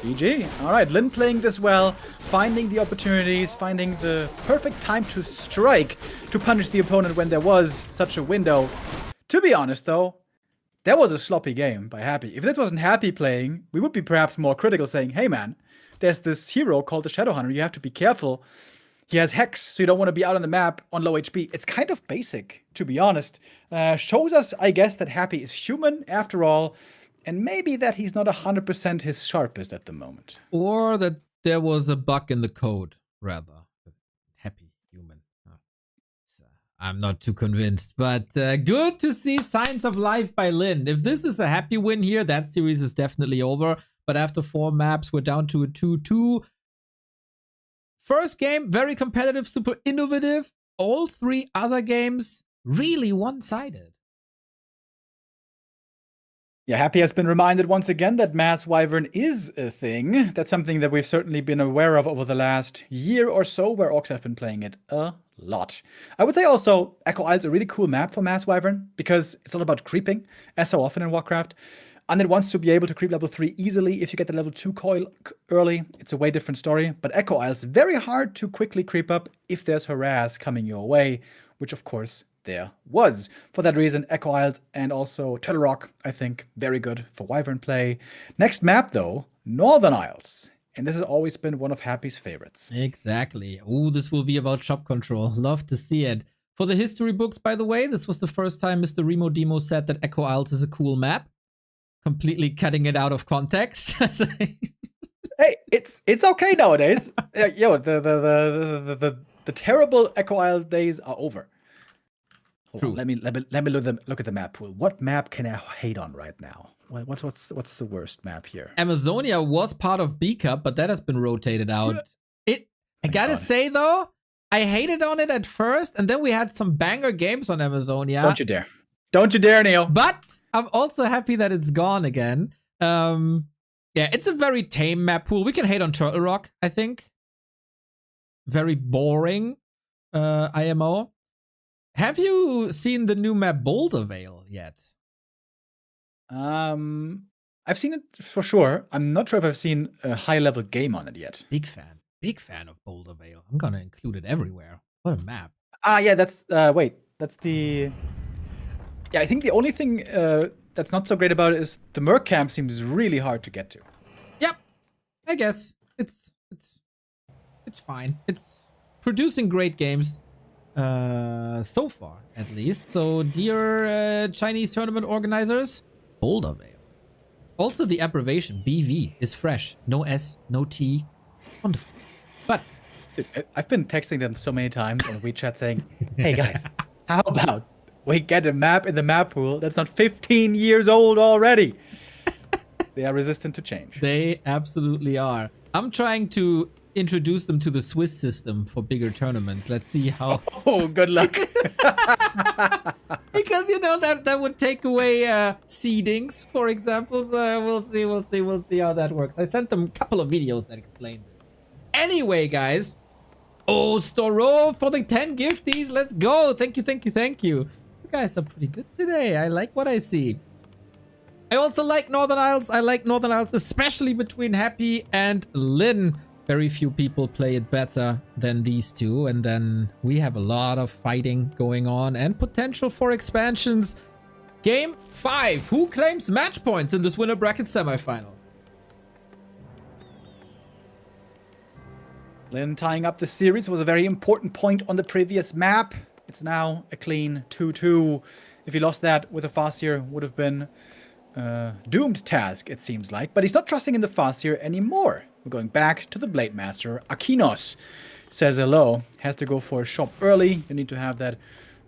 GG. All right, LYN playing this well, finding the opportunities, finding the perfect time to strike, to punish the opponent when there was such a window. To be honest, though, that was a sloppy game by Happy. If this wasn't Happy playing, we would be perhaps more critical, saying, hey man, there's this hero called the Shadowhunter. You have to be careful. He has Hex, so you don't want to be out on the map on low HP. It's kind of basic, to be honest. Shows us, I guess, that Happy is human after all. And maybe that he's not 100% his sharpest at the moment. Or that there was a bug in the code, rather. Happy human. I'm not too convinced, but good to see signs of life by LYN. If this is a Happy win here, that series is definitely over. But after 4 maps, we're down to a 2-2. First game, very competitive, super innovative. All 3 other games, really one-sided. Yeah, Happy has been reminded once again that Mass Wyvern is a thing. That's something that we've certainly been aware of over the last year or so, where Orcs have been playing it a lot. I would say also, Echo Isle is a really cool map for Mass Wyvern, because it's all about creeping, as so often in Warcraft. And it wants to be able to creep level 3 easily. If you get the level 2 coil early, it's a way different story. But Echo Isle is very hard to quickly creep up if there's harass coming your way, which of course there was. For that reason, Echo Isles and also Turtle Rock, I think, very good for Wyvern play. Next map, though, Northern Isles. And this has always been one of Happy's favorites. Exactly. Oh, this will be about shop control. Love to see it. For the history books, by the way, this was the first time Mr. Remo Demo said that Echo Isles is a cool map. Completely cutting it out of context. Hey, it's okay nowadays. Yo, the terrible Echo Isle days are over. True. Let me look at the map pool. What map can I hate on right now? What's the worst map here? Amazonia was part of B Cup, but that has been rotated out. I gotta say though, I hated on it at first, and then we had some banger games on Amazonia. Don't you dare! Don't you dare, Neil! But I'm also happy that it's gone again. Yeah, it's a very tame map pool. We can hate on Turtle Rock, I think. Very boring IMO. Have you seen the new map Boulder Vale yet? I've seen it for sure. I'm not sure if I've seen a high-level game on it yet. Big fan of Boulder Vale. I'm gonna include it everywhere. What a map! Yeah, that's that's the. Yeah, I think the only thing that's not so great about it is the Merc camp seems really hard to get to. Yep, I guess it's fine. It's producing great games. So far, at least. So, dear Chinese tournament organizers, Boulder Vale. Also, the abbreviation BV is fresh. No S, no T. Wonderful. But Dude, I've been texting them so many times on WeChat saying, hey guys, how about we get a map in the map pool that's not 15 years old already? They are resistant to change. they absolutely are. I'm trying to introduce them to the Swiss system for bigger tournaments. Let's see how. Oh, good luck. Because, you know, that would take away seedings, for example. So we'll see how that works. I sent them a couple of videos that explain this. Anyway, guys. Oh, Storo for the 10 gifties. Let's go. Thank you. You guys are pretty good today. I like what I see. I also like Northern Isles. I like Northern Isles, especially between Happy and LYN. Very few people play it better than these two. And then we have a lot of fighting going on and potential for expansions. Game 5. Who claims match points in this winner bracket semifinal? LYN tying up the series was a very important point on the previous map. It's now a clean 2-2. If he lost that with a Farseer, would have been a doomed task, it seems like. But he's not trusting in the Farseer anymore. We're going back to the Blade Master. Akinos says hello. Has to go for a shop early. You need to have that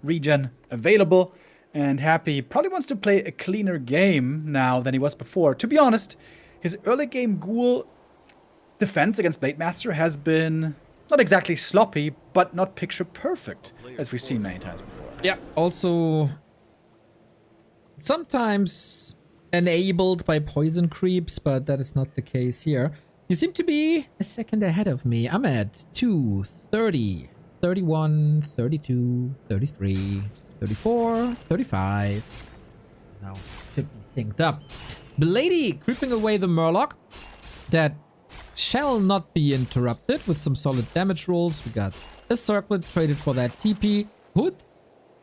regen available. And Happy probably wants to play a cleaner game now than he was before. To be honest, his early game Ghoul defense against Blade Master has been not exactly sloppy, but not picture perfect, as we've seen many times before. Yeah, also sometimes enabled by poison creeps, but that is not the case here. You seem to be a second ahead of me. I'm at 2, 30, 31, 32, 33, 34, 35. Now should be synced up. Blady creeping away the Murloc. That shall not be interrupted with some solid damage rolls. We got a circlet traded for that TP. Hood.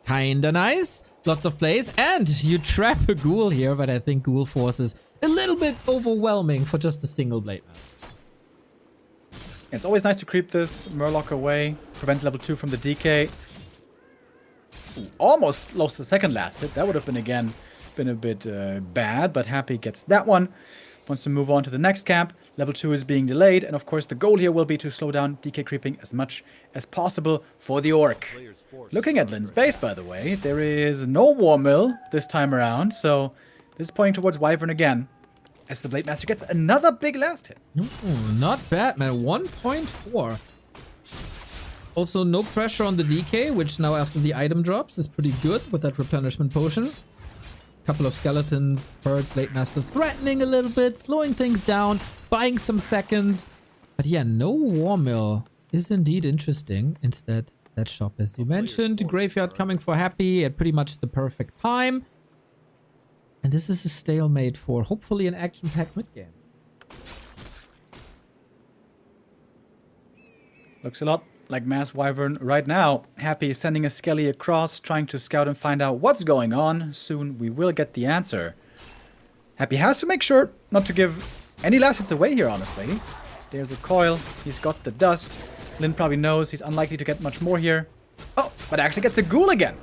Kinda nice. Lots of plays. And you trap a Ghoul here, but I think Ghoul Force is a little bit overwhelming for just a single Blade Master. It's always nice to creep this Murloc away. Prevents level 2 from the DK. Ooh, almost lost the second last hit. That would have been a bit bad, but Happy gets that one. Wants to move on to the next camp. Level 2 is being delayed, and of course the goal here will be to slow down DK creeping as much as possible for the Orc. Looking at LYN's base, by the way, there is no War Mill this time around, so this is pointing towards Wyvern again. As the Blade Master gets another big last hit. Ooh, not bad, man. 1.4. Also, no pressure on the DK, which now after the item drops is pretty good with that replenishment potion. Couple of skeletons, hurt Blade Master threatening a little bit, slowing things down, buying some seconds. But yeah, no War Mill is indeed interesting. Instead, that shop, as you mentioned, Graveyard coming for Happy at pretty much the perfect time. And this is a stalemate for hopefully an action-packed mid-game. Looks a lot like Mass Wyvern right now. Happy is sending a Skelly across, trying to scout and find out what's going on. Soon we will get the answer. Happy has to make sure not to give any last hits away here, honestly. There's a coil. He's got the dust. LYN probably knows he's unlikely to get much more here. Oh, but actually gets the Ghoul again.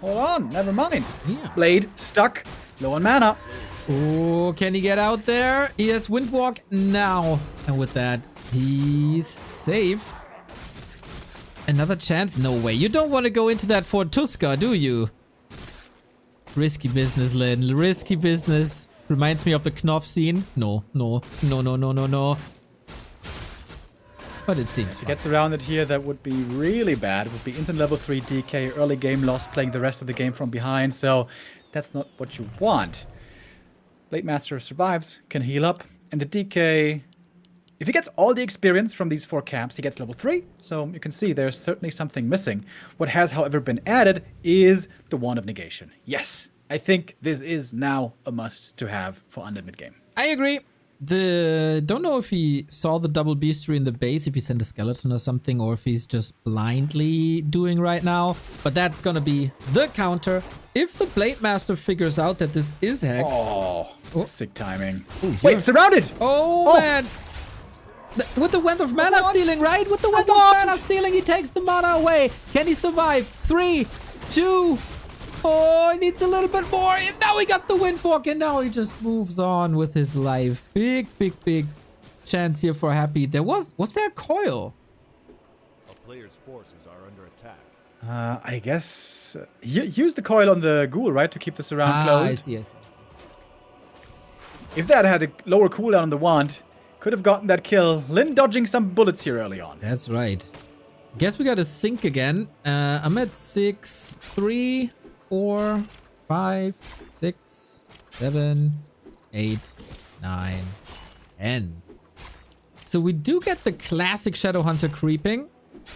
Hold on, never mind. Yeah. Blade stuck, low on mana. Oh, can he get out there? He has Windwalk now. And with that, he's safe. Another chance? No way. You don't want to go into that Fort Tuska, do you? Risky business, LYN. Risky business. Reminds me of the Knopf scene. No. But it seems If he gets around it here, that would be really bad. It would be instant level 3 DK, early game lost, playing the rest of the game from behind. So that's not what you want. Blade Master survives, can heal up. And the DK, if he gets all the experience from these 4 camps, he gets level 3. So you can see there's certainly something missing. What has, however, been added is the Wand of Negation. Yes, I think this is now a must to have for undead mid game. I agree. Don't know if he saw the double beastery in the base, if he sent a skeleton or something, or if he's just blindly doing right now. But that's gonna be the counter. If the Blade Master figures out that this is Hex. Oh, sick timing. Ooh, Wait, surrounded! Oh, man! With the Wind of Mana stealing, right? With the Wind of Mana stealing, he takes the mana away. Can he survive? 3, 2. Oh, he needs a little bit more. And now he got the Windfork, and now he just moves on with his life. Big chance here for Happy. Was there a coil? A player's forces are under attack. I guess use the coil on the Ghoul, right, to keep the surround closed. I see. If that had a lower cooldown on the wand, could have gotten that kill. LYN dodging some bullets here early on. That's right. Guess we got to sync again. I'm at 6, 3, 4, 5, 6, 7, 8, 9, 10. So we do get the classic Shadowhunter creeping.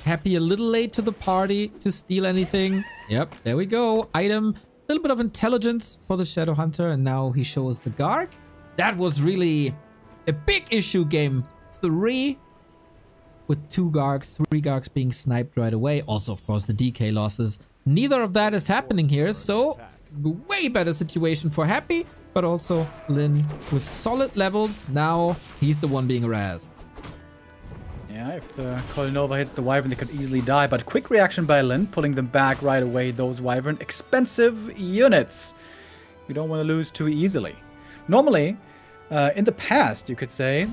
Happy a little late to the party to steal anything. Yep, there we go. Item, a little bit of intelligence for the Shadowhunter, and now he shows the Garg. That was really a big issue game 3. With 2 Gargs, 3 Gargs being sniped right away. Also, of course, the DK losses. Neither of that is happening here, so way better situation for Happy, but also LYN with solid levels. Now he's the one being harassed. Yeah, if Coil Nova hits the Wyvern, they could easily die, but quick reaction by LYN, pulling them back right away. Those Wyvern, expensive units. We don't want to lose too easily. Normally, in the past, you could say,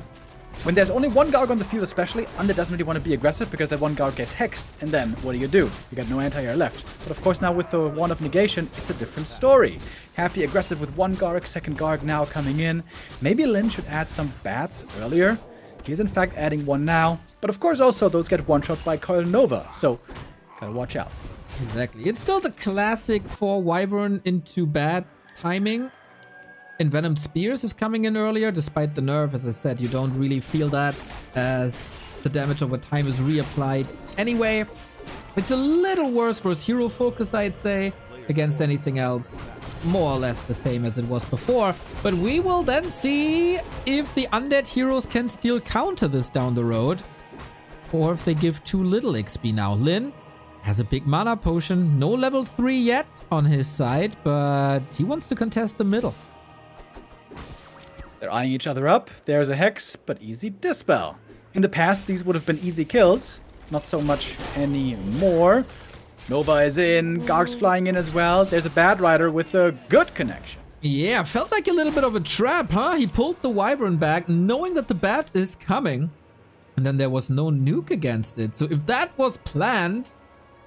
when there's only one Garg on the field especially, Undead doesn't really want to be aggressive because that one Garg gets hexed, and then what do? You got no anti-air left. But of course now with the Wand of Negation, it's a different story. Happy aggressive with one Garg, second Garg now coming in. Maybe LYN should add some bats earlier. He's in fact adding one now. But of course also those get one-shot by Coil Nova, so gotta watch out. Exactly. It's still the classic for Wyvern into bad timing. Envenomed Spears is coming in earlier, despite the nerf. As I said, you don't really feel that as the damage over time is reapplied. Anyway, it's a little worse versus hero focus, I'd say. Against anything else, more or less the same as it was before. But we will then see if the undead heroes can still counter this down the road, or if they give too little XP now. LYN has a big mana potion, no level 3 yet on his side, but he wants to contest the middle. They're eyeing each other up. There's a Hex, but easy Dispel. In the past, these would have been easy kills. Not so much anymore. Nova is in. Garg's flying in as well. There's a Bad Rider with a good connection. Yeah, felt like a little bit of a trap, huh? He pulled the Wyvern back, knowing that the Bat is coming. And then there was no nuke against it. So if that was planned,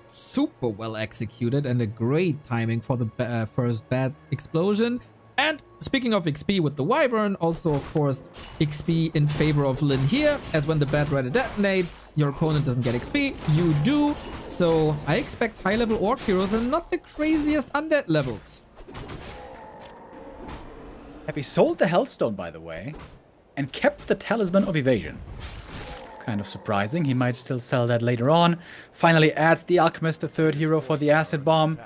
super well executed and a great timing for the first Bat explosion. And speaking of XP with the Wyvern, also of course XP in favor of LYN here, as when the Bad Rider detonates, your opponent doesn't get XP, you do. So I expect high level Orc heroes and not the craziest undead levels. Happy sold the Hellstone, by the way, and kept the Talisman of Evasion. Kind of surprising, he might still sell that later on. Finally adds the Alchemist, the third hero for the Acid Bomb.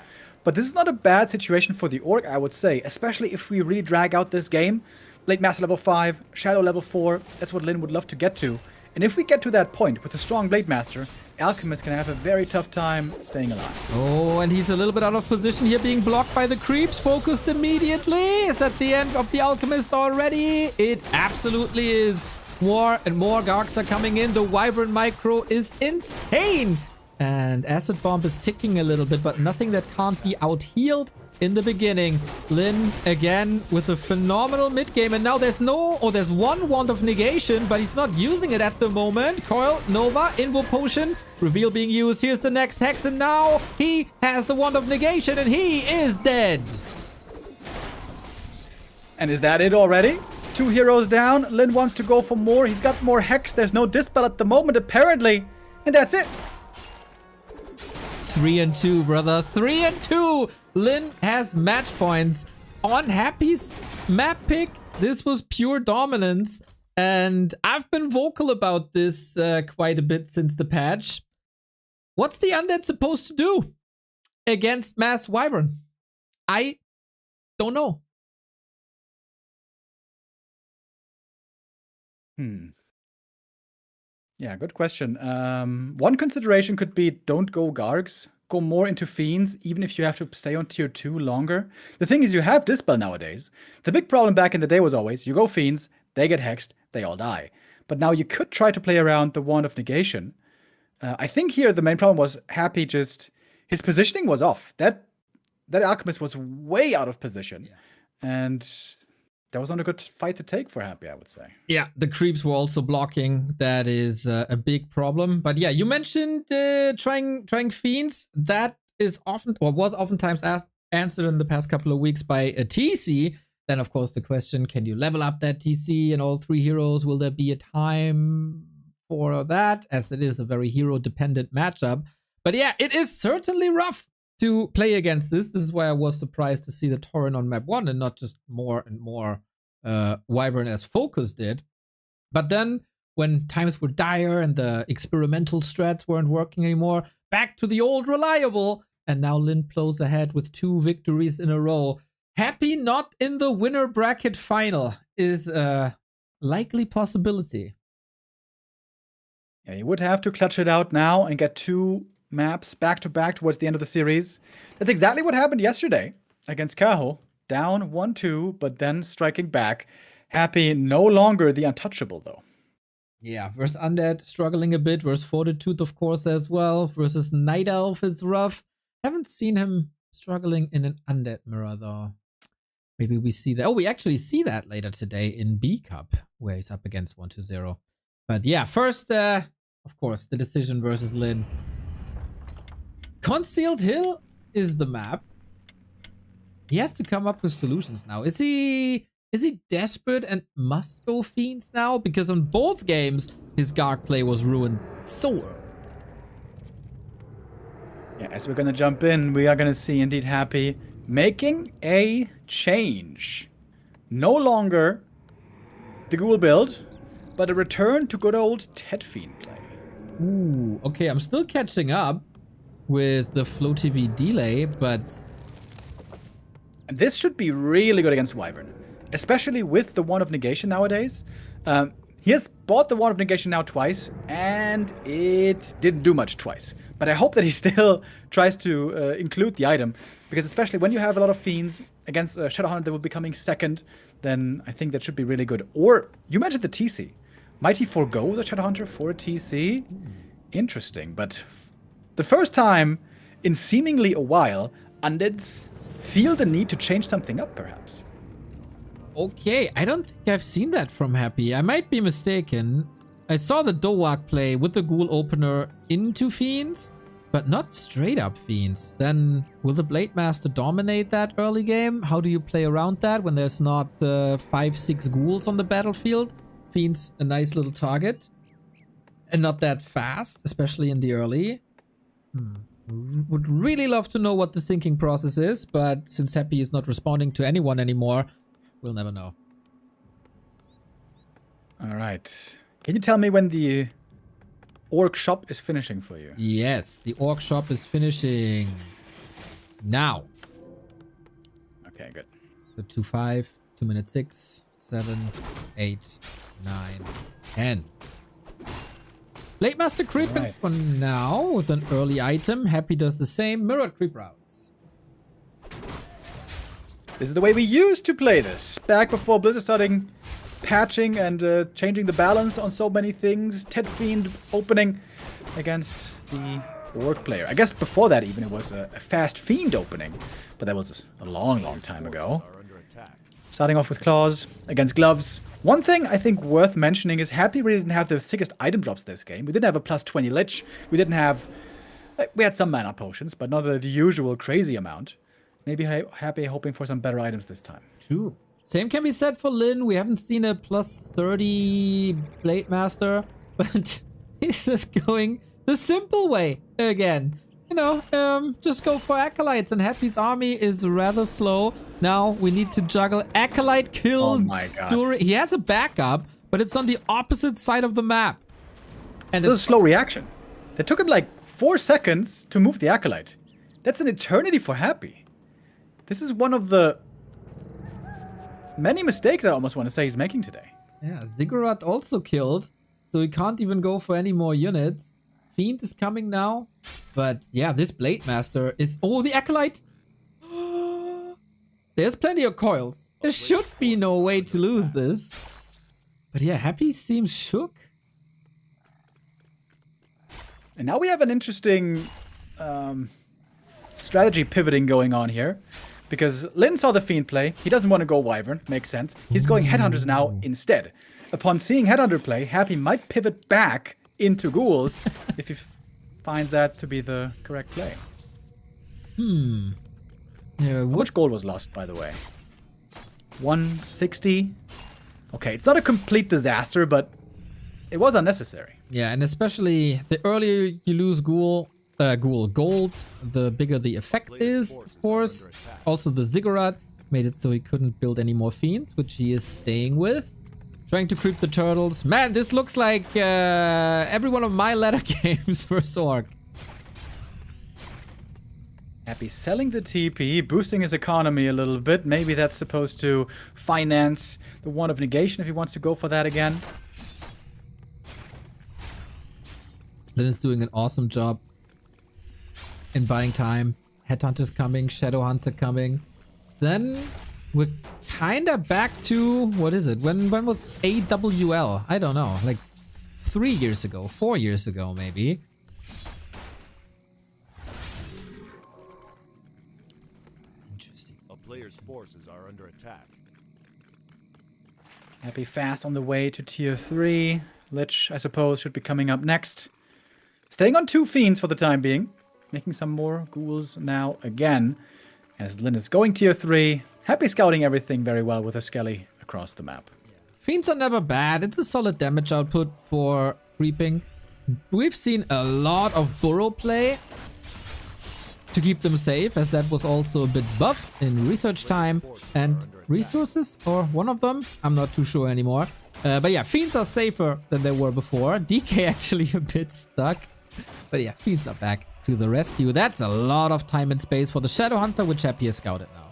But this is not a bad situation for the Orc, I would say, especially if we really drag out this game. Blade Master level 5, Shadow level 4, that's what LYN would love to get to. And if we get to that point with a strong Blade Master, Alchemist can have a very tough time staying alive. Oh, and he's a little bit out of position here, being blocked by the creeps. Focused immediately. Is that the end of the Alchemist already? It absolutely is. More and more Gargs are coming in. The Wyvern micro is insane. And Acid Bomb is ticking a little bit, but nothing that can't be out-healed in the beginning. LYN again with a phenomenal mid-game, and now there's one Wand of Negation, but he's not using it at the moment. Coil, Nova, Invo Potion, Reveal being used. Here's the next Hex, and now he has the Wand of Negation, and he is dead. And is that it already? 2 heroes down. LYN wants to go for more. He's got more Hex. There's no Dispel at the moment, apparently. And that's it. 3-2, brother. 3-2. LYN has match points on Happy's map pick. This was pure dominance. And I've been vocal about this quite a bit since the patch. What's the Undead supposed to do against Mass Wyvern? I don't know. Yeah, good question. One consideration could be don't go Gargs. Go more into Fiends, even if you have to stay on tier 2 longer. The thing is, you have Dispel nowadays. The big problem back in the day was always, you go Fiends, they get hexed, they all die. But now you could try to play around the Wand of Negation. I think here the main problem was Happy just... His positioning was off. That Alchemist was way out of position. Yeah. And... that was not a good fight to take for Happy, I would say. Yeah, the creeps were also blocking. That is a big problem. But yeah, you mentioned trying Fiends. That is often, or was oftentimes answered in the past couple of weeks by a TC. Then, of course, the question, can you level up that TC in all 3 heroes? Will there be a time for that? As it is a very hero-dependent matchup. But yeah, it is certainly rough to play against this. This is why I was surprised to see the Tauren on map 1 and not just more and more Wyvern as Focus did. But then, when times were dire and the experimental strats weren't working anymore, back to the old reliable. And now LYN plows ahead with 2 victories in a row. Happy not in the winner bracket final is a likely possibility. Yeah, you would have to clutch it out now and get 2 maps back to back towards the end of the series. That's exactly what happened yesterday against Cajo. Down 1-2, but then striking back. Happy no longer the untouchable, though. Yeah, versus Undead, struggling a bit. Versus Fortitude, of course, as well. Versus Night Elf is rough. Haven't seen him struggling in an Undead mirror, though. Maybe we see that. Oh, we actually see that later today in B Cup, where he's up against 1-0. But yeah, first, of course, the decision versus LYN. Concealed Hill is the map. He has to come up with solutions now. Is he desperate and must go Fiends now? Because on both games, his Garg play was ruined so early. Yeah, as we're gonna jump in, we are gonna see indeed Happy making a change. No longer the Ghoul build, but a return to good old Ted Fiend play. Ooh, okay, I'm still catching up with the Flow TV delay, but And this should be really good against Wyvern, especially with the Wand of Negation nowadays. He has bought the Wand of Negation now twice, and it didn't do much twice. But I hope that he still tries to include the item, because especially when you have a lot of Fiends against Shadowhunter that will be coming second, then I think that should be really good. Or, you mentioned the TC. Might he forego the Shadowhunter for a TC? Interesting, but the first time in seemingly a while, Undeads feel the need to change something up, perhaps. okay, I don't think I've seen that from Happy. I might be mistaken. I saw the Dowak play with the Ghoul opener into Fiends, but not straight up Fiends. Then will the Blade Master dominate that early game? How do you play around that when there's not 5-6 Ghouls on the battlefield? Fiends a nice little target. And not that fast, especially in the early. Would really love to know what the thinking process is, but since Happy is not responding to anyone anymore, we'll never know. All right. Can you tell me when the Orc shop is finishing for you? Yes, the Orc shop is finishing now. Okay, good. So 2-5, 2 minutes 6, 7, 8, 9, 10. Blade Master creeping Right. for now with an early item. Happy does the same. Mirrored creep routes. This is the way we used to play this. Back before Blizzard starting patching and changing the balance on so many things. Ted Fiend opening against the Orc player. I guess before that even it was a fast Fiend opening. But that was a long, long time ago. Are under attack. Starting off with Claws against Gloves. One thing I think worth mentioning is Happy really didn't have the sickest item drops this game. We didn't have a plus 20 Lich. We didn't have... We had some mana potions, but not the usual crazy amount. Maybe Happy hoping for some better items this time. True. Same can be said for LYN. We haven't seen a plus 30 Blade Master, but he's just going the simple way again. You know, just go for Acolytes, and Happy's army is rather slow. Now we need to juggle Acolyte kill. Oh my god. He has a backup, but it's on the opposite side of the map. And This is it's a slow reaction. It took him like 4 seconds to move the Acolyte. That's an eternity for Happy. This is one of the many mistakes I almost want to say he's making today. yeah, Ziggurat also killed, so he can't even go for any more units. Fiend is coming now, but yeah, this Blade Master is... Oh, the Acolyte! There's plenty of coils. There should be no way to lose this. But yeah, Happy seems shook. And now we have an interesting strategy pivoting going on here. Because LYN saw the Fiend play. He doesn't want to go Wyvern. Makes sense. He's going Headhunters now instead. Upon seeing Headhunter play, Happy might pivot back into Ghouls if he finds that to be the correct play. Yeah, How much gold was lost, by the way? 160? Okay, it's not a complete disaster, but it was unnecessary. yeah, and especially the earlier you lose Ghoul, Ghoul gold, the bigger the effect is, of course. Also the ziggurat made it so he couldn't build any more fiends, which he is staying with. Trying to creep the turtles. Man, this looks like every one of my ladder games for Sorg. Happy selling the TP, boosting his economy a little bit. Maybe that's supposed to finance the Wand of Negation if he wants to go for that again. LYN is doing an awesome job in buying time. Headhunter's coming, Shadowhunter coming. Then we're kinda back to, what is it? When was AWL? I don't know, like 3 years ago, 4 years ago maybe. Interesting. A player's forces are under attack. Happy fast on the way to tier 3. Lich, I suppose, should be coming up next. Staying on 2 fiends for the time being. Making some more ghouls now again. As LYN is going tier 3. Happy scouting everything very well with a Skelly across the map. Fiends are never bad. It's a solid damage output for creeping. We've seen a lot of burrow play to keep them safe, as that was also a bit buffed in research time and resources, or one of them. I'm not too sure anymore. But yeah, fiends are safer than they were before. DK actually a bit stuck. But yeah, fiends are back to the rescue. That's a lot of time and space for the Shadowhunter, which Happy is scouted now.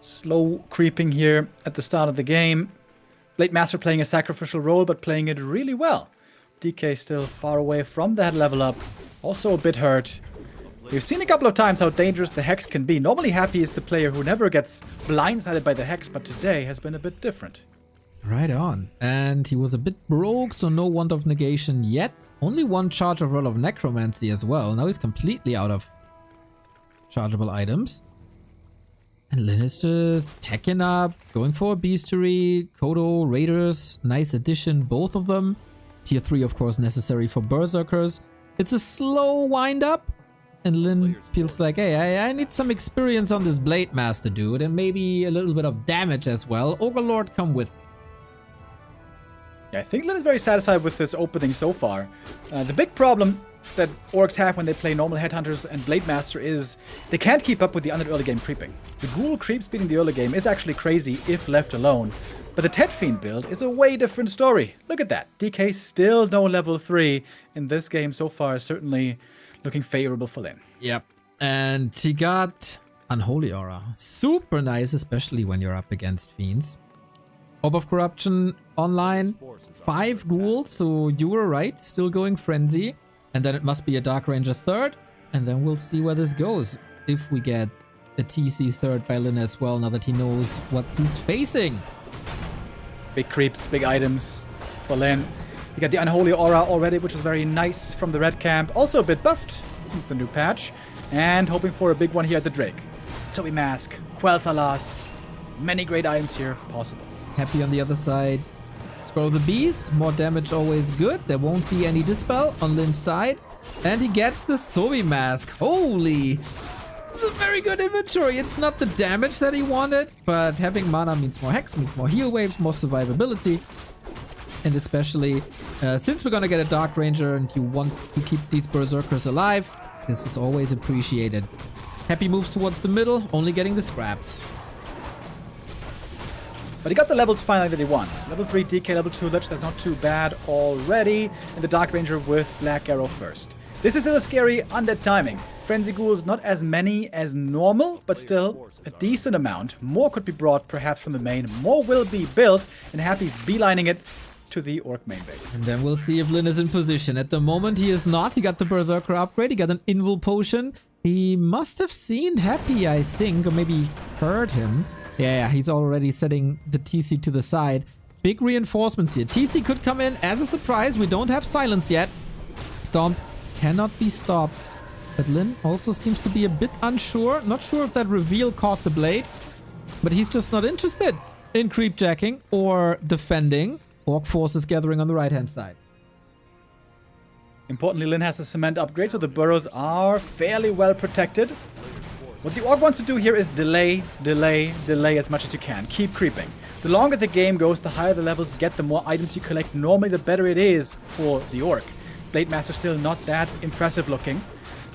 Slow creeping here at the start of the game. Blade Master playing a sacrificial role, but playing it really well. DK still far away from that level up. Also a bit hurt. We've seen a couple of times how dangerous the Hex can be. Normally Happy is the player who never gets blindsided by the Hex, but today has been a bit different. Right on. And he was a bit broke, so no Wand of Negation yet. Only one charge of Roll of Necromancy as well. Now he's completely out of chargeable items. And LYN is just teching up, going for a Beastery, Kodo, Raiders. Nice addition, both of them. Tier 3, of course, necessary for Berserkers. It's a slow wind-up. And LYN feels like, hey, I need some experience on this Blade Master dude. And maybe a little bit of damage as well. Overlord, come with. Yeah, I think LYN is very satisfied with this opening so far. The big problem that orcs have when they play normal Headhunters and Blade Master is they can't keep up with the early game creeping. The Ghoul creep speed in the early game is actually crazy if left alone. But the Tet Fiend build is a way different story. Look at that. DK still no level 3 in this game so far, certainly looking favorable for LYN. Yep. And he got Unholy Aura. Super nice, especially when you're up against Fiends. Orb of Corruption online, 5 ghouls, so you were right, still going Frenzy. And then it must be a Dark Ranger 3rd, and then we'll see where this goes. If we get a TC 3rd by LYN as well, now that he knows what he's facing. Big creeps, big items for LYN. You got the Unholy Aura already, which is very nice from the red camp. Also a bit buffed since the new patch. And hoping for a big one here at the Drake. Stowy Mask, Quel'Thalas, many great items here possible. Happy on the other side. Scroll the Beast, more damage always good. There won't be any Dispel on LYN's side. And he gets the Stowy Mask. Holy! This is a very good inventory. It's not the damage that he wanted, but having mana means more Hex, means more heal waves, more survivability. And especially, since we're gonna get a Dark Ranger and you want to keep these Berserkers alive, this is always appreciated. Happy moves towards the middle, only getting the scraps. But he got the levels finally that he wants. Level 3 DK, level 2 Lich, that's not too bad already. And the Dark Ranger with Black Arrow first. This is still scary undead timing. Frenzy Ghouls not as many as normal, but still a decent amount. More could be brought perhaps from the main. More will be built, and Happy's beelining it to the Orc main base. And then we'll see if LYN is in position. At the moment he is not. He got the Berserker upgrade, he got an Invul Potion. He must have seen Happy, I think, or maybe heard him. Yeah, he's already setting the TC to the side. Big reinforcements here. TC could come in as a surprise. We don't have silence yet. Stomp cannot be stopped. But LYN also seems to be a bit unsure. Not sure if that reveal caught the blade. But he's just not interested in creep jacking or defending. Orc forces gathering on the right-hand side. Importantly, LYN has the cement upgrade, so the burrows are fairly well protected. What the Orc wants to do here is delay as much as you can. Keep creeping. The longer the game goes, the higher the levels get, the more items you collect. Normally, the better it is for the Orc. Blade Master still not that impressive looking,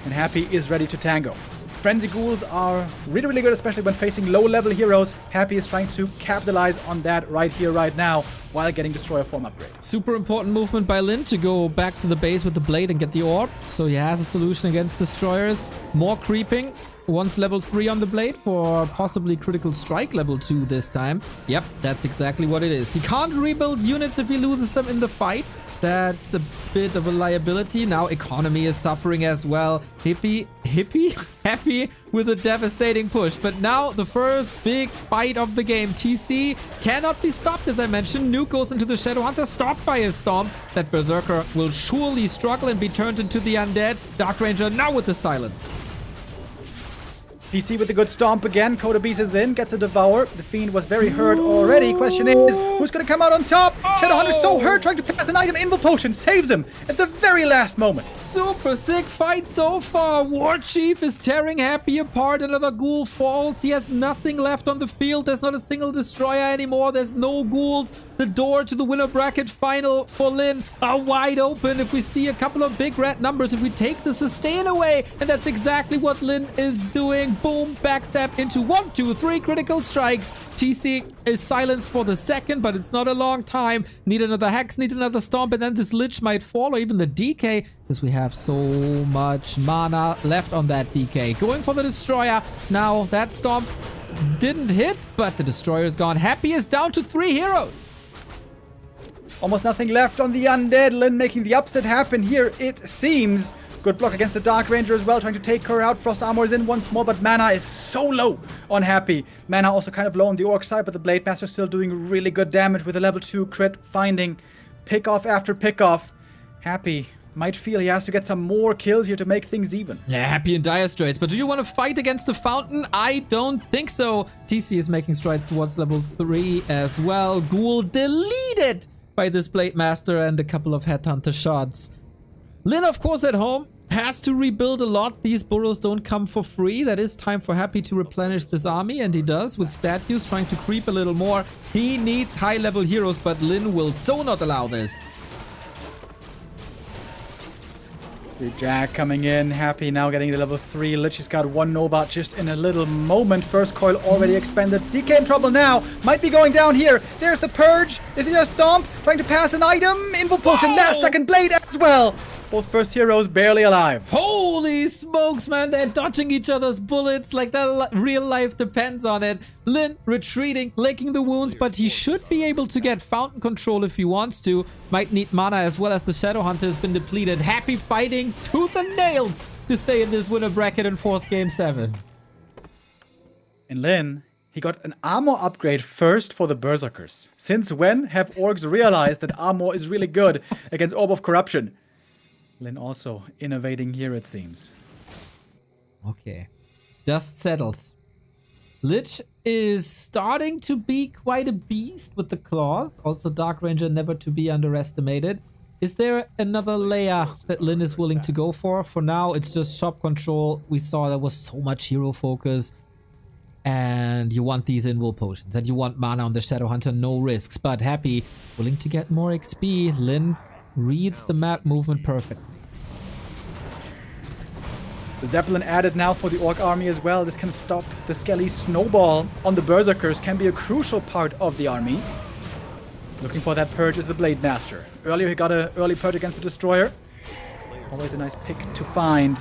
and Happy is ready to tango. Frenzy Ghouls are really, really good, especially when facing low-level heroes. Happy is trying to capitalize on that right here, right now, while getting Destroyer form upgrade. Super important movement by LYN to go back to the base with the blade and get the orb. So he has a solution against Destroyers. More creeping. Once level 3 on the blade for possibly critical strike level 2 this time. Yep, that's exactly what it is. He can't rebuild units if he loses them in the fight. That's a bit of a liability. Now economy is suffering as well. Happy with a devastating push. But now the first big fight of the game. TC cannot be stopped, as I mentioned. Nuke goes into the Shadow Hunter, stopped by his Stomp. That Berserker will surely struggle and be turned into the Undead. Dark Ranger now with the silence. PC with a good stomp again. Coda Beast is in, gets a Devour. The Fiend was very hurt already. Question is, who's going to come out on top? Shadow Hunter's so hurt, trying to pass an item. Invul Potion saves him at the very last moment. Super sick fight so far. War Chief is tearing Happy apart. Another ghoul falls. He has nothing left on the field. There's not a single destroyer anymore. There's no ghouls. The door to the winner bracket final for LYN are wide open. If we see a couple of big red numbers, if we take the sustain away, and that's exactly what LYN is doing. Boom, backstab into 1, 2, 3 critical strikes. TC is silenced for the second, but it's not a long time. Need another Hex, need another Stomp, and then this Lich might fall, or even the DK, because we have so much mana left on that DK. Going for the Destroyer. Now, that Stomp didn't hit, but the Destroyer is gone. Happy is down to 3 heroes. Almost nothing left on the Undead. LYN making the upset happen here, it seems. Good block against the Dark Ranger as well, trying to take her out. Frost Armor is in once more, but mana is so low on Happy. Mana also kind of low on the Orc side, but the Blade Master still doing really good damage with a level 2 crit, finding pick-off after pick-off. Happy might feel he has to get some more kills here to make things even. Yeah, Happy in dire straits, but do you want to fight against the Fountain? I don't think so. TC is making strides towards level 3 as well. Ghoul deleted by this Blade Master and a couple of Headhunter shots. LYN, of course, at home, has to rebuild a lot. These burrows don't come for free. That is time for Happy to replenish this army, and he does with statues, trying to creep a little more. He needs high-level heroes, but LYN will so not allow this. Big Jack coming in. Happy now getting the level 3. Lich has got 1 Nova just in a little moment. First coil already expended. DK in trouble now. Might be going down here. There's the Purge. Is it a Stomp? Trying to pass an item. Invul Potion. Last second Blade as well. Both first heroes barely alive. Holy smokes, man. They're dodging each other's bullets like their real life depends on it. LYN retreating, licking the wounds, but he should be able to get Fountain control if he wants to. Might need mana as well, as the Shadow Hunter has been depleted. Happy fighting tooth and nails to stay in this winner bracket and force game 7. And LYN, he got an armor upgrade first for the Berserkers. Since when have Orcs realized that armor is really good against Orb of Corruption? LYN also innovating here, it seems. Okay. Dust settles. Lich is starting to be quite a beast with the claws. Also, Dark Ranger never to be underestimated. Is there another layer that LYN is willing to go for? For now, it's just shop control. We saw there was so much hero focus. And you want these invul potions. And you want mana on the Shadow Hunter, no risks. But Happy, willing to get more XP. LYN reads the map movement perfectly. The Zeppelin added now for the Orc army as well. This can stop the Skelly snowball on the Berserkers. Can be a crucial part of the army. Looking for that Purge is the Blade Master. Earlier he got an early Purge against the Destroyer. Always a nice pick to find.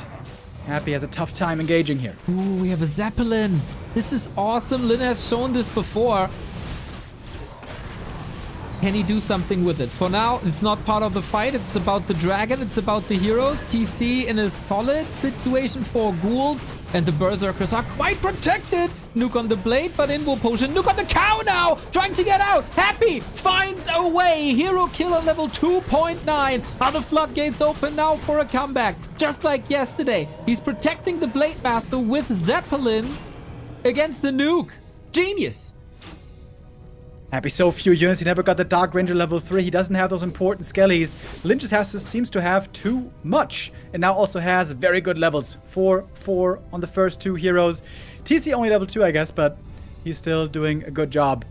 Happy has a tough time engaging here. Ooh, we have a Zeppelin. This is awesome. LYN has shown this before. Can he do something with it? For now, it's not part of the fight. It's about the dragon. It's about the heroes. TC in a solid situation for ghouls. And the Berserkers are quite protected. Nuke on the blade, but invul potion. Nuke on the cow now. Trying to get out. Happy finds a way. Hero kill on level 2.9. Are the floodgates open now for a comeback? Just like yesterday. He's protecting the Blade Master with Zeppelin against the nuke. Genius. Happy so few units. He never got the Dark Ranger level 3. He doesn't have those important skellies. LYN just seems to have too much. And now also has very good levels. 4 on the first 2 heroes. TC only level 2, I guess, but he's still doing a good job.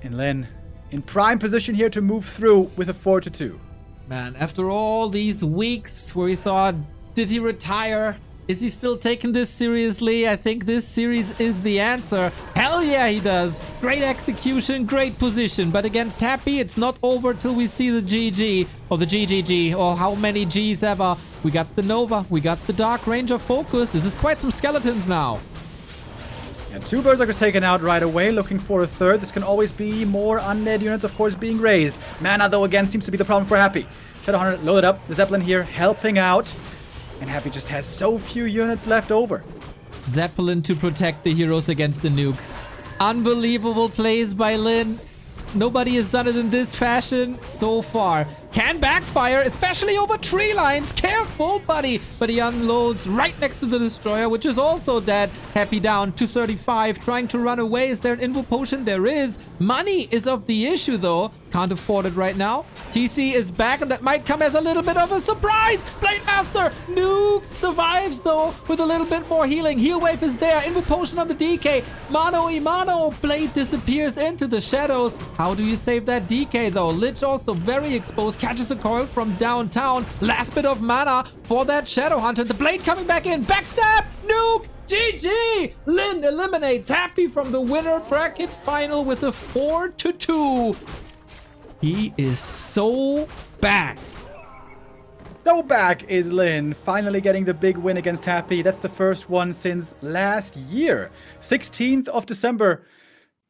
And LYN in prime position here to move through with a Fortitude. Man, after all these weeks where we thought, did he retire? Is he still taking this seriously? I think this series is the answer. Hell yeah, he does. Great execution, great position. But against Happy, it's not over till we see the GG, or the GGG, or how many Gs ever. We got the Nova, we got the Dark Ranger focus. This is quite some skeletons now. And 2 Berserkers taken out right away, looking for a third. This can always be more undead units, of course, being raised. Mana, though, again, seems to be the problem for Happy. Shadowhunter loaded up. The Zeppelin here helping out. And Happy just has so few units left over. Zeppelin to protect the heroes against the nuke. Unbelievable plays by LYN. Nobody has done it in this fashion so far. Can backfire, especially over tree lines. Careful, buddy. But he unloads right next to the destroyer, which is also dead. Happy down to 35, trying to run away. Is there an invo potion? There is. Money is of the issue, though. Can't afford it right now. TC is back, and that might come as a little bit of a surprise. Blade Master, Nuke survives, though, with a little bit more healing. Heal Wave is there. Invo potion on the DK. Mano y mano. Blade disappears into the shadows. How do you save that DK, though? Lich also very exposed. Catches a coil from downtown. Last bit of mana for that Shadow Hunter. The Blade coming back in. Backstab. Nuke. GG! LYN eliminates Happy from the winner bracket final with a 4-2. He is so back. So back is LYN, finally getting the big win against Happy. That's the first one since last year. 16th of December.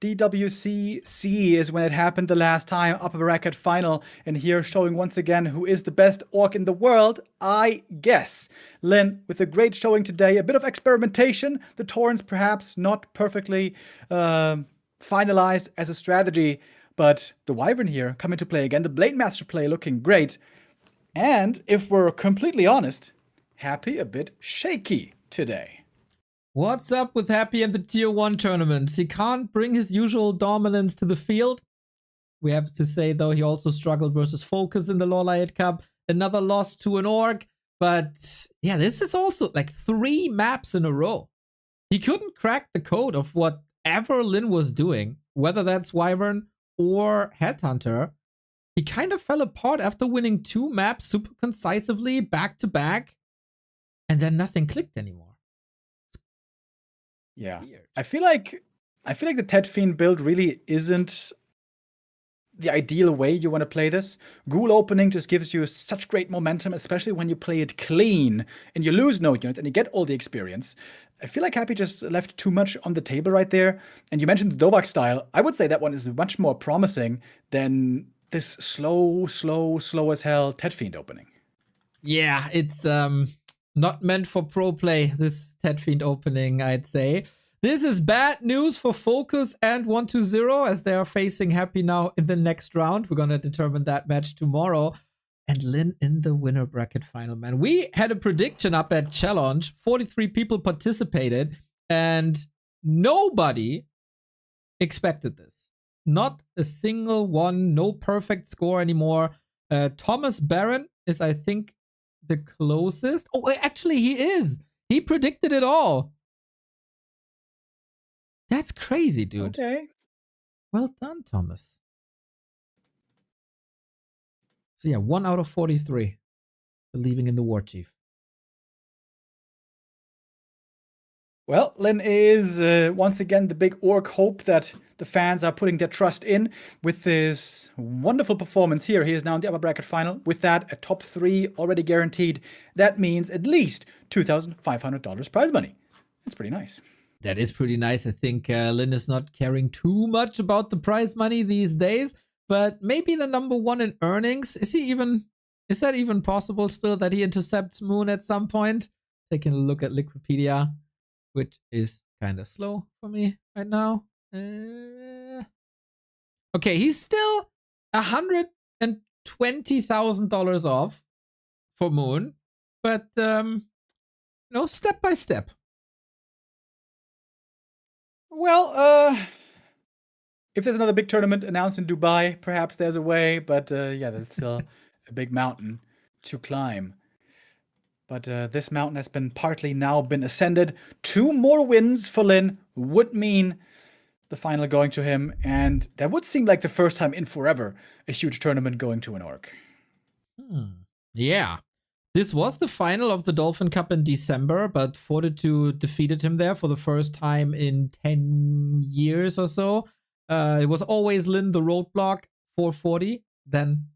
DWCC is when it happened the last time, upper bracket final. And here showing once again who is the best orc in the world, I guess. LYN with a great showing today, a bit of experimentation. The Torrents perhaps not perfectly finalized as a strategy, but the Wyvern here come into play again. The Blade Master play looking great. And if we're completely honest, Happy a bit shaky today. What's up with Happy and the Tier 1 tournaments? He can't bring his usual dominance to the field. We have to say, though, he also struggled versus Focus in the LYN Cup. Another loss to an orc. But yeah, this is also like 3 maps in a row. He couldn't crack the code of whatever LYN was doing, whether that's Wyvern or Headhunter. He kind of fell apart after winning 2 maps super concisively back to back. And then nothing clicked anymore. Yeah, Weird. I feel like the Ted Fiend build really isn't the ideal way you want to play this. Ghoul opening just gives you such great momentum, especially when you play it clean and you lose no units and you get all the experience. I feel like Happy just left too much on the table right there. And you mentioned the Dovak style. I would say that one is much more promising than this slow as hell Ted Fiend opening. Yeah, it's not meant for pro play, this Ted Fiend opening, I'd say. This is bad news for Focus and 120 as they are facing Happy now in the next round. We're going to determine that match tomorrow. And LYN in the winner bracket final, man. We had a prediction up at Challenge. 43 people participated and nobody expected this. Not a single one. No perfect score anymore. Thomas Barron is, I think, the closest. Oh, actually, he is. He predicted it all. That's crazy, dude. Okay. Well done, Thomas. So yeah, 1 out of 43. Believing in the War Chief. Well, LYN is once again the big orc hope that the fans are putting their trust in with this wonderful performance here. He is now in the upper bracket final. With that, a top 3 already guaranteed. That means at least $2,500 prize money. That's pretty nice. That is pretty nice. I think LYN is not caring too much about the prize money these days, but maybe the number 1 in earnings. Is that even possible still that he intercepts Moon at some point? Taking a look at Liquipedia, which is kind of slow for me right now. Okay, he's still $120,000 off for Moon, but step by step. Well, if there's another big tournament announced in Dubai, perhaps there's a way, but yeah, that's still a big mountain to climb. But this mountain has been partly now been ascended. 2 more wins for LYN would mean the final going to him, and that would seem like the first time in forever a huge tournament going to an orc. Yeah. This was the final of the Dolphin Cup in December, but Fortitude defeated him there for the first time in 10 years or so. It was always LYN the roadblock, 440. Then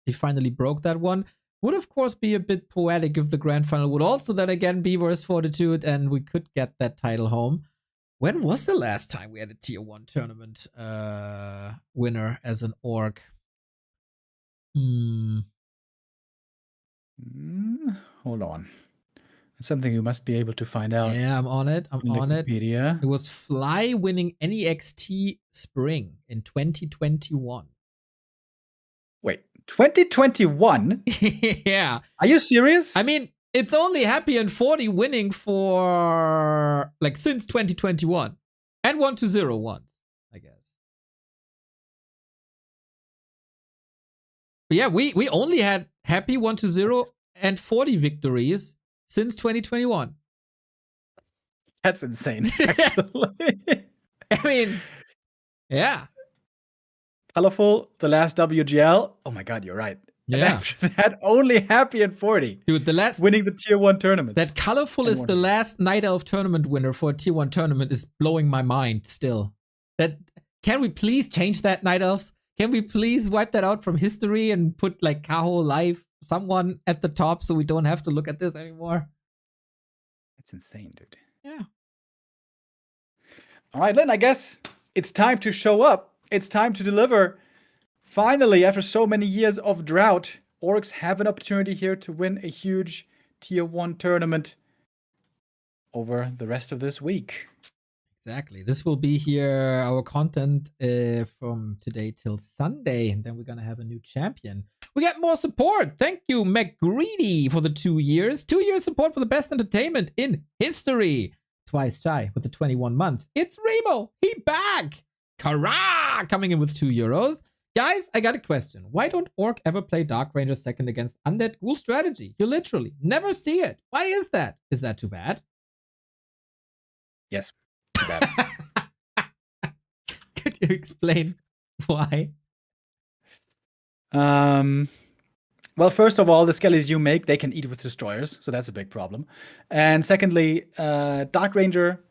he finally broke that one. Would, of course, be a bit poetic if the grand final would also then again be versus Fortitude and we could get that title home. When was the last time we had a Tier 1 tournament winner as an orc? Hold on. It's something you must be able to find out. Yeah, I'm on it. I'm on it. Wikipedia. It was Fly winning NEXT Spring in 2021. Wait, 2021? Yeah. Are you serious? I mean, it's only Happy and 40 winning for like since 2021 and 1-0 once, I guess. But yeah, we only had Happy 1-0 and 40 victories since 2021. That's insane, actually. I mean, yeah. Colorful, the last WGL. Oh my god, you're right. Yeah. And after that, only Happy and 40. Dude, the last winning the Tier 1 tournament. That Colorful is the last Night Elf tournament winner for a Tier 1 tournament is blowing my mind still. That can we please change that, Night Elves? Can we please wipe that out from history and put like Kaho Live, someone at the top so we don't have to look at this anymore? That's insane, dude. Yeah. All right, LYN, I guess it's time to show up. It's time to deliver. Finally, after so many years of drought, orcs have an opportunity here to win a huge Tier 1 tournament over the rest of this week. Exactly. This will be here, our content from today till Sunday, and then we're going to have a new champion. We get more support. Thank you, McGreedy, for the 2 years. 2 years support for the best entertainment in history. Twice shy with the 21 month. It's Remo. He back. Kara coming in with €2. Guys, I got a question. Why don't Orc ever play Dark Ranger second against Undead Ghoul strategy? You literally never see it. Why is that? Is that too bad? Yes. Too bad. Could you explain why? Well, first of all, the skellies you make, they can eat with destroyers, so that's a big problem. And secondly, Dark Ranger,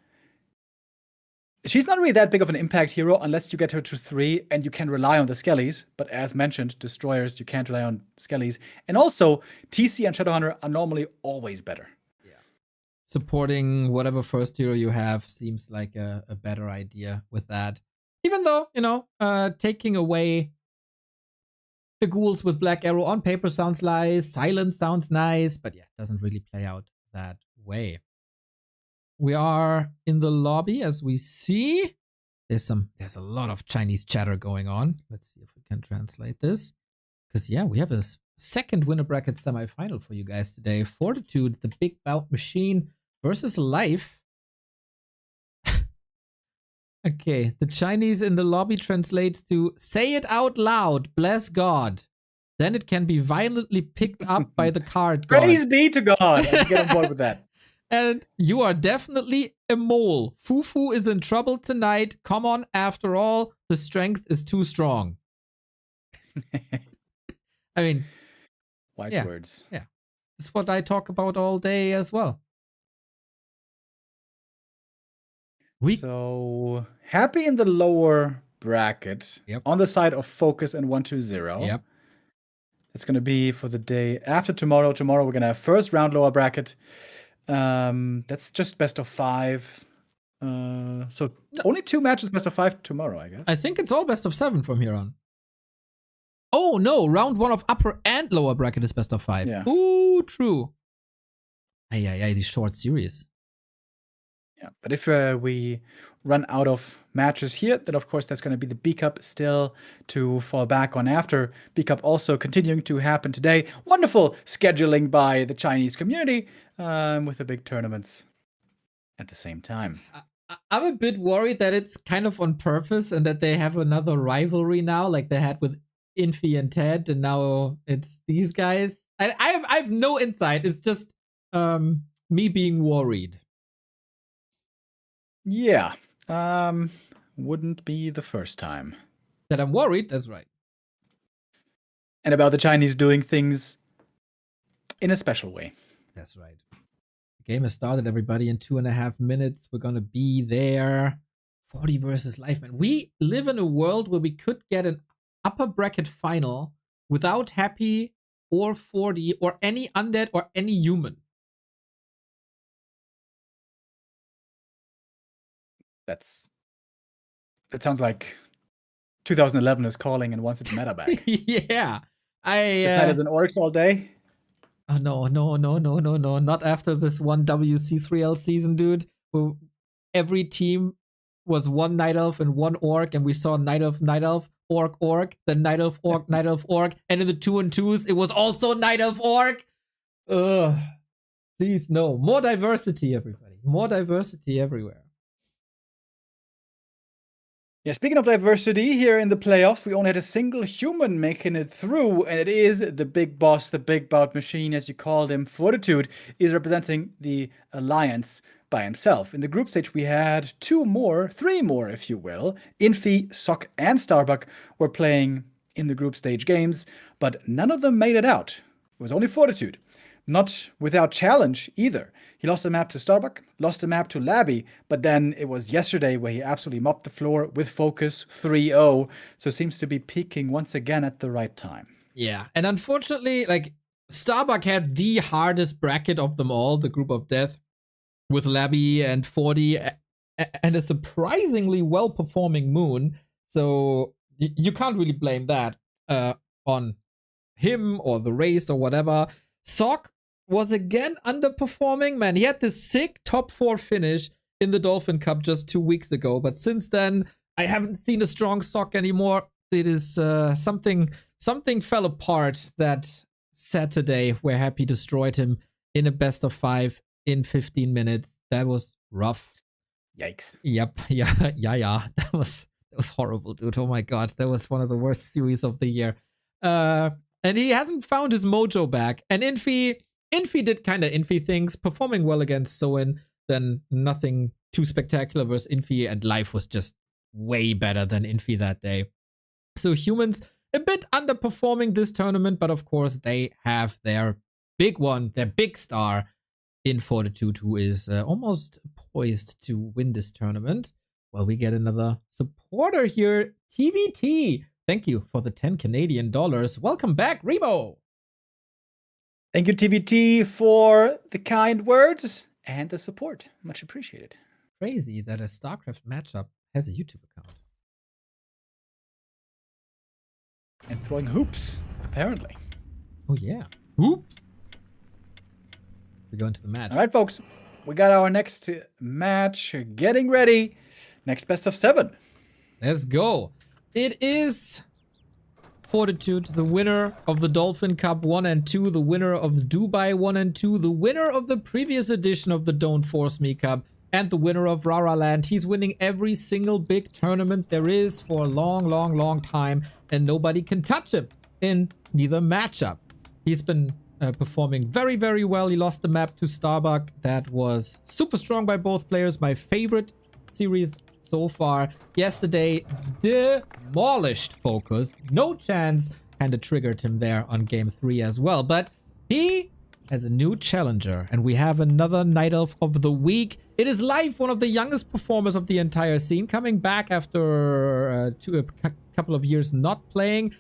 she's not really that big of an impact hero unless you get her to 3 and you can rely on the skellies. But as mentioned, destroyers, you can't rely on skellies. And also, TC and Shadowhunter are normally always better. Yeah. Supporting whatever first hero you have seems like a better idea with that. Even though, you know, taking away the ghouls with Black Arrow on paper sounds nice, silence sounds nice, but yeah, it doesn't really play out that way. We are in the lobby as we see. There's a lot of Chinese chatter going on. Let's see if we can translate this. Because yeah, we have a second winner bracket semifinal for you guys today. Fortitude, the big bout machine versus Life. Okay, the Chinese in the lobby translates to say it out loud, bless God. Then it can be violently picked up by the card god. Praise be to God. I can get on board with that. And you are definitely a mole. Fufu is in trouble tonight. Come on, after all, the strength is too strong. I mean, wise words. Yeah. This is what I talk about all day as well. So, Happy in the lower bracket. Yep. On the side of Focus and 120. Yep. It's going to be for the day after tomorrow. Tomorrow we're going to have first round lower bracket. That's just best of 5. So only 2 matches best of 5 tomorrow, I guess. I think it's all best of 7 from here on. Oh no, round 1 of upper and lower bracket is best of 5. Yeah. Ooh, true. These short series. Yeah, but if we run out of matches here, then of course that's going to be the B Cup still to fall back on after. B Cup also continuing to happen today. Wonderful scheduling by the Chinese community with the big tournaments at the same time. I'm a bit worried that it's kind of on purpose and that they have another rivalry now, like they had with Infi and Ted, and now it's these guys. I have no insight. It's just me being worried. Yeah. wouldn't be the first time. That I'm worried, that's right. And about the Chinese doing things in a special way. That's right. The game has started, everybody, in 2.5 minutes. We're gonna be there. 40 versus life, man. We live in a world where we could get an upper bracket final without Happy or 40 or any undead or any human. That sounds like 2011 is calling and wants its meta back. Yeah. Just metas and orcs all day. Oh, no. Not after this one WC3L season, dude. Where every team was one Night Elf and one Orc, and we saw Night Elf, Orc, then Night Elf, Orc, Night Elf, Orc, and in the 2-2s, it was also Night Elf, Orc. Ugh. Please, no. More diversity, everybody. More diversity everywhere. Yeah, speaking of diversity, here in the playoffs, we only had a single human making it through, and it is the big boss, the big bout machine, as you called him. Fortitude is representing the Alliance by himself. In the group stage, we had three more, if you will. Infi, Sock, and Starbuck were playing in the group stage games, but none of them made it out. It was only Fortitude. Not without challenge either. He lost the map to Starbuck, lost the map to Labby, but then it was yesterday where he absolutely mopped the floor with focus 3-0. So seems to be peaking once again at the right time. Yeah, and unfortunately, like, Starbuck had the hardest bracket of them all, the group of death, with Labby and 40, and a surprisingly well-performing Moon. So you can't really blame that on him or the race or whatever. Sock was again underperforming, man. He had this sick top 4 finish in the Dolphin Cup just 2 weeks ago, but since then, I haven't seen a strong Sock anymore. It is something fell apart that Saturday where Happy destroyed him in a best of 5 in 15 minutes. That was rough. Yikes. Yep. Yeah. That was horrible, dude. Oh my god. That was one of the worst series of the year. And he hasn't found his mojo back. And Infi did kind of Infi things, performing well against Soin, then nothing too spectacular versus Infi, and life was just way better than Infi that day. So humans a bit underperforming this tournament, but of course they have their big one, their big star in Fortitude, who is almost poised to win this tournament. Well, we get another supporter here, TVT. Thank you for the 10 Canadian dollars. Welcome back, Rebo. Thank you, TVT, for the kind words and the support. Much appreciated. Crazy that a StarCraft matchup has a YouTube account. And throwing hoops, apparently. Oh, yeah. Oops. We go into the match. All right, folks. We got our next match getting ready. Next best of 7. Let's go. It is Fortitude, the winner of the Dolphin Cup 1 and 2, the winner of the Dubai 1 and 2, the winner of the previous edition of the Don't Force Me Cup, and the winner of Raraland. He's winning every single big tournament there is for a long time, and nobody can touch him in neither matchup. He's been performing very well. He lost the map to Starbuck. That was super strong by both players. My favorite series so far. Yesterday, demolished Focus. No chance. Kind of triggered him there on game 3 as well. But he has a new challenger, and we have another Night Elf of the week. It is Life, one of the youngest performers of the entire scene, coming back after a couple of years not playing.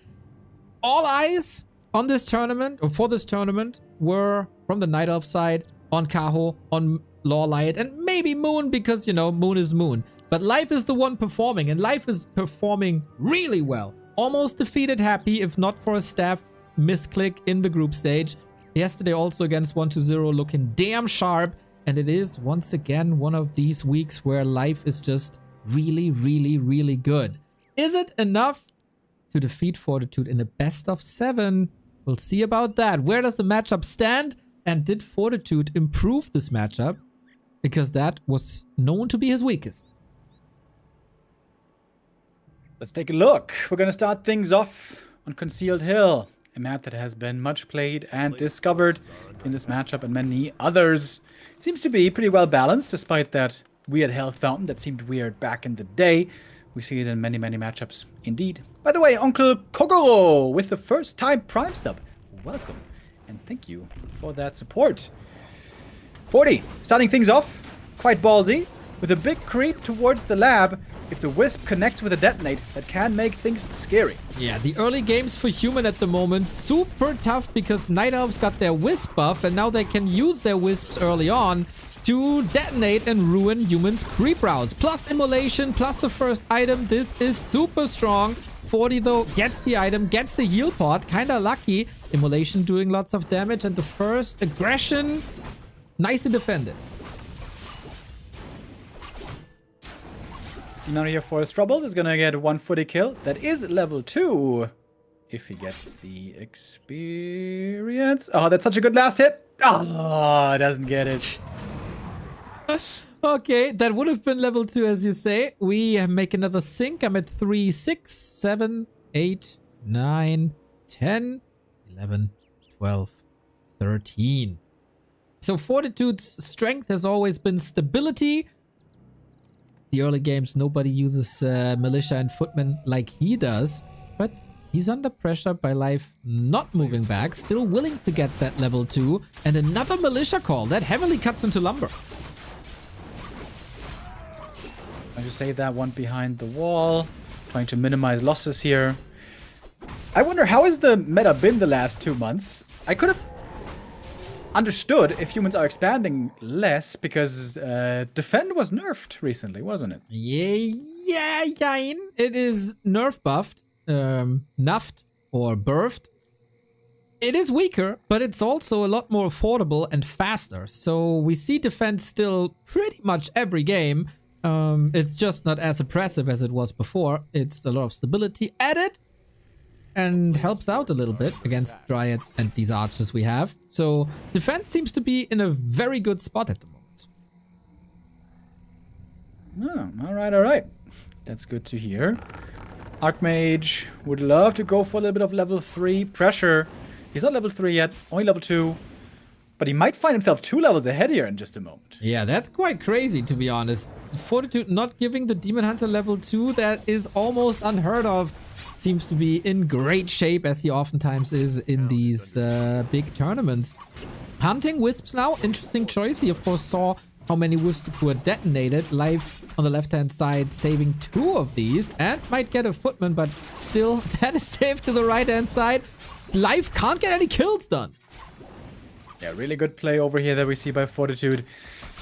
All eyes on this tournament, or for this tournament, were from the Night Elf side, on Kaho, on Lawlight, and maybe Moon, because, you know, Moon is Moon. But Life is the one performing, and Life is performing really well. Almost defeated Happy, if not for a staff misclick in the group stage. Yesterday also against 1-0, looking damn sharp. And it is, once again, one of these weeks where Life is just really good. Is it enough to defeat Fortitude in a best of 7? We'll see about that. Where does the matchup stand? And did Fortitude improve this matchup? Because that was known to be his weakest. Let's take a look. We're going to start things off on Concealed Hill, a map that has been much played and discovered in this matchup and many others. It seems to be pretty well balanced, despite that weird health fountain that seemed weird back in the day. We see it in many, many matchups. Indeed. By the way, Uncle Kogoro with the first time Prime sub. Welcome. And thank you for that support. 40. Starting things off. Quite ballsy. With a big creep towards the lab. If the Wisp connects with a detonate, that can make things scary. Yeah, the early games for Human at the moment, super tough because Night Elves got their Wisp buff and now they can use their Wisps early on to detonate and ruin Human's creep routes. Plus Immolation, plus the first item. This is super strong. 40 though gets the item, gets the heal pot. Kinda lucky. Immolation doing lots of damage and the first aggression, nicely defended. Now here for Troubles is gonna get one footy kill. That is level 2. If he gets the experience. Oh, that's such a good last hit. Oh, doesn't get it. Okay, that would have been level 2 as you say. We make another sync. I'm at 3, 6, 7, 8, 9, 10, 11, 12, 13. So Fortitude's strength has always been stability. The early games, nobody uses Militia and Footman like he does. But he's under pressure by life not moving back. Still willing to get that level 2. And another Militia call. That heavily cuts into Lumber. I just save that one behind the wall. Trying to minimize losses here. I wonder, how has the meta been the last 2 months? I could have understood if Humans are expanding less because Defend was nerfed recently, wasn't it? Yeah, Yain. It is nerf buffed, nuffed, or birthed. It is weaker, but it's also a lot more affordable and faster. So we see Defend still pretty much every game. It's just not as oppressive as it was before. It's a lot of stability added and helps out a little bit against Dryads and these archers we have. So Defense seems to be in a very good spot at the moment. Oh, all right. That's good to hear. Archmage would love to go for a little bit of level 3 pressure. He's not level 3 yet, only level 2. But he might find himself 2 levels ahead here in just a moment. Yeah, that's quite crazy, to be honest. Fortitude not giving the Demon Hunter level 2, that is almost unheard of. Seems to be in great shape, as he oftentimes is in these big tournaments. Hunting Wisps now, interesting choice. He, of course, saw how many Wisps were detonated. Life on the left-hand side, saving 2 of these. And might get a Footman, but still, that is saved to the right-hand side. Life can't get any kills done. Yeah, really good play over here that we see by Fortitude.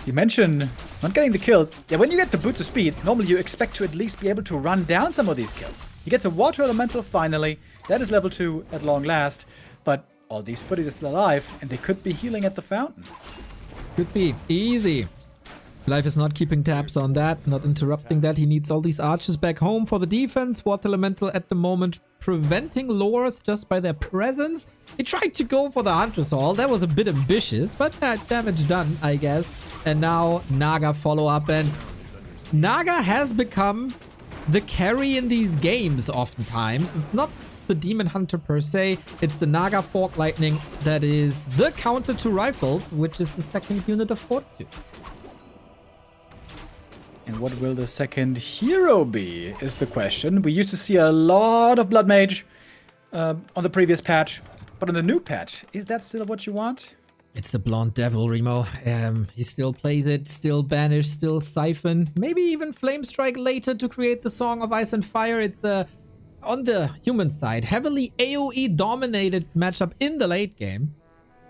You mentioned not getting the kills. Yeah, when you get the boots of speed, normally you expect to at least be able to run down some of these kills. He gets a water elemental finally. That is level 2 at long last. But all these footies are still alive, and they could be healing at the fountain. Could be. Easy. Life is not keeping tabs on that, not interrupting that. He needs all these archers back home for the defense. Water elemental at the moment preventing lures just by their presence. He tried to go for the Hunter's Hall. That was a bit ambitious, but damage done, I guess. And now Naga follow up, and Naga has become the carry in these games oftentimes. It's not the Demon Hunter per se, it's the Naga Fork Lightning that is the counter to rifles, which is the second unit of Fortitude. And what will the second hero be, is the question. We used to see a lot of Blood Mage on the previous patch, but on the new patch, is that still what you want? It's the Blonde Devil, Remo. He still plays it, still Banish, still Siphon, maybe even Flame Strike later to create the Song of Ice and Fire. It's on the human side, heavily AoE dominated matchup in the late game.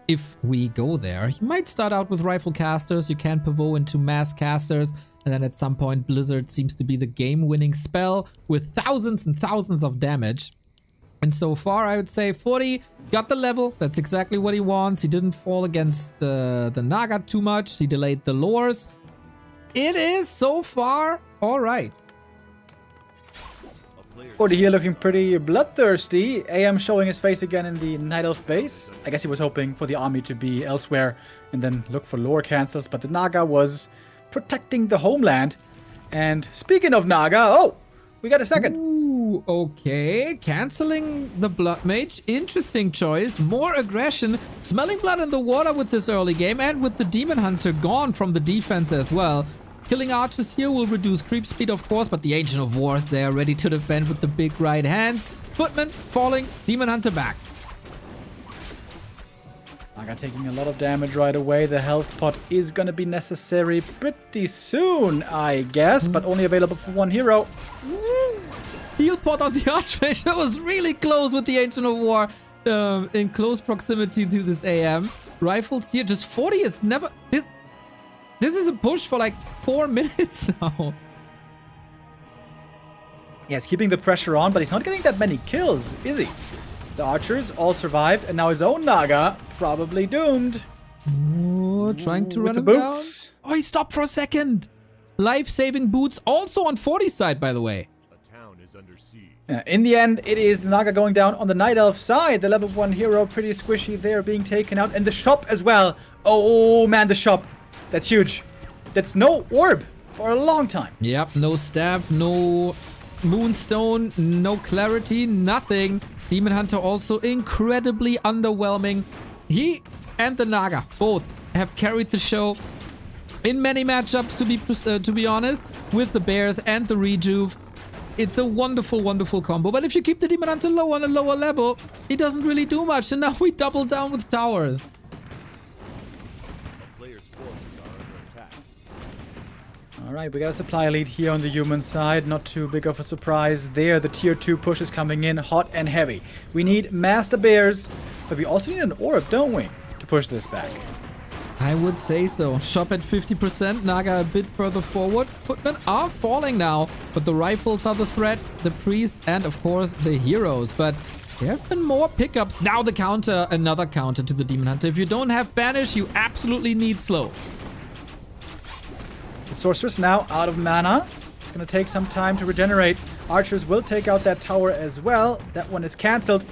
If we go there, you might start out with Rifle Casters, you can pivot into Mass Casters, and then at some point Blizzard seems to be the game-winning spell with thousands and thousands of damage. And so far, I would say 40 got the level. That's exactly what he wants. He didn't fall against the Naga too much. He delayed the lures. It is so far all right. 40 here looking pretty bloodthirsty. AM showing his face again in the Night Elf base. I guess he was hoping for the army to be elsewhere and then look for lore cancels. But the Naga was protecting the homeland. And speaking of Naga, oh, we got a second. Ooh, okay. Canceling the Blood Mage. Interesting choice. More aggression. Smelling blood in the water with this early game, and with the Demon Hunter gone from the defense as well. Killing archers here will reduce creep speed, of course, but the Ancient of War is there, ready to defend with the big right hands. Footman falling, Demon Hunter back. Naga taking a lot of damage right away. The health pot is going to be necessary pretty soon, I guess, but only available for one hero. Heal pot on the Archmage. That was really close with the Ancient of War in close proximity to this AM. Rifles here, just 40 is never... This is a push for like 4 minutes now. Yes, keeping the pressure on, but he's not getting that many kills, is he? The archers all survived, and now his own Naga probably doomed. Oh, trying to run with him the boots. down. Oh, he stopped for a second. Life-saving boots also on 40 side, by the way. A town is under siege. In the end, it is the Naga going down on the Night Elf side. The level 1 hero pretty squishy there, being taken out. And the shop as well. Oh man, the shop. That's huge. That's no orb for a long time. Yep, no staff, no moonstone, no clarity, nothing. Demon Hunter also incredibly underwhelming. He and the Naga both have carried the show in many matchups, to be honest, with the Bears and the Rejuve. It's a wonderful, wonderful combo. But if you keep the Demon Hunter low on a lower level, it doesn't really do much. And now we double down with towers. A player's forces are under attack. Alright, we got a supply lead here on the human side. Not too big of a surprise there. The tier 2 push is coming in hot and heavy. We need Master Bears, but we also need an orb, don't we, to push this back. I would say so. Shop at 50%, Naga a bit further forward. Footmen are falling now, but the rifles are the threat, the priests, and of course the heroes. But there have been more pickups. Now the counter, another counter to the Demon Hunter. If you don't have Banish, you absolutely need slow. The sorceress now out of mana. It's going to take some time to regenerate. Archers will take out that tower as well. That one is cancelled.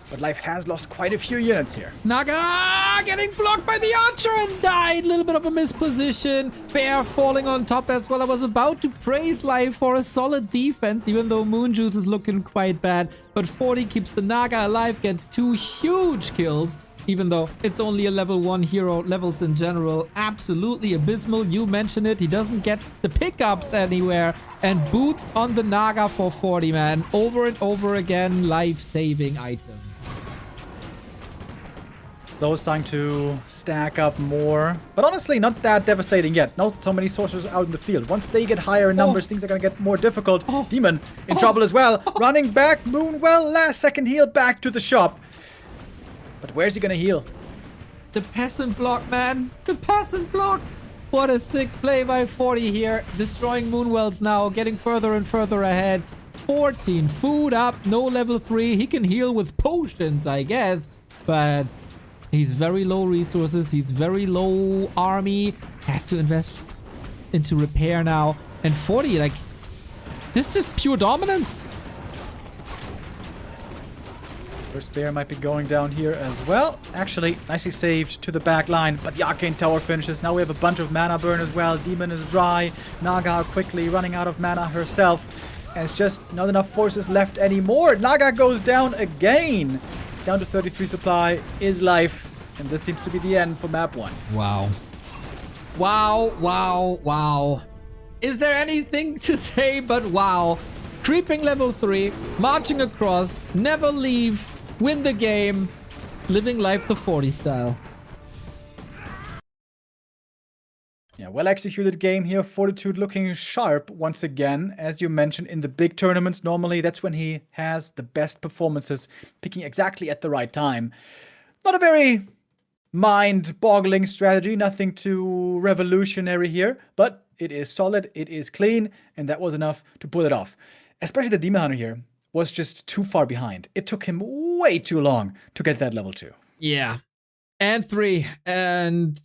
But Life has lost quite a few units here. Naga getting blocked by the archer and died. A little bit of a misposition. Bear falling on top as well. I was about to praise Life for a solid defense, even though Moon Juice is looking quite bad. But 40 keeps the Naga alive, gets 2 huge kills. Even though it's only a level 1 hero, levels in general absolutely abysmal. You mentioned it, he doesn't get the pickups anywhere. And boots on the Naga for 40, man. Over and over again, life-saving item. Slow is starting to stack up more. But honestly, not that devastating yet. Not so many sorcerers out in the field. Once they get higher in numbers, things are going to get more difficult. Demon in trouble as well. Running back, Moonwell, last second heal back to the shop. But where's he going to heal? The peasant block, man. The peasant block. What a thick play by 40 here. Destroying Moonwells now, getting further and further ahead. 14, food up, no level 3. He can heal with potions, I guess. But he's very low resources. He's very low army. Has to invest into repair now. And 40, like, this is just pure dominance. First Bear might be going down here as well. Actually, nicely saved to the back line, but the Arcane Tower finishes. Now we have a bunch of mana burn as well. Demon is dry. Naga quickly running out of mana herself. And it's just not enough forces left anymore. Naga goes down again. Down to 33 supply is Life. And this seems to be the end for map 1. Wow. Wow, wow, wow. Is there anything to say but wow? Creeping level 3, marching across, never leave, win the game, living life the 40 style. Yeah, well executed game here. Fortitude looking sharp once again. As you mentioned, in the big tournaments, normally that's when he has the best performances, picking exactly at the right time. Not a very mind-boggling strategy, nothing too revolutionary here, but it is solid, it is clean, and that was enough to pull it off. Especially the Demon Hunter here was just too far behind. It took him way too long to get that level 2. Yeah. And 3. And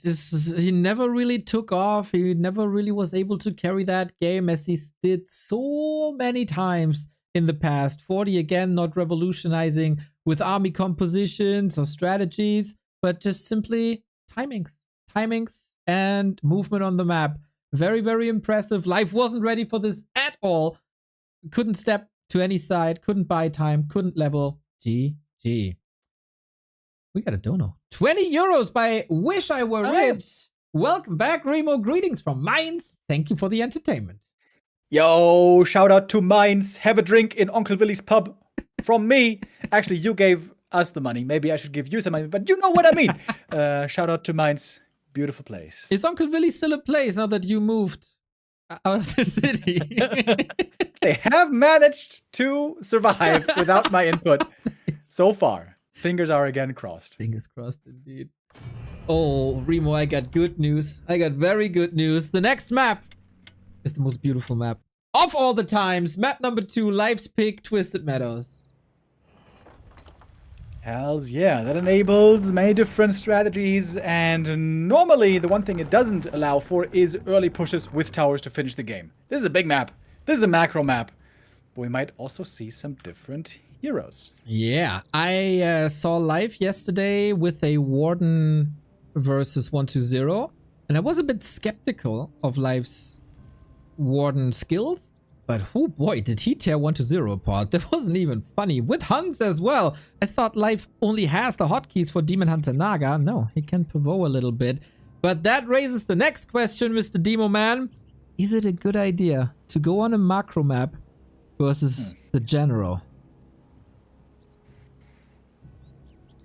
he never really took off. He never really was able to carry that game as he did so many times in the past. 40 again, not revolutionizing with army compositions or strategies, but just simply timings and movement on the map. Very, very impressive. Life wasn't ready for this at all. Couldn't step to any side, couldn't buy time, couldn't level. GG. We got a dono. 20 euros by Wish I Were Rich. Welcome back, Remo. Greetings from Mainz. Thank you for the entertainment. Yo, shout out to Mainz. Have a drink in Uncle Willy's pub from me. Actually, you gave us the money. Maybe I should give you some money, but you know what I mean. Shout out to Mainz. Beautiful place. Is Uncle Willy still a place now that you moved out of the city? They have managed to survive without my input so far. Fingers are again crossed. Fingers crossed indeed. Oh, Remo, I got good news. I got very good news. The next map is the most beautiful map of all the times. Map number 2, Life's Pick, Twisted Meadows. Hells yeah, that enables many different strategies, and normally the one thing it doesn't allow for is early pushes with towers to finish the game. This is a big map. This is a macro map. But we might also see some different heroes. Yeah, I saw Life yesterday with a Warden versus 120, and I was a bit skeptical of Life's Warden skills, but oh boy, did he tear 120 apart. That wasn't even funny. With Hunts as well. I thought Life only has the hotkeys for Demon Hunter Naga. No, he can pivot a little bit. But that raises the next question, Mr. Demo Man. Is it a good idea to go on a macro map versus the general?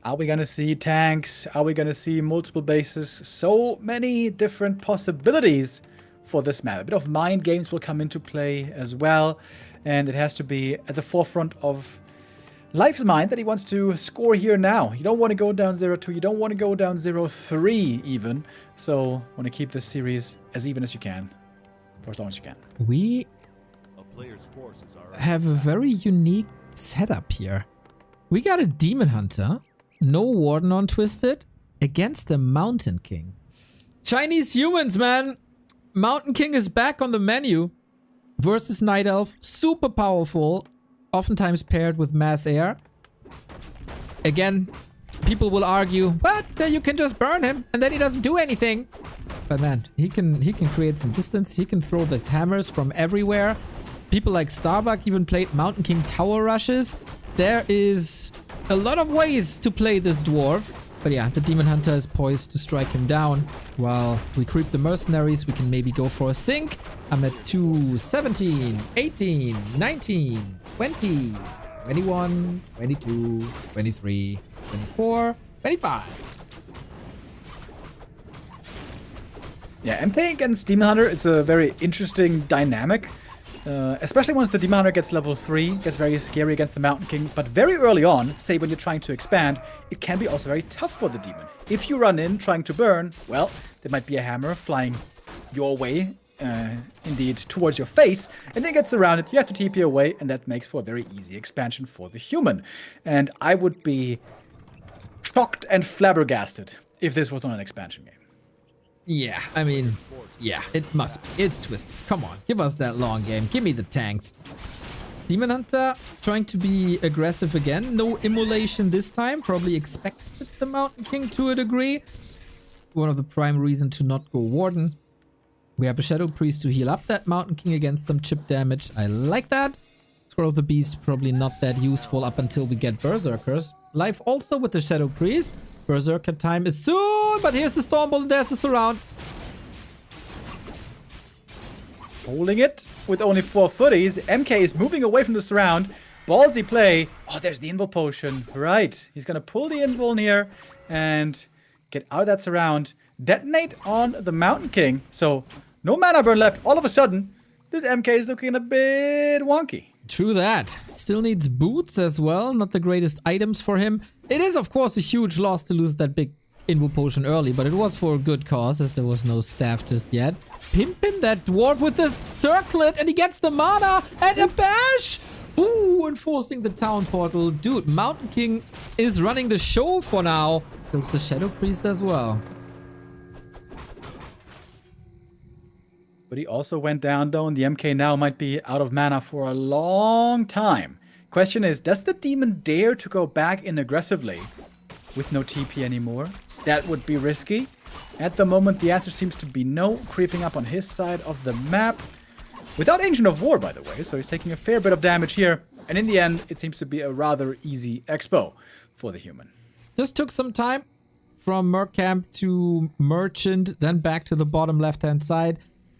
Are we gonna see tanks? Are we gonna see multiple bases? So many different possibilities for this map. A bit of mind games will come into play as well, and it has to be at the forefront of Life's mind that he wants to score here now. You don't want to go down 0-2, you don't want to go down 0-3 even, so want to keep this series as even as you can, for as long as you can. We A player's forces are have a very unique setup here. We got a Demon Hunter, no Warden on Twisted, against the Mountain King. Chinese humans, man! Mountain King is back on the menu versus Night Elf. Super powerful, oftentimes paired with Mass Air. Again, people will argue, but you can just burn him and then he doesn't do anything. But man, he can create some distance. He can throw these hammers from everywhere. People like Starbuck even played Mountain King tower rushes. There is a lot of ways to play this dwarf. But yeah, the Demon Hunter is poised to strike him down. While we creep the mercenaries, we can maybe go for a sync. I'm at 17, 18, 19, 20, 21, 22, 23, 24, 25. Yeah, and playing against Demon Hunter is a very interesting dynamic. Especially once the Demon Hunter gets level 3, gets very scary against the Mountain King. But very early on, say when you're trying to expand, it can be also very tough for the Demon. If you run in trying to burn, well, there might be a hammer flying your way, indeed, towards your face, and then it gets surrounded, you have to TP away, and that makes for a very easy expansion for the human. And I would be shocked and flabbergasted if this was not an expansion game. Yeah, I mean, yeah, it must be. It's Twisted. Come on, give us that long game. Give me the tanks. Demon Hunter trying to be aggressive again. No immolation this time. Probably expected the Mountain King to a degree. One of the prime reasons to not go Warden. We have a Shadow Priest to heal up that Mountain King against some chip damage. I like that. Scroll of the Beast probably not that useful up until we get Berserkers. Life also with the Shadow Priest. Berserker time is soon, but here's the Stormbolt and there's the surround. Holding it with only 4 footies. MK is moving away from the surround. Ballsy play. Oh, there's the Invul Potion. Right. He's going to pull the Invul here and get out of that surround. Detonate on the Mountain King. So, no mana burn left. All of a sudden, this MK is looking a bit wonky. True that. Still needs boots as well. Not the greatest items for him. It is, of course, a huge loss to lose that big Invul Potion early, but it was for a good cause as there was no staff just yet. Pimpin' that dwarf with the circlet, and he gets the mana and a bash! Ooh, enforcing the town portal. Dude, Mountain King is running the show for now. Kills the Shadow Priest as well. But he also went down, though, and the MK now might be out of mana for a long time. Question is, does the demon dare to go back in aggressively with no TP anymore? That would be risky. At the moment, the answer seems to be no, creeping up on his side of the map. Without Ancient of War, by the way, so he's taking a fair bit of damage here. And in the end, it seems to be a rather easy expo for the human. Just took some time from Merc Camp to Merchant, then back to the bottom left-hand side.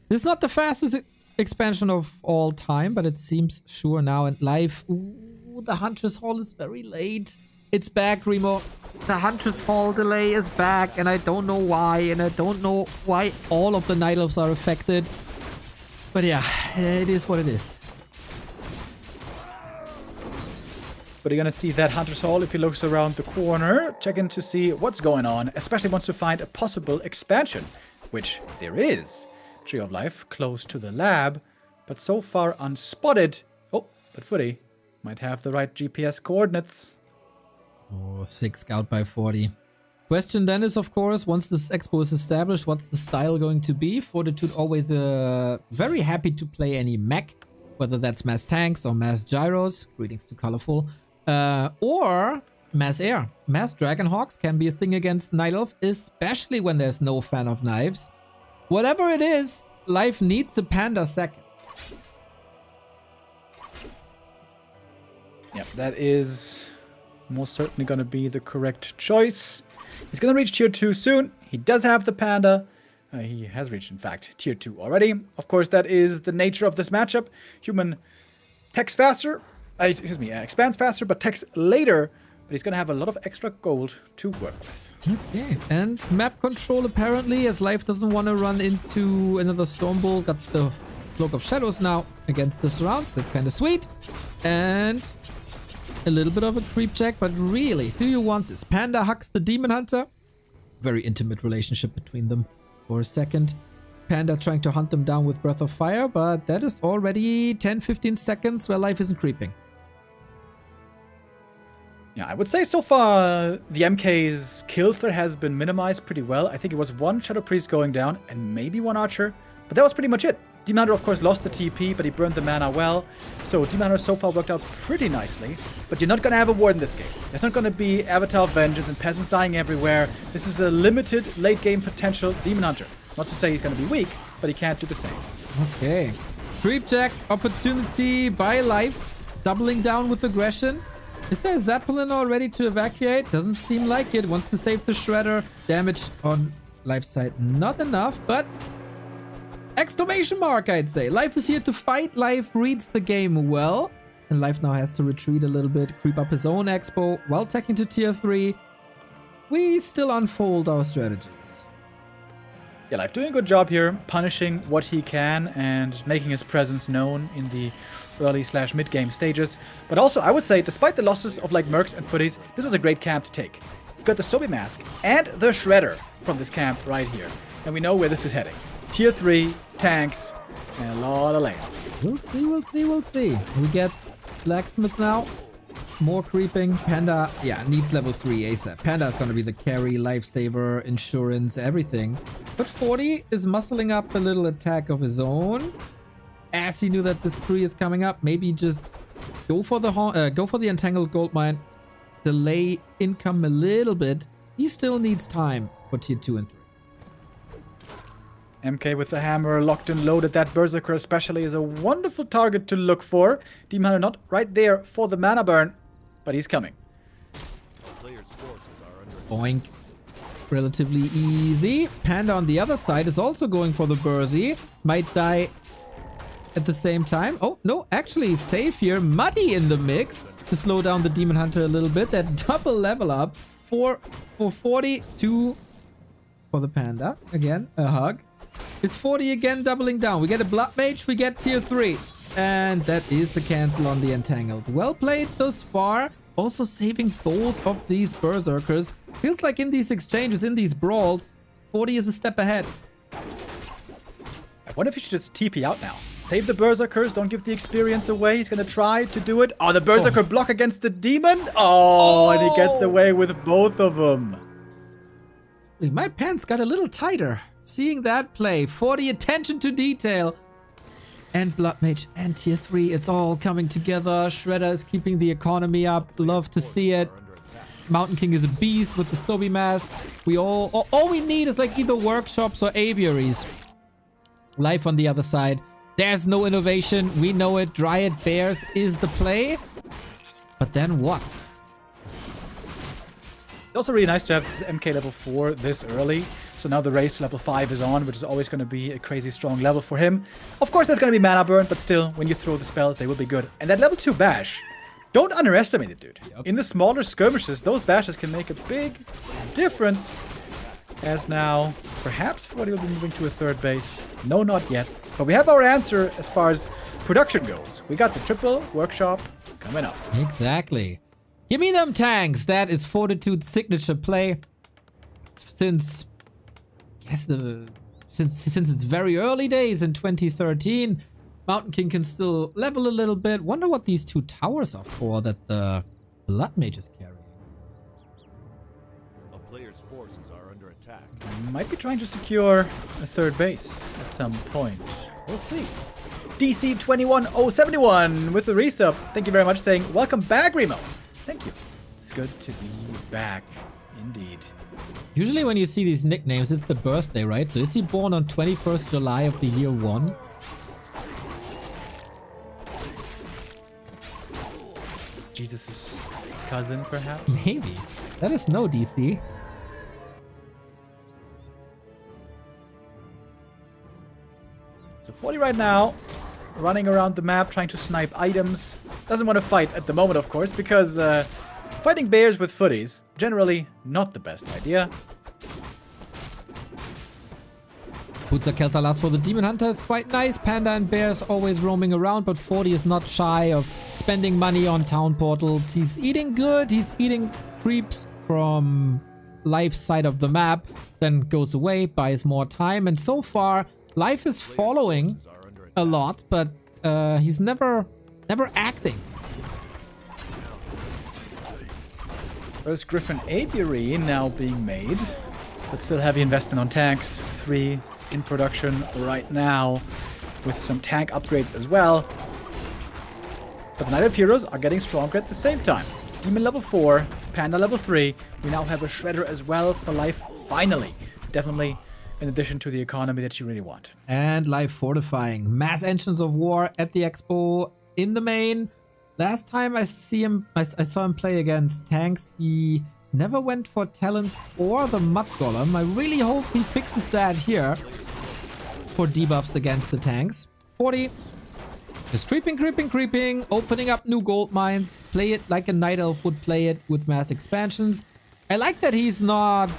This is not the fastest expansion of all time, but it seems sure now. And live, ooh, the Huntress Hall is very late. It's back, Remo. The Huntress Hall delay is back, and I don't know why, and I don't know why all of the Night Elves are affected. But yeah, it is what it is. But you're gonna see that Hunter's Hall if he looks around the corner, checking to see what's going on, especially wants to find a possible expansion, which there is. Tree of Life close to the lab, but so far unspotted. Oh, but Footy might have the right GPS coordinates. Oh, 6 scout by 40. Question then is, of course, once this expo is established, what's the style going to be? Fortitude always very happy to play any mech, whether that's mass tanks or mass gyros. Greetings to Colorful. Or mass air. Mass Dragonhawks can be a thing against Night Elf, especially when there's no fan of knives. Whatever it is, life needs a panda second. Yep, that is most certainly going to be the correct choice. He's going to reach tier 2 soon. He does have the panda. He has reached, in fact, tier 2 already. Of course, that is the nature of this matchup. Human techs faster. Expands faster, but techs later. But he's going to have a lot of extra gold to work with. Okay, and map control apparently, as life doesn't want to run into another Stormbolt. Got the Cloak of Shadows now against the surround. That's kind of sweet. And a little bit of a creep check, but really, do you want this? Panda hugs the Demon Hunter. Very intimate relationship between them for a second. Panda trying to hunt them down with Breath of Fire, but that is already 10-15 seconds where life isn't creeping. Yeah, I would say so far the MK's kill threat has been minimized pretty well. I think it was one Shadow Priest going down and maybe one Archer, but that was pretty much it. Demon Hunter, of course, lost the TP, but he burned the mana well. So Demon Hunter so far worked out pretty nicely. But you're not going to have a ward in this game. There's not going to be Avatar of Vengeance and peasants dying everywhere. This is a limited late-game potential Demon Hunter. Not to say he's going to be weak, but he can't do the same. Okay. Creep check, opportunity by life. Doubling down with aggression. Is there a Zeppelin all ready to evacuate? Doesn't seem like it. Wants to save the Shredder. Damage on life side, not enough, but exclamation mark, I'd say. Life is here to fight. Life reads the game well. And Life now has to retreat a little bit, creep up his own expo while taking to tier 3. We still unfold our strategies. Yeah, Life doing a good job here, punishing what he can and making his presence known in the early/mid-game stages. But also, I would say, despite the losses of like Mercs and Footies, this was a great camp to take. You got the Sobi Mask and the Shredder from this camp right here. And we know where this is heading. Tier 3, tanks, and a lot of lane. We'll see, we'll see, we'll see. We get Blacksmith now. More creeping. Panda, yeah, needs level 3 ASAP. Panda is going to be the carry, lifesaver, insurance, everything. But 40 is muscling up a little attack of his own. As he knew that this tree is coming up, maybe just go for the Entangled Goldmine. Delay income a little bit. He still needs time for tier 2 and 3. MK with the hammer locked and loaded. That Berserker especially is a wonderful target to look for. Demon Hunter not right there for the mana burn, but he's coming. Players' forces are under Boink. Relatively easy. Panda on the other side is also going for the Bursy. Might die at the same time. Oh, no, actually safe here. Muddy in the mix to slow down the Demon Hunter a little bit. That double level up for 42 for the Panda. Again, a hug. Is 40 again doubling down? We get a Blood Mage, we get tier 3. And that is the cancel on the Entangled. Well played thus far. Also saving both of these Berserkers. Feels like in these exchanges, in these brawls, 40 is a step ahead. I wonder if he should just TP out now. Save the Berserkers, don't give the experience away. He's going to try to do it. Oh, the Berserker block against the Demon. Oh, and he gets away with both of them. My pants got a little tighter. Seeing that play, 40 attention to detail. And Blood Mage and tier 3, it's all coming together. Shredder is keeping the economy up. Love to see it. Mountain King is a beast with the Sobi Mask. All we need is like either workshops or aviaries. Life on the other side. There's no innovation. We know it. Dryad Bears is the play. But then what? Also really nice to have this MK level 4 this early. So now the race to level 5 is on, which is always going to be a crazy strong level for him. Of course, there's going to be mana burn, but still, when you throw the spells, they will be good. And that level 2 bash, don't underestimate it, dude. Yep. In the smaller skirmishes, those bashes can make a big difference. As now, perhaps 40 will be moving to a third base. No, not yet. But we have our answer as far as production goes. We got the triple workshop coming up. Exactly. Give me them tanks. That is Fortitude's signature play. Since since its very early days in 2013, Mountain King can still level a little bit. Wonder what these two towers are for that the Blood Mage is carrying. A player's forces are under attack. Might be trying to secure a third base at some point. We'll see. DC 21071 with the resub. Thank you very much, saying welcome back, Remo. Thank you. It's good to be back, indeed. Usually when you see these nicknames, it's the birthday, right? So is he born on 21st July of the year 1? Jesus' cousin, perhaps? Maybe. Let us know, DC. So 40 right now, running around the map, trying to snipe items. Doesn't want to fight at the moment, of course, because fighting bears with footies, generally not the best idea. Butzer Keltalas for the Demon Hunter is quite nice. Panda and Bears always roaming around, but 40 is not shy of spending money on town portals. He's eating good. He's eating creeps from Life's side of the map, then goes away, buys more time, and so far, Life is following a lot, but he's never acting. First Griffin Aviary now being made, but still heavy investment on tanks. 3 in production right now, with some tank upgrades as well. But the Knight of Heroes are getting stronger at the same time. Demon level 4, Panda level 3. We now have a Shredder as well for Life, finally. Definitely in addition to the economy that you really want. And Life fortifying. Mass Engines of War at the Expo in the main. Last time I saw him play against tanks, he never went for talents or the Mud Golem. I really hope he fixes that here for debuffs against the tanks. 40 is creeping, opening up new gold mines. Play it like a Night Elf would play it with mass expansions. I like that he's not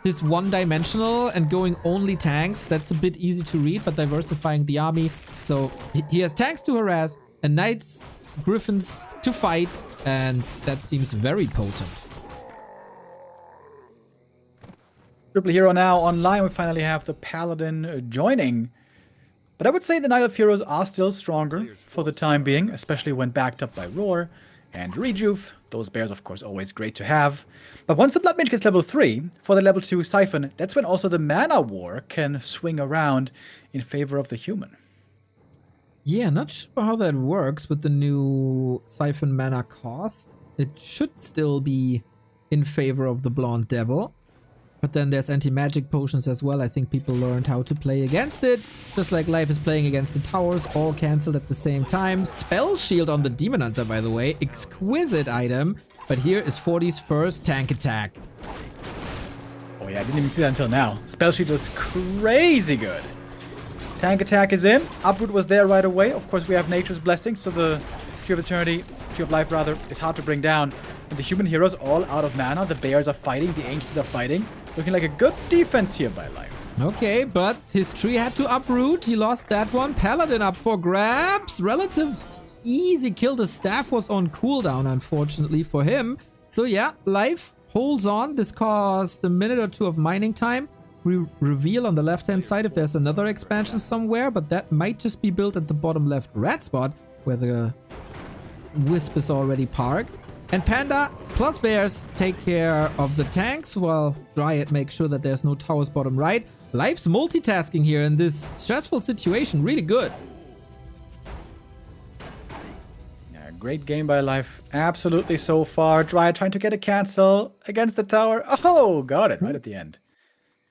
this one-dimensional and going only tanks. That's a bit easy to read, but diversifying the army. So he has tanks to harass and knights, griffins to fight, and that seems very potent. Triple Hero now online. We finally have the Paladin joining. But I would say the Knight of Heroes are still stronger for the time being, especially when backed up by Roar and Rejuve. Those bears, of course, always great to have. But once the Blood Mage gets level 3, for the level 2 Siphon, that's when also the Mana War can swing around in favor of the human. Yeah, not sure how that works with the new Siphon mana cost. It should still be in favor of the Blonde Devil. But then there's anti-magic potions as well. I think people learned how to play against it. Just like Life is playing against the towers, all cancelled at the same time. Spell Shield on the Demon Hunter, by the way. Exquisite item. But here is 40's first tank attack. Oh yeah, I didn't even see that until now. Spell Shield is crazy good. Tank attack is in. Uproot was there right away. Of course, we have Nature's Blessing, so the Tree of Eternity, Tree of Life rather, is hard to bring down. And the human heroes all out of mana. The bears are fighting, the ancients are fighting. Looking like a good defense here by Life. Okay, but his tree had to uproot. He lost that one. Paladin up for grabs. Relative easy kill. The staff was on cooldown, unfortunately for him. So yeah, Life holds on. This caused a minute or two of mining time. Reveal on the left-hand side if there's another expansion somewhere, but that might just be built at the bottom left red spot where the Wisp is already parked. And Panda plus Bears take care of the tanks while Dryad makes sure that there's no towers bottom right. Life's multitasking here in this stressful situation. Really good. Yeah, great game by Life. Absolutely so far. Dryad trying to get a cancel against the tower. Oh, got it right at the end.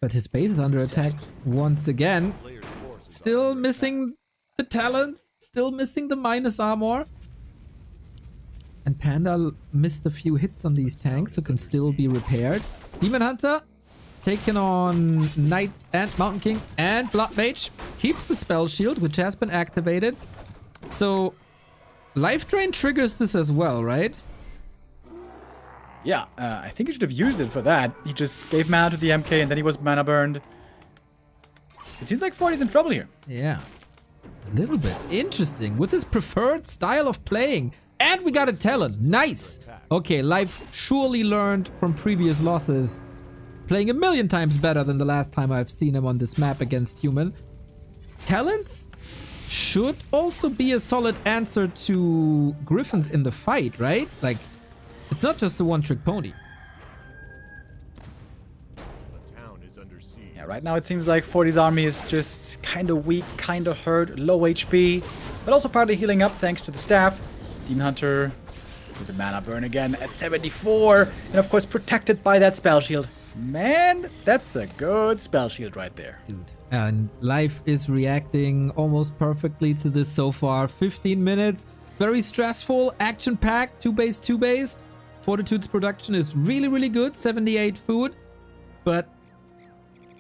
But his base is under attack once again. Still missing the talents. Still missing the minus armor. And Panda missed a few hits on these tanks, so can still be repaired. Demon Hunter taking on Knights and Mountain King and Blood Mage. Keeps the spell shield, which has been activated. So, Life Drain triggers this as well, right? Yeah, I think he should have used it for that. He just gave mana to the MK and then he was mana burned. It seems like 40's in trouble here. Yeah. A little bit. Interesting. With his preferred style of playing. And we got a talent. Nice. Okay, Life surely learned from previous losses. Playing a million times better than the last time I've seen him on this map against human. Talents should also be a solid answer to Griffins in the fight, right? Like, it's not just a one-trick pony. The town is under siege. Yeah, right now it seems like 40's army is just kind of weak, kind of hurt, low HP, but also partly healing up thanks to the staff. Demon Hunter with the mana burn again at 74, and of course protected by that spell shield. Man, that's a good spell shield right there. Dude. And Life is reacting almost perfectly to this so far. 15 minutes, very stressful, action-packed, 2-base, 2-base. Fortitude's production is really, really good, 78 food. But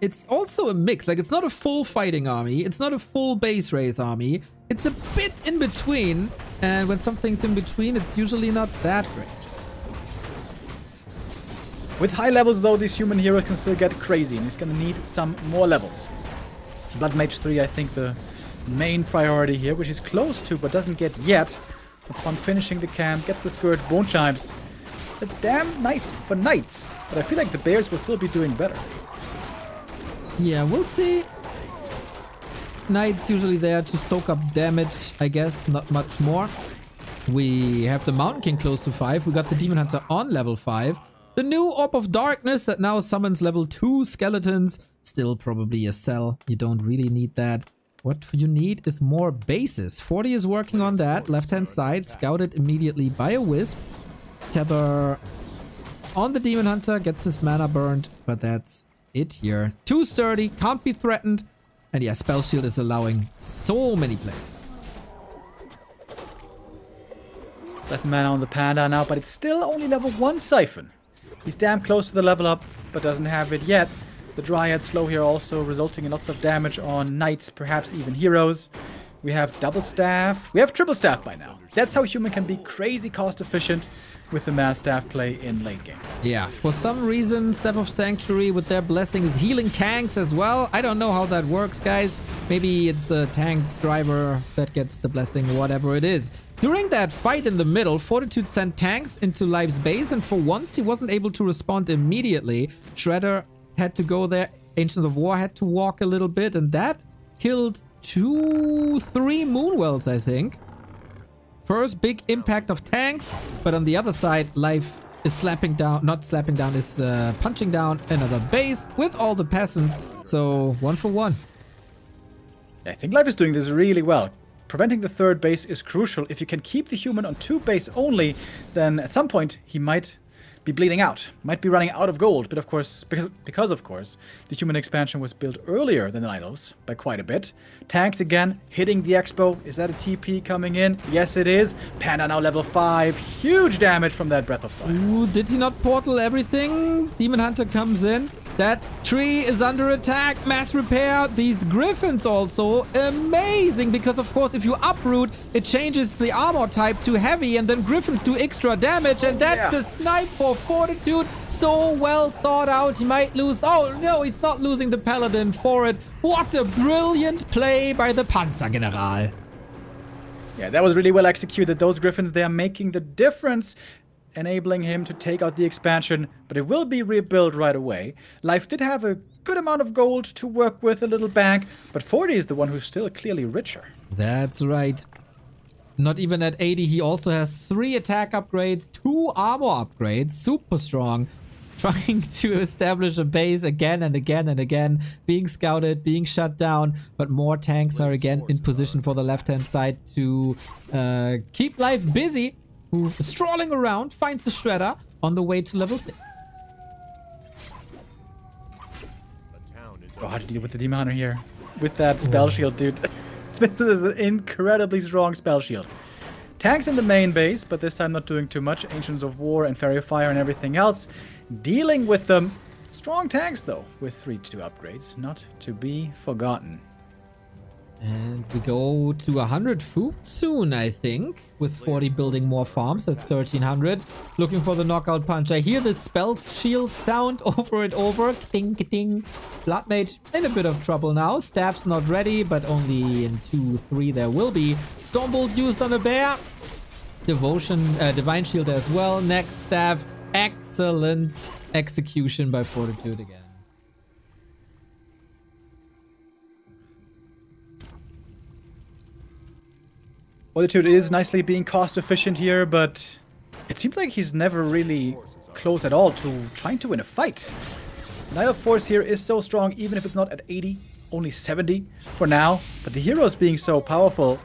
it's also a mix. Like, it's not a full fighting army. It's not a full base race army. It's a bit in between. And when something's in between, it's usually not that great. With high levels, though, this human hero can still get crazy, and he's going to need some more levels. Blood Mage 3, I think, the main priority here, which he's close to, but doesn't get yet. Upon finishing the camp, gets the Skirt Bone Chimes. That's damn nice for Knights, but I feel like the Bears will still be doing better. Yeah, we'll see. Knights usually there to soak up damage, I guess, not much more. We have the Mountain King close to 5. We got the Demon Hunter on level 5. The new Orb of Darkness that now summons level 2 skeletons. Still probably a sell. You don't really need that. What you need is more bases. 40 is working on that. Left-hand side, scouted immediately by a Wisp. Tether on the Demon Hunter, gets his mana burned, but that's it here. Too sturdy, can't be threatened. And yeah, Spell Shield is allowing so many plays. Less mana on the Panda now, but it's still only level 1 Siphon. He's damn close to the level up, but doesn't have it yet. The Dryad slow here also resulting in lots of damage on Knights, perhaps even heroes. We have double staff. We have triple staff by now. That's how human can be crazy cost efficient with the mass staff play in late game. Yeah, for some reason, Staff of Sanctuary with their blessing is healing tanks as well. I don't know how that works, guys. Maybe it's the tank driver that gets the blessing, whatever it is. During that fight in the middle, Fortitude sent tanks into Life's base, and for once he wasn't able to respond immediately. Shredder had to go there. Ancient of War had to walk a little bit, and that killed 2-3 Moonwells, I think. First big impact of tanks, but on the other side, Life is slapping down, not slapping down, is punching down another base with all the peasants. So 1 for 1. I think Life is doing this really well. Preventing the third base is crucial. If you can keep the human on 2 base only, then at some point he might be bleeding out, might be running out of gold. But of course, because of course, the human expansion was built earlier than the idols by quite a bit. Tanks again, hitting the Expo. Is that a TP coming in? Yes, it is. Panda now level 5. Huge damage from that Breath of Fire. Ooh, did he not portal everything? Demon Hunter comes in. That tree is under attack. Mass repair. These Griffins also amazing because, of course, if you uproot, it changes the armor type to heavy and then Griffins do extra damage. And that's the snipe for Fortitude. So well thought out. He might lose. Oh, no, he's not losing the Paladin for it. What a brilliant play by the Panzergeneral. Yeah, that was really well executed. Those Griffins, they are making the difference, enabling him to take out the expansion, but it will be rebuilt right away. Life did have a good amount of gold to work with, a little bank, but 40 is the one who's still clearly richer. That's right. Not even at 80, he also has 3 attack upgrades, 2 armor upgrades, super strong. Trying to establish a base again and again and again, being scouted, being shut down, but more tanks are again in position for the left-hand side to keep Life busy. Who, strolling around, finds a Shredder on the way to level 6. Oh, how to deal with the Demon Hunter here? With that spell shield, dude. This is an incredibly strong spell shield. Tanks in the main base, but this time not doing too much. Ancients of War and Fairy Fire and everything else. Dealing with them. Strong tanks, though, with 3-2 upgrades. Not to be forgotten. And we go to 100 food soon, I think. With 40 building more farms. That's 1300. Looking for the knockout punch. I hear the spell shield sound over and over. Ding, ding. Blood Mage in a bit of trouble now. Staff's not ready, but only in 2-3 there will be. Stormbolt used on a bear. Divine Shield as well. Next staff. Excellent execution by Fortitude again. Fortitude is nicely being cost efficient here, but it seems like he's never really close at all to trying to win a fight. Knight of Force here is so strong, even if it's not at 80, only 70 for now. But the hero is being so powerful.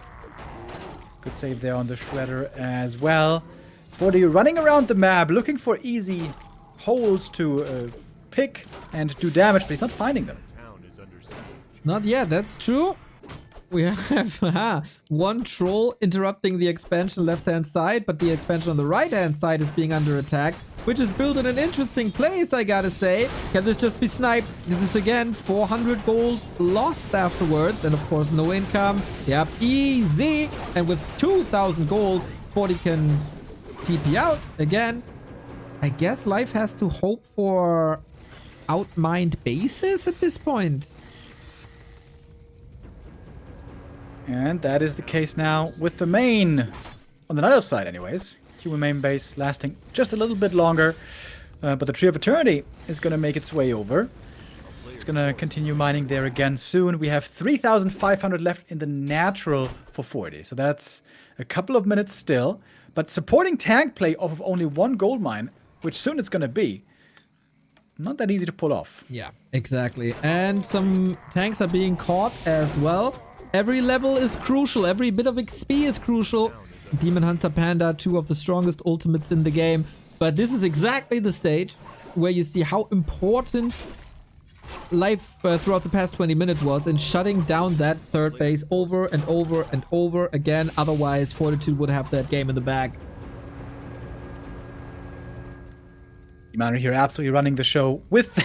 Good save there on the Shredder as well. 40 running around the map, looking for easy holes to pick and do damage, but he's not finding them. Not yet, that's true. We have one troll interrupting the expansion left-hand side, but the expansion on the right-hand side is being under attack, which is built in an interesting place, I gotta say. Can this just be sniped? This is again 400 gold lost afterwards, and of course no income. Yep, easy. And with 2,000 gold, 40 can TP out again. I guess Life has to hope for outmined bases at this point. And that is the case now with the main, on the Night Elf side anyways. Human main base lasting just a little bit longer. But the Tree of Eternity is going to make its way over. It's going to continue mining there again soon. We have 3,500 left in the natural for 40. So that's a couple of minutes still. But supporting tank play off of only one gold mine, which soon it's going to be, not that easy to pull off. Yeah, exactly. And some tanks are being caught as well. Every level is crucial. Every bit of XP is crucial. Demon Hunter Panda, 2 of the strongest ultimates in the game. But this is exactly the stage where you see how important Life throughout the past 20 minutes was in shutting down that third base over and over and over again. Otherwise, Fortitude would have that game in the bag. Commander here absolutely running the show with...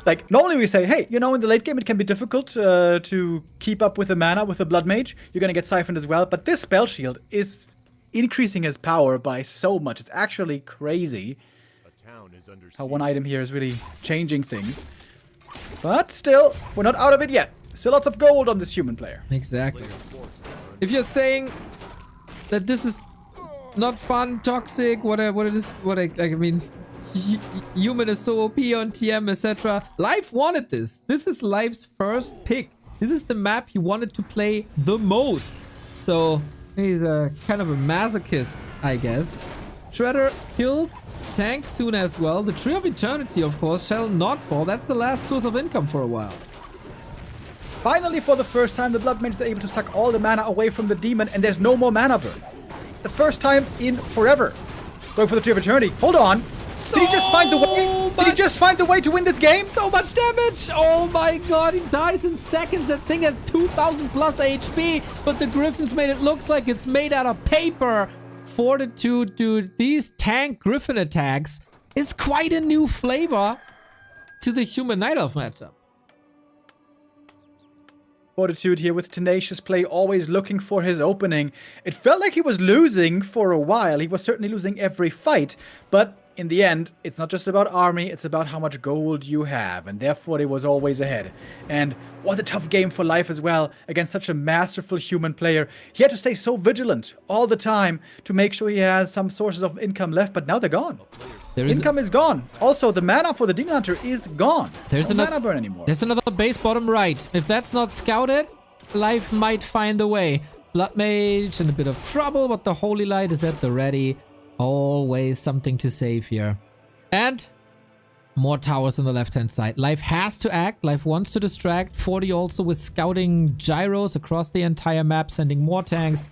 Like, normally we say, hey, you know, in the late game it can be difficult to keep up with the mana, with the Blood Mage. You're going to get siphoned as well. But this Spell Shield is increasing his power by so much. It's actually crazy how one item here is really changing things. But still, we're not out of it yet. Still lots of gold on this human player. Exactly. If you're saying that this is not fun, toxic, I mean... Human is so OP on TM, etc. Life wanted this. This is Life's first pick. This is the map he wanted to play the most. So he's a kind of a masochist, I guess. Shredder killed tank soon as well. The Tree of Eternity, of course, shall not fall. That's the last source of income for a while. Finally, for the first time, the Blood Mage is able to suck all the mana away from the demon, and there's no more mana burn. The first time in forever. Going for the Tree of Eternity. Hold on. Did he just find the way? Did he just find the way to win this game? So much damage! Oh my god, he dies in seconds. That thing has 2,000 plus HP, but the Griffins made it look like it's made out of paper. Fortitude, dude, these tank Griffin attacks is quite a new flavor to the Human Night Elf matchup. Fortitude here with tenacious play, always looking for his opening. It felt like he was losing for a while. He was certainly losing every fight, but in the end, it's not just about army, it's about how much gold you have, and therefore he was always ahead. And what a tough game for Life as well, against such a masterful human player. He had to stay so vigilant all the time to make sure he has some sources of income left, but now they're gone. Income is gone. Also, the mana for the Demon Hunter is gone. There's no mana burn anymore. There's another base bottom right. If that's not scouted, Life might find a way. Blood Mage in a bit of trouble, but the Holy Light is at the ready. Always something to save here. And more towers on the left-hand side. Life has to act. Life wants to distract. 40 also with scouting gyros across the entire map, sending more tanks.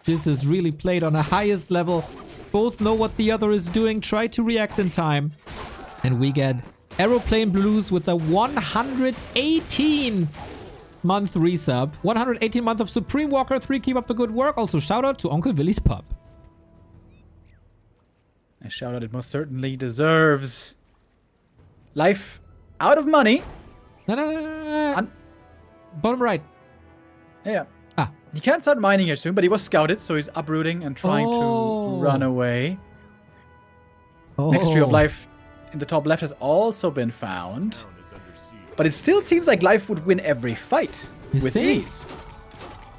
This is really played on a highest level. Both know what the other is doing. Try to react in time. And we get Aeroplane Blues with a 118 month resub. 118 month of Supreme Walker 3. Keep up the good work. Also, shout out to Uncle Willy's Pub. A shout out it most certainly deserves. Life out of money. No. Bottom right. Yeah. Ah. He can't start mining here soon, but he was scouted, so he's uprooting and trying to run away. Next tree of life in the top left has also been found. But it still seems like life would win every fight with ease.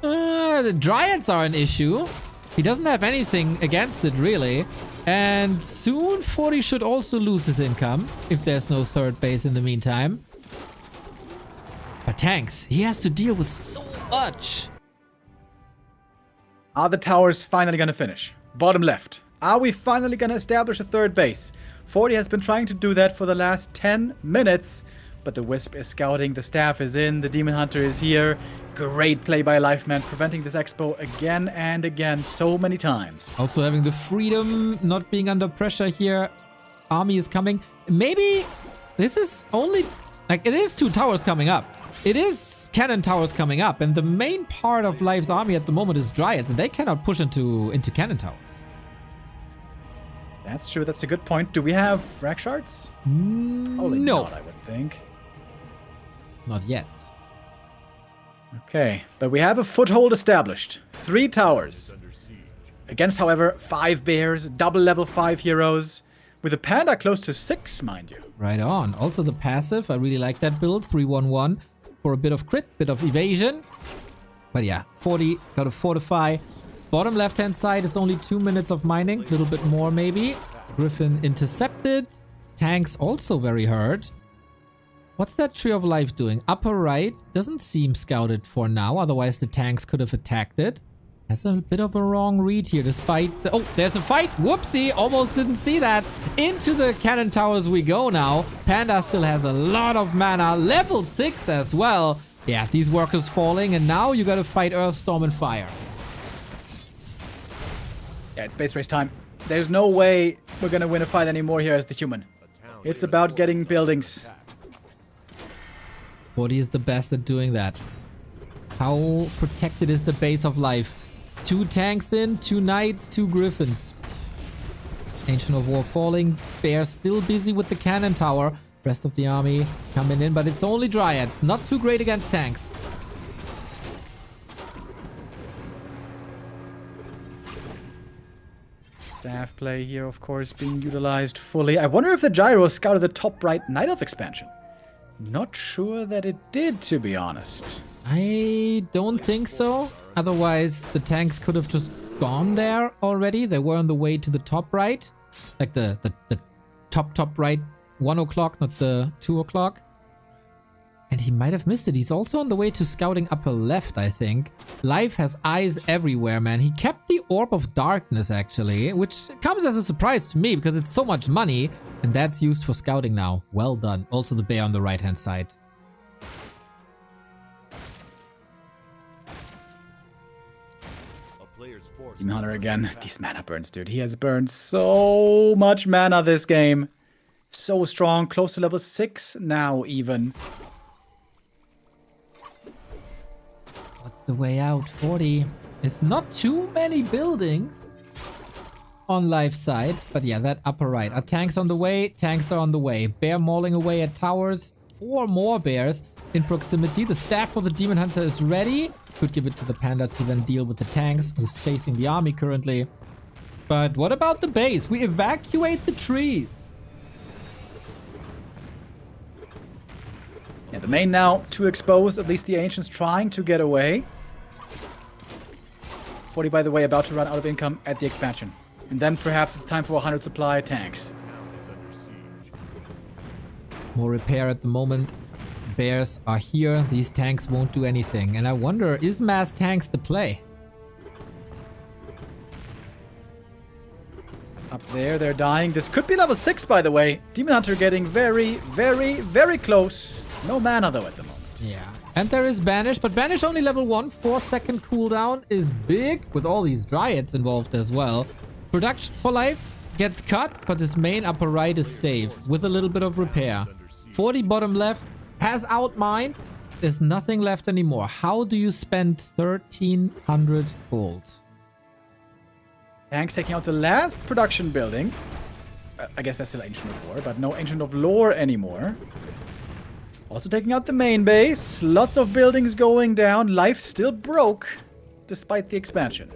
The Dryads are an issue. He doesn't have anything against it, really. And soon 40 should also lose his income, if there's no third base in the meantime. But tanks, he has to deal with so much. Are the towers finally going to finish? Bottom left. Are we finally going to establish a third base? 40 has been trying to do that for the last 10 minutes. But the Wisp is scouting, the staff is in, the Demon Hunter is here. Great play by Lifeman, preventing this expo again and again so many times. Also having the freedom, not being under pressure here. Army is coming. Maybe this is only... Like, it is 2 towers coming up. It is cannon towers coming up. And the main part of Life's army at the moment is Dryads. And they cannot push into cannon towers. That's true, that's a good point. Do we have frag shards? Probably no. not, I would think. Not yet. Okay, but we have a foothold established. 3 towers. Against, however, 5 bears, double level 5 heroes. With a panda close to 6, mind you. Right on. Also the passive, I really like that build. 3-1-1 for a bit of crit, bit of evasion. But yeah, 40 got to fortify. Bottom left-hand side is only 2 minutes of mining. A little bit more, maybe. Griffin intercepted. Tanks also very hurt. What's that Tree of Life doing? Upper right doesn't seem scouted for now. Otherwise, the tanks could have attacked it. That's a bit of a wrong read here, despite... Oh, there's a fight. Whoopsie. Almost didn't see that. Into the cannon towers we go now. Panda still has a lot of mana. Level 6 as well. Yeah, these workers falling. And now you got to fight Earthstorm and Fire. Yeah, it's base race time. There's no way we're going to win a fight anymore here as the human. It's about getting buildings. 40 is the best at doing that. How protected is the base of life? 2 tanks in, 2 knights, 2 griffins. Ancient of War falling. Bear still busy with the cannon tower. Rest of the army coming in, but it's only Dryads. Not too great against tanks. Staff play here, of course, being utilized fully. I wonder if the Gyro scouted the top right Night Elf expansion. Not sure that it did, to be honest. I don't think so. Otherwise, the tanks could have just gone there already. They were on the way to the top right. Like the top right 1 o'clock, not the 2 o'clock. And he might have missed it. He's also on the way to scouting upper left, I think. Life has eyes everywhere, man. He kept the Orb of Darkness, actually, which comes as a surprise to me because it's so much money. And that's used for scouting now. Well done. Also the bear on the right-hand side. Demon Hunter again. These mana burns, dude. He has burned so much mana this game. So strong. Close to level 6 now, even. What's the way out? 40. It's not too many buildings on life side. But yeah, that upper right. Are tanks on the way? Tanks are on the way. Bear mauling away at towers. 4 more bears in proximity. The staff for the Demon Hunter is ready. Could give it to the panda to then deal with the tanks who's chasing the army currently. But what about the base? We evacuate the trees. Yeah, the main now too exposed. At least the Ancients trying to get away. 40, by the way, about to run out of income at the expansion. And then perhaps it's time for 100 supply tanks. More repair at the moment. Bears are here. These tanks won't do anything. And I wonder, is mass tanks the play? Up there, they're dying. This could be level 6, by the way. Demon Hunter getting very, very, very close. No mana, though, at the moment. Yeah. And there is Banish, but Banish only level 1. 4-second cooldown is big, with all these Dryads involved as well. Production for life gets cut, but his main upper right is safe, with a little bit of repair. 40 bottom left has outmined. There's nothing left anymore. How do you spend 1,300 gold? Tanks taking out the last production building. I guess that's still Ancient of War, but no Ancient of Lore anymore. Also taking out the main base. Lots of buildings going down. Life still broke, despite the expansion.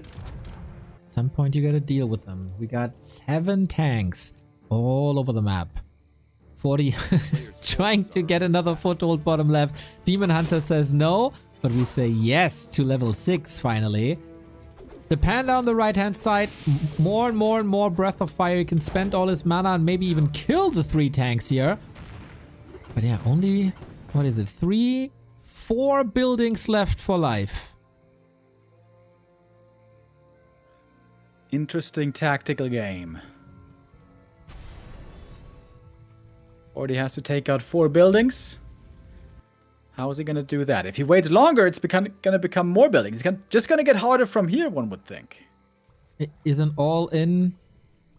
At some point you gotta deal with them. We got 7 tanks all over the map. 40 trying to get another foothold bottom left. Demon Hunter says no, but we say yes to level 6 finally. The Panda on the right hand side, more and more and more Breath of Fire. He can spend all his mana and maybe even kill the 3 tanks here. But yeah, only, what is it, 4 buildings left for life. Interesting tactical game. Already has to take out 4 buildings. How is he going to do that? If he waits longer, it's going to become more buildings. It's just going to get harder from here, one would think. Isn't all in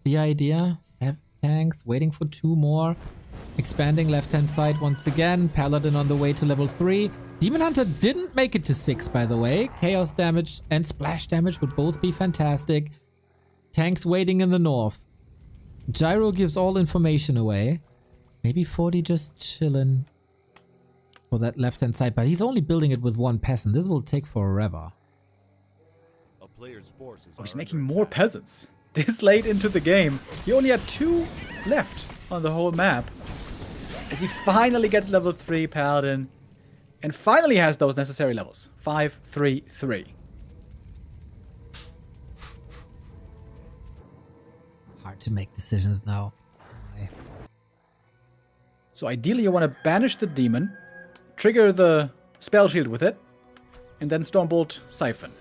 the idea? 7 tanks, waiting for 2 more. Expanding left-hand side once again. Paladin on the way to level 3. Demon Hunter didn't make it to 6, by the way. Chaos damage and splash damage would both be fantastic. Tanks waiting in the north. Gyro gives all information away. Maybe 40 just chilling for that left-hand side, but he's only building it with 1 peasant. This will take forever. A player's forces Oh, he's are making under more attack. peasants. This late into the game. He only had 2 left on the whole map. As he finally gets level 3 Paladin. And finally has those necessary levels. 5, 3, 3. Hard to make decisions now. So ideally you want to banish the demon, trigger the spell shield with it, and then Stormbolt Siphon.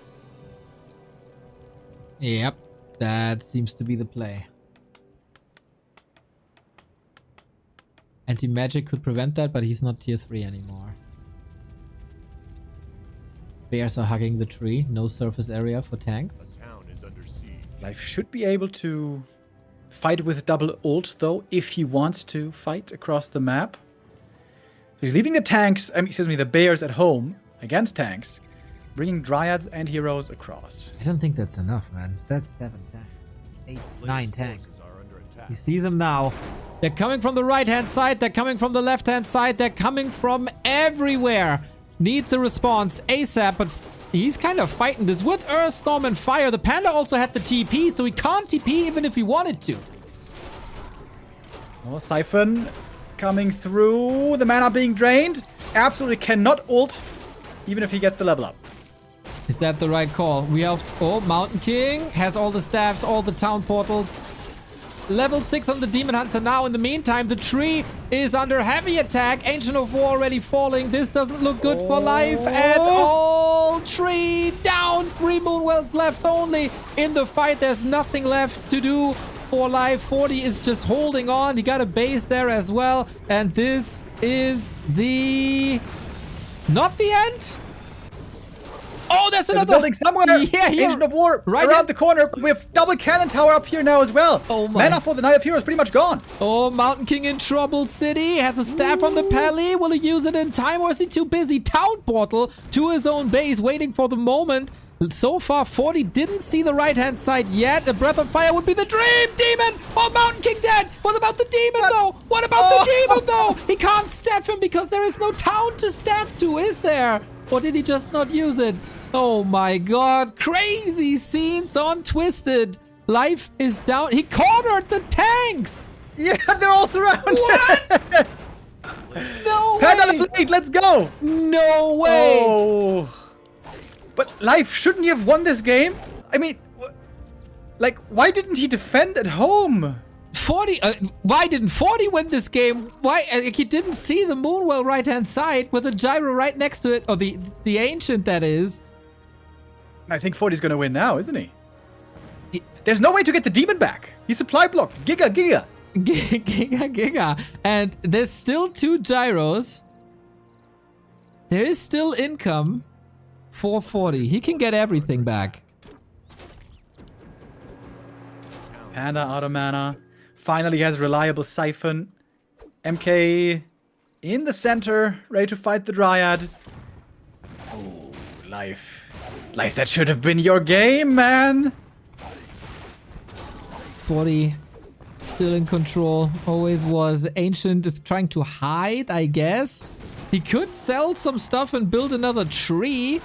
Yep, that seems to be the play. Anti-magic could prevent that, but he's not tier 3 anymore. Bears are hugging the tree. No surface area for tanks. A town is under siege. Life should be able to fight with double ult, though, if he wants to fight across the map. He's leaving the tanks, the bears at home against tanks, bringing dryads and heroes across. I don't think that's enough, man. That's 7 tanks. 8, Player's 9 tanks. forces are under attack. He sees them now. They're coming from the right-hand side. They're coming from the left-hand side. They're coming from everywhere. Needs a response ASAP, but he's kind of fighting this with Earth, Storm, and Fire. The Panda also had the TP, so he can't TP even if he wanted to. Oh, Siphon coming through. The mana being drained. Absolutely cannot ult, even if he gets the level up. Is that the right call? We have... Oh, Mountain King has all the staffs, all the town portals. Level 6 on the Demon Hunter now. In the meantime, the tree is under heavy attack. Ancient of War already falling. This doesn't look good for life at all. Tree down. 3 Moonwells left only in the fight. There's nothing left to do for life. 40 is just holding on. He got a base there as well. And this is the... Not the end? Oh, that's There's a another building somewhere. Yeah, here. Ancient of War Right around in- the corner. We have double cannon tower up here now as well. Oh my. Mana for the Knight of Heroes pretty much gone. Oh, Mountain King in trouble city. Has a staff on the pally. Will he use it in time or is he too busy? Town portal to his own base waiting for the moment. So far, 40 didn't see the right-hand side yet. A Breath of Fire would be the dream. Demon! Oh, Mountain King dead. What about the demon, though? What about the demon, though? He can't staff him because there is no town to staff to, is there? Or did he just not use it? Oh my god, crazy scenes on Twisted. Life is down. He cornered the tanks. Yeah, they're all surrounded. What? No Panda way. level 8, let's go. No way. Oh. But Life, shouldn't you have won this game? I mean, like, why didn't he defend at home? 40. Why didn't 40 win this game? Why? He didn't see the Moonwell right-hand side with the gyro right next to it. Or the ancient, that is. I think 40's going to win now, isn't he? There's no way to get the demon back. He's supply blocked. Giga. Giga. And there's still 2 gyros. There is still income for 40. He can get everything back. Panda out of mana. Finally has reliable Siphon. MK in the center, ready to fight the Dryad. Life. Life, that should have been your game, man. 40 still in control, always was. Ancient is trying to hide, I guess. He could sell some stuff and build another tree.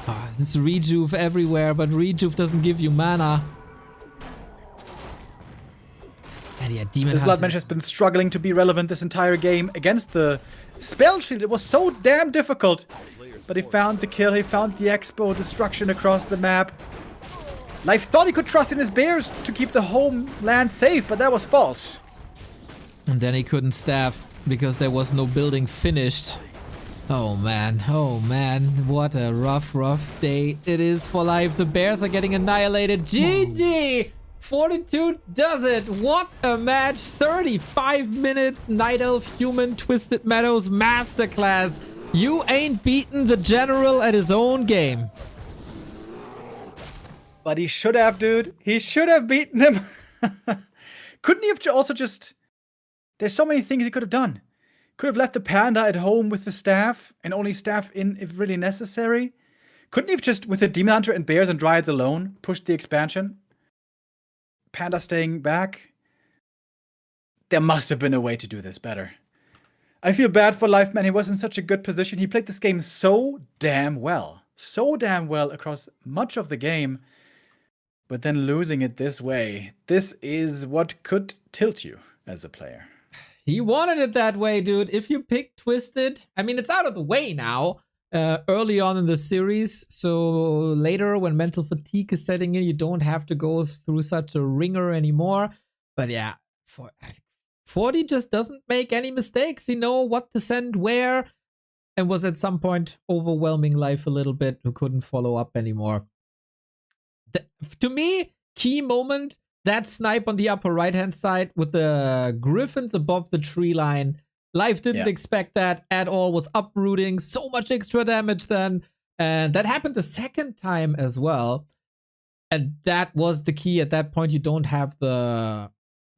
Oh, this rejuve everywhere, but rejuve doesn't give you mana. And yeah, Demon This Hunter. Blood Mage has been struggling to be relevant this entire game against the spell shield. It was so damn difficult. But he found the kill, he found the expo destruction across the map. Life thought he could trust in his bears to keep the homeland safe, but that was false. And then he couldn't staff because there was no building finished. Oh man, what a rough day it is for Life. The Bears are getting annihilated. GG! Fortitude does it! What a match! 35 minutes, Night Elf Human Twisted Meadows Masterclass. You ain't beaten the General at his own game. But he should have, dude. He should have beaten him. Couldn't he have also just... There's so many things he could have done. Could have left the Panda at home with the staff and only staff in if really necessary. Couldn't he have just, with the Demon Hunter and Bears and Dryads alone, pushed the expansion? Panda staying back? There must have been a way to do this better. I feel bad for Life, man. He was in such a good position. He played this game so damn well. So damn well across much of the game. But then losing it this way, this is what could tilt you as a player. He wanted it that way, dude. If you pick Twisted, I mean, it's out of the way now. Early on in the series, so later when mental fatigue is setting in, you don't have to go through such a ringer anymore. But yeah, 40 just doesn't make any mistakes. He know what to send where, and was at some point overwhelming Life a little bit, who couldn't follow up anymore. To me, key moment, that snipe on the upper right-hand side with the Griffins above the tree line. Life didn't expect that at all, was uprooting so much extra damage then. And that happened the second time as well. And that was the key. At that point, you don't have the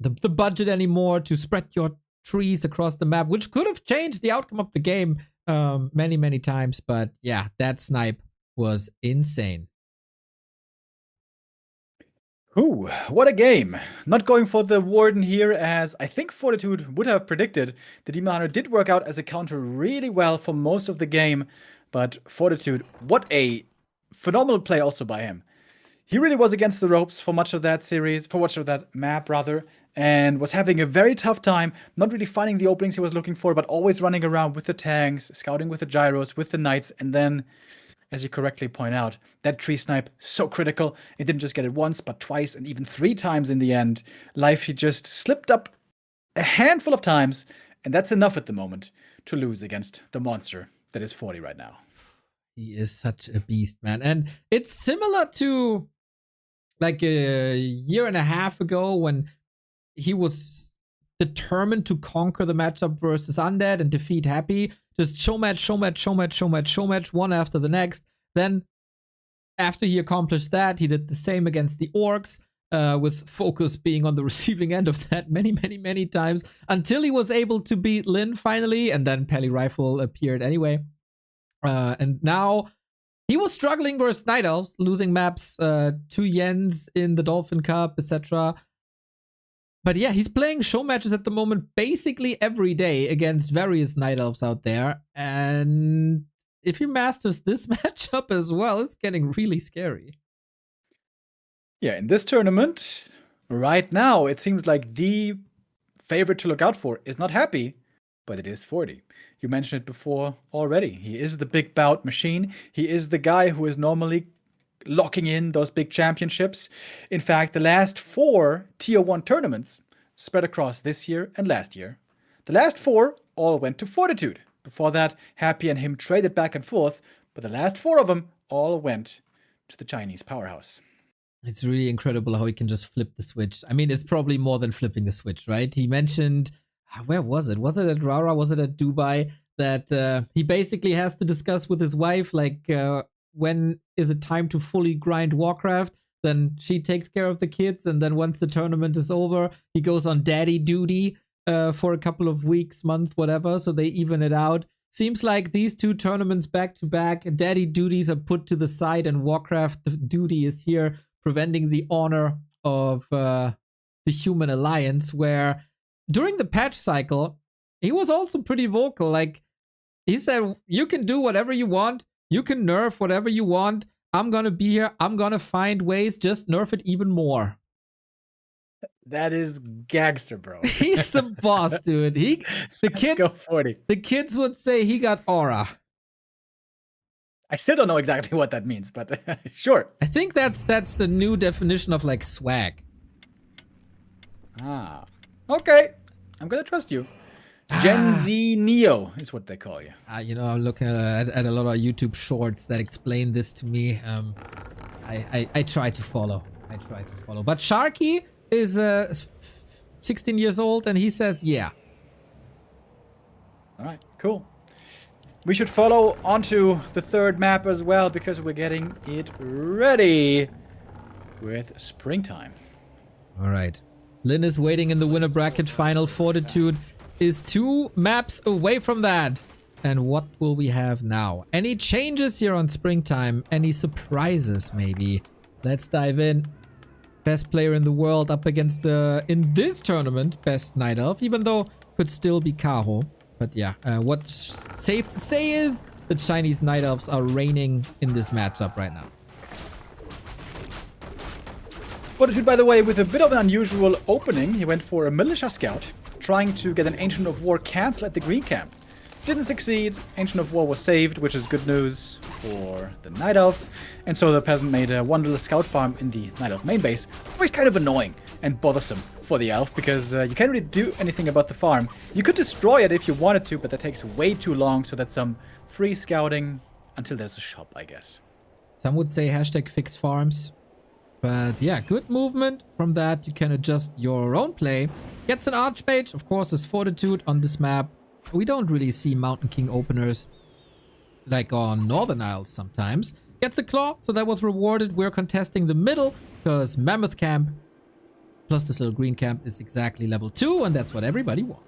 budget anymore to spread your trees across the map, which could have changed the outcome of the game many times. But yeah, that snipe was insane. Ooh, what a game. Not going for the Warden here, as I think Fortitude would have predicted. The Demon Hunter did work out as a counter really well for most of the game, but Fortitude, what a phenomenal play also by him. He really was against the ropes for much of that series, for much of that map rather, and was having a very tough time, not really finding the openings he was looking for, but always running around with the tanks, scouting with the gyros, with the knights, and then, as you correctly point out, that tree snipe, so critical. It didn't just get it once, but twice, and even 3 times in the end. Life, he just slipped up a handful of times, and that's enough at the moment to lose against the monster that is 40 right now. He is such a beast, man. And it's similar to like a year and a half ago when he was determined to conquer the matchup versus Undead and defeat Happy. Just show match, one after the next. Then, after he accomplished that, he did the same against the Orcs, with Focus being on the receiving end of that many times, until he was able to beat LYN finally, and then Peli Rifle appeared anyway. And now, he was struggling versus Night Elves, losing maps, 2 Yens in the Dolphin Cup, etc. But yeah, he's playing show matches at the moment basically every day against various Night Elves out there. And if he masters this matchup as well, it's getting really scary. Yeah, in this tournament, right now, it seems like the favorite to look out for is not Happy, but it is 40. You mentioned it before already. He is the big bout machine. He is the guy who is normally locking in those big championships. In fact, the last 4 Tier 1 tournaments spread across this year and last year. The last 4 all went to Fortitude. Before that, Happy and him traded back and forth, but the last 4 of them all went to the Chinese powerhouse. It's really incredible how he can just flip the switch. I mean, it's probably more than flipping the switch, right? He mentioned, where was it? Was it at Rara? Was it at Dubai? That he basically has to discuss with his wife, like, when is it time to fully grind Warcraft? Then she takes care of the kids, and then once the tournament is over, he goes on daddy duty for a couple of weeks, month, whatever, so they even it out. Seems like these two tournaments back to back, daddy duties are put to the side, and Warcraft duty is here, preventing the honor of the human alliance. Where during the patch cycle, he was also pretty vocal. Like, he said, you can do whatever you want, you can nerf whatever you want. I'm gonna be here. I'm gonna find ways. Just nerf it even more. That is gangster, bro. He's the boss, dude. Let's go 40. The kids would say he got aura. I still don't know exactly what that means, but sure. I think that's the new definition of like swag. Ah, okay. I'm gonna trust you. Gen Z Neo is what they call you. You know, I'm looking at a lot of YouTube shorts that explain this to me. I try to follow. But Sharky is 16 years old, and he says, yeah. All right, cool. We should follow onto the third map as well, because we're getting it ready with springtime. All right. LYN is waiting in the winner bracket final. Fortitude is 2 maps away from that. And what will we have now? Any changes here on springtime? Any surprises, maybe? Let's dive in. Best player in the world up against the, in this tournament, best Night Elf, even though could still be Kaho. But yeah, what's safe to say is the Chinese Night Elves are reigning in this matchup right now. Fortitude, by the way, with a bit of an unusual opening, he went for a militia scout, trying to get an Ancient of War cancel at the green camp. Didn't succeed. Ancient of War was saved, which is good news for the Night Elf. And so the peasant made one little scout farm in the Night Elf main base. Always kind of annoying and bothersome for the elf, because you can't really do anything about the farm. You could destroy it if you wanted to, but that takes way too long, so that's some free scouting until there's a shop, I guess. Some would say hashtag fix farms. But yeah, good movement. From that, you can adjust your own play. Gets an Archmage, of course, there's Fortitude on this map. We don't really see Mountain King openers like on Northern Isles sometimes. Gets a Claw, so that was rewarded. We're contesting the middle because Mammoth Camp plus this little green camp is exactly level 2, and that's what everybody wants.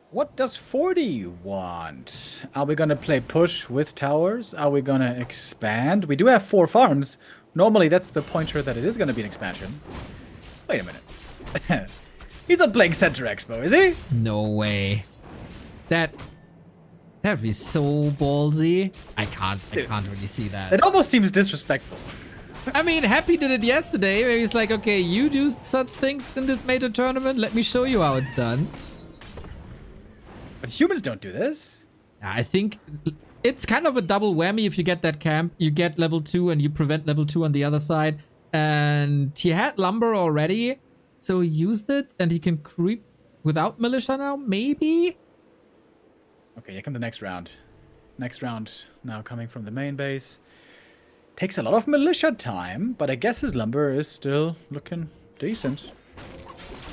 What does 40 want? Are we gonna play push with towers? Are we gonna expand? We do have 4 farms. Normally that's the pointer that it is gonna be an expansion. Wait a minute. He's not playing Center Expo, is he? No way. That'd be so ballsy. I can't really see that. It almost seems disrespectful. I mean, Happy did it yesterday, where he's like, okay, you do such things in this major tournament, let me show you how it's done. But humans don't do this. I think it's kind of a double whammy if you get that camp. You get level 2 and you prevent level 2 on the other side. And he had lumber already, so he used it, and he can creep without militia now, maybe? Okay, here come the next round. Next round now coming from the main base. Takes a lot of militia time, but I guess his lumber is still looking decent.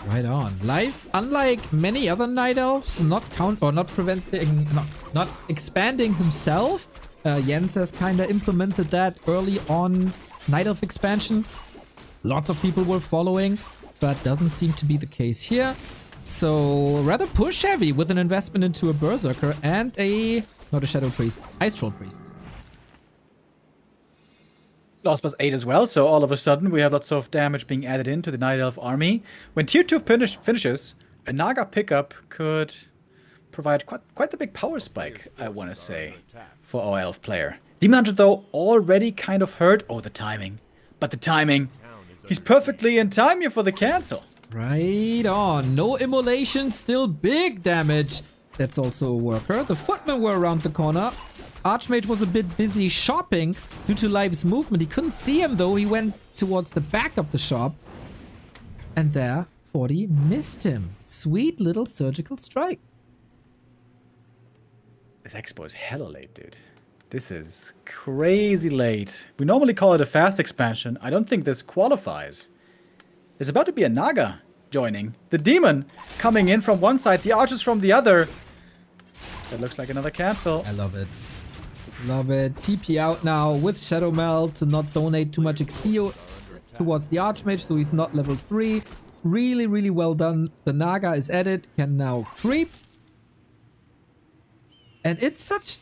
Right on. Life, unlike many other Night Elves, not expanding himself. Jens has kind of implemented that early on Night Elf expansion. Lots of people were following, but doesn't seem to be the case here. So rather push heavy with an investment into a Berserker and not a Shadow Priest, Ice Troll Priest. Lost plus 8 as well, so all of a sudden we have lots of damage being added into the Night Elf army. When tier 2 finishes, a Naga pickup could provide quite the big power spike, I want to say, for our elf player. Demon Hunter, though, already kind of hurt. Oh, the timing. But the timing. He's perfectly in time here for the cancel. Right on. No immolation, still big damage. That's also a worker. The footmen were around the corner. Archmage was a bit busy shopping due to Live's movement. He couldn't see him, though. He went towards the back of the shop. And there, 40 missed him. Sweet little surgical strike. This expo is hella late, dude. This is crazy late. We normally call it a fast expansion. I don't think this qualifies. There's about to be a Naga joining. The demon coming in from one side, the archers from the other. That looks like another cancel. I love it. Love it. TP out now with Shadow Meld to not donate too much XP towards the Archmage, so he's not level 3. Really, really well done. The Naga is added, can now creep. And it's such...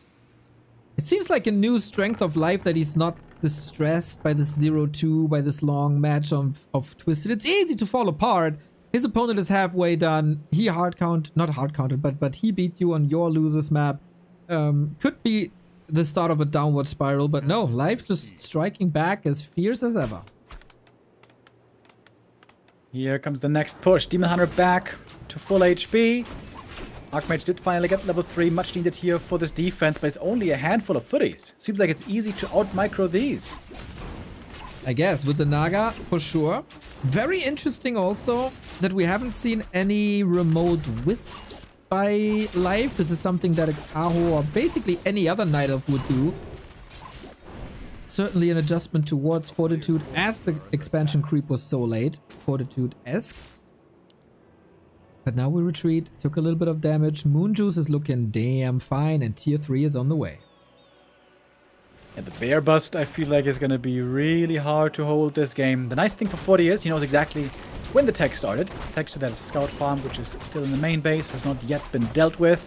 It seems like a new strength of life that he's not distressed by this 0-2, by this long match of Twisted. It's easy to fall apart. His opponent is halfway done. He not hard counted, but he beat you on your losers map. Could be the start of a downward spiral, but no, life just striking back as fierce as ever. Here comes the next push. Demon Hunter back to full HP. Archmage did finally get level 3, much needed here for this defense, but it's only a handful of footies. Seems like it's easy to out-micro these. I guess, with the Naga, for sure. Very interesting also that we haven't seen any remote wisps by life. This is something that a Kaho or basically any other Night Elf would do. Certainly an adjustment towards Fortitude as the expansion creep was so late. Fortitude-esque. But now we retreat, took a little bit of damage. Moon Juice is looking damn fine, and tier 3 is on the way. And the Bear Bust, I feel like, is going to be really hard to hold this game. The nice thing for 40 is he knows exactly when the tech started. Thanks to that Scout Farm, which is still in the main base, has not yet been dealt with.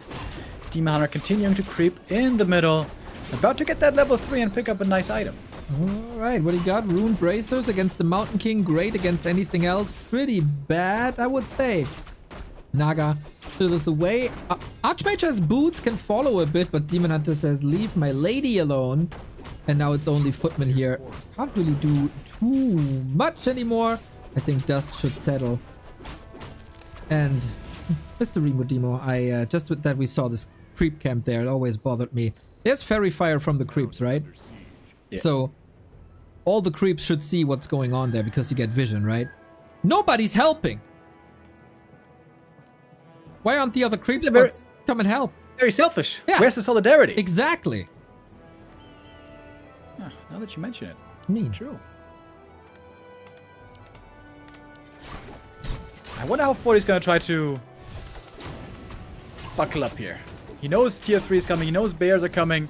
Demon Hunter continuing to creep in the middle. About to get that level 3 and pick up a nice item. Alright, what do you got? Rune Bracers against the Mountain King. Great against anything else. Pretty bad, I would say. Naga to this away. Archmage has boots, can follow a bit, but Demon Hunter says, leave my lady alone. And now it's only Footman here. Can't really do too much anymore. I think Dusk should settle. And Mr. Remodemo, just with that we saw this creep camp there, it always bothered me. There's fairy fire from the creeps, right? Yeah. So all the creeps should see what's going on there because you get vision, right? Nobody's helping. Why aren't the other creeps come and help? Very selfish. Yeah. Where's the solidarity? Exactly. Now that you mention it. True. I wonder how 40 is going to try to buckle up here. He knows tier 3 is coming. He knows bears are coming.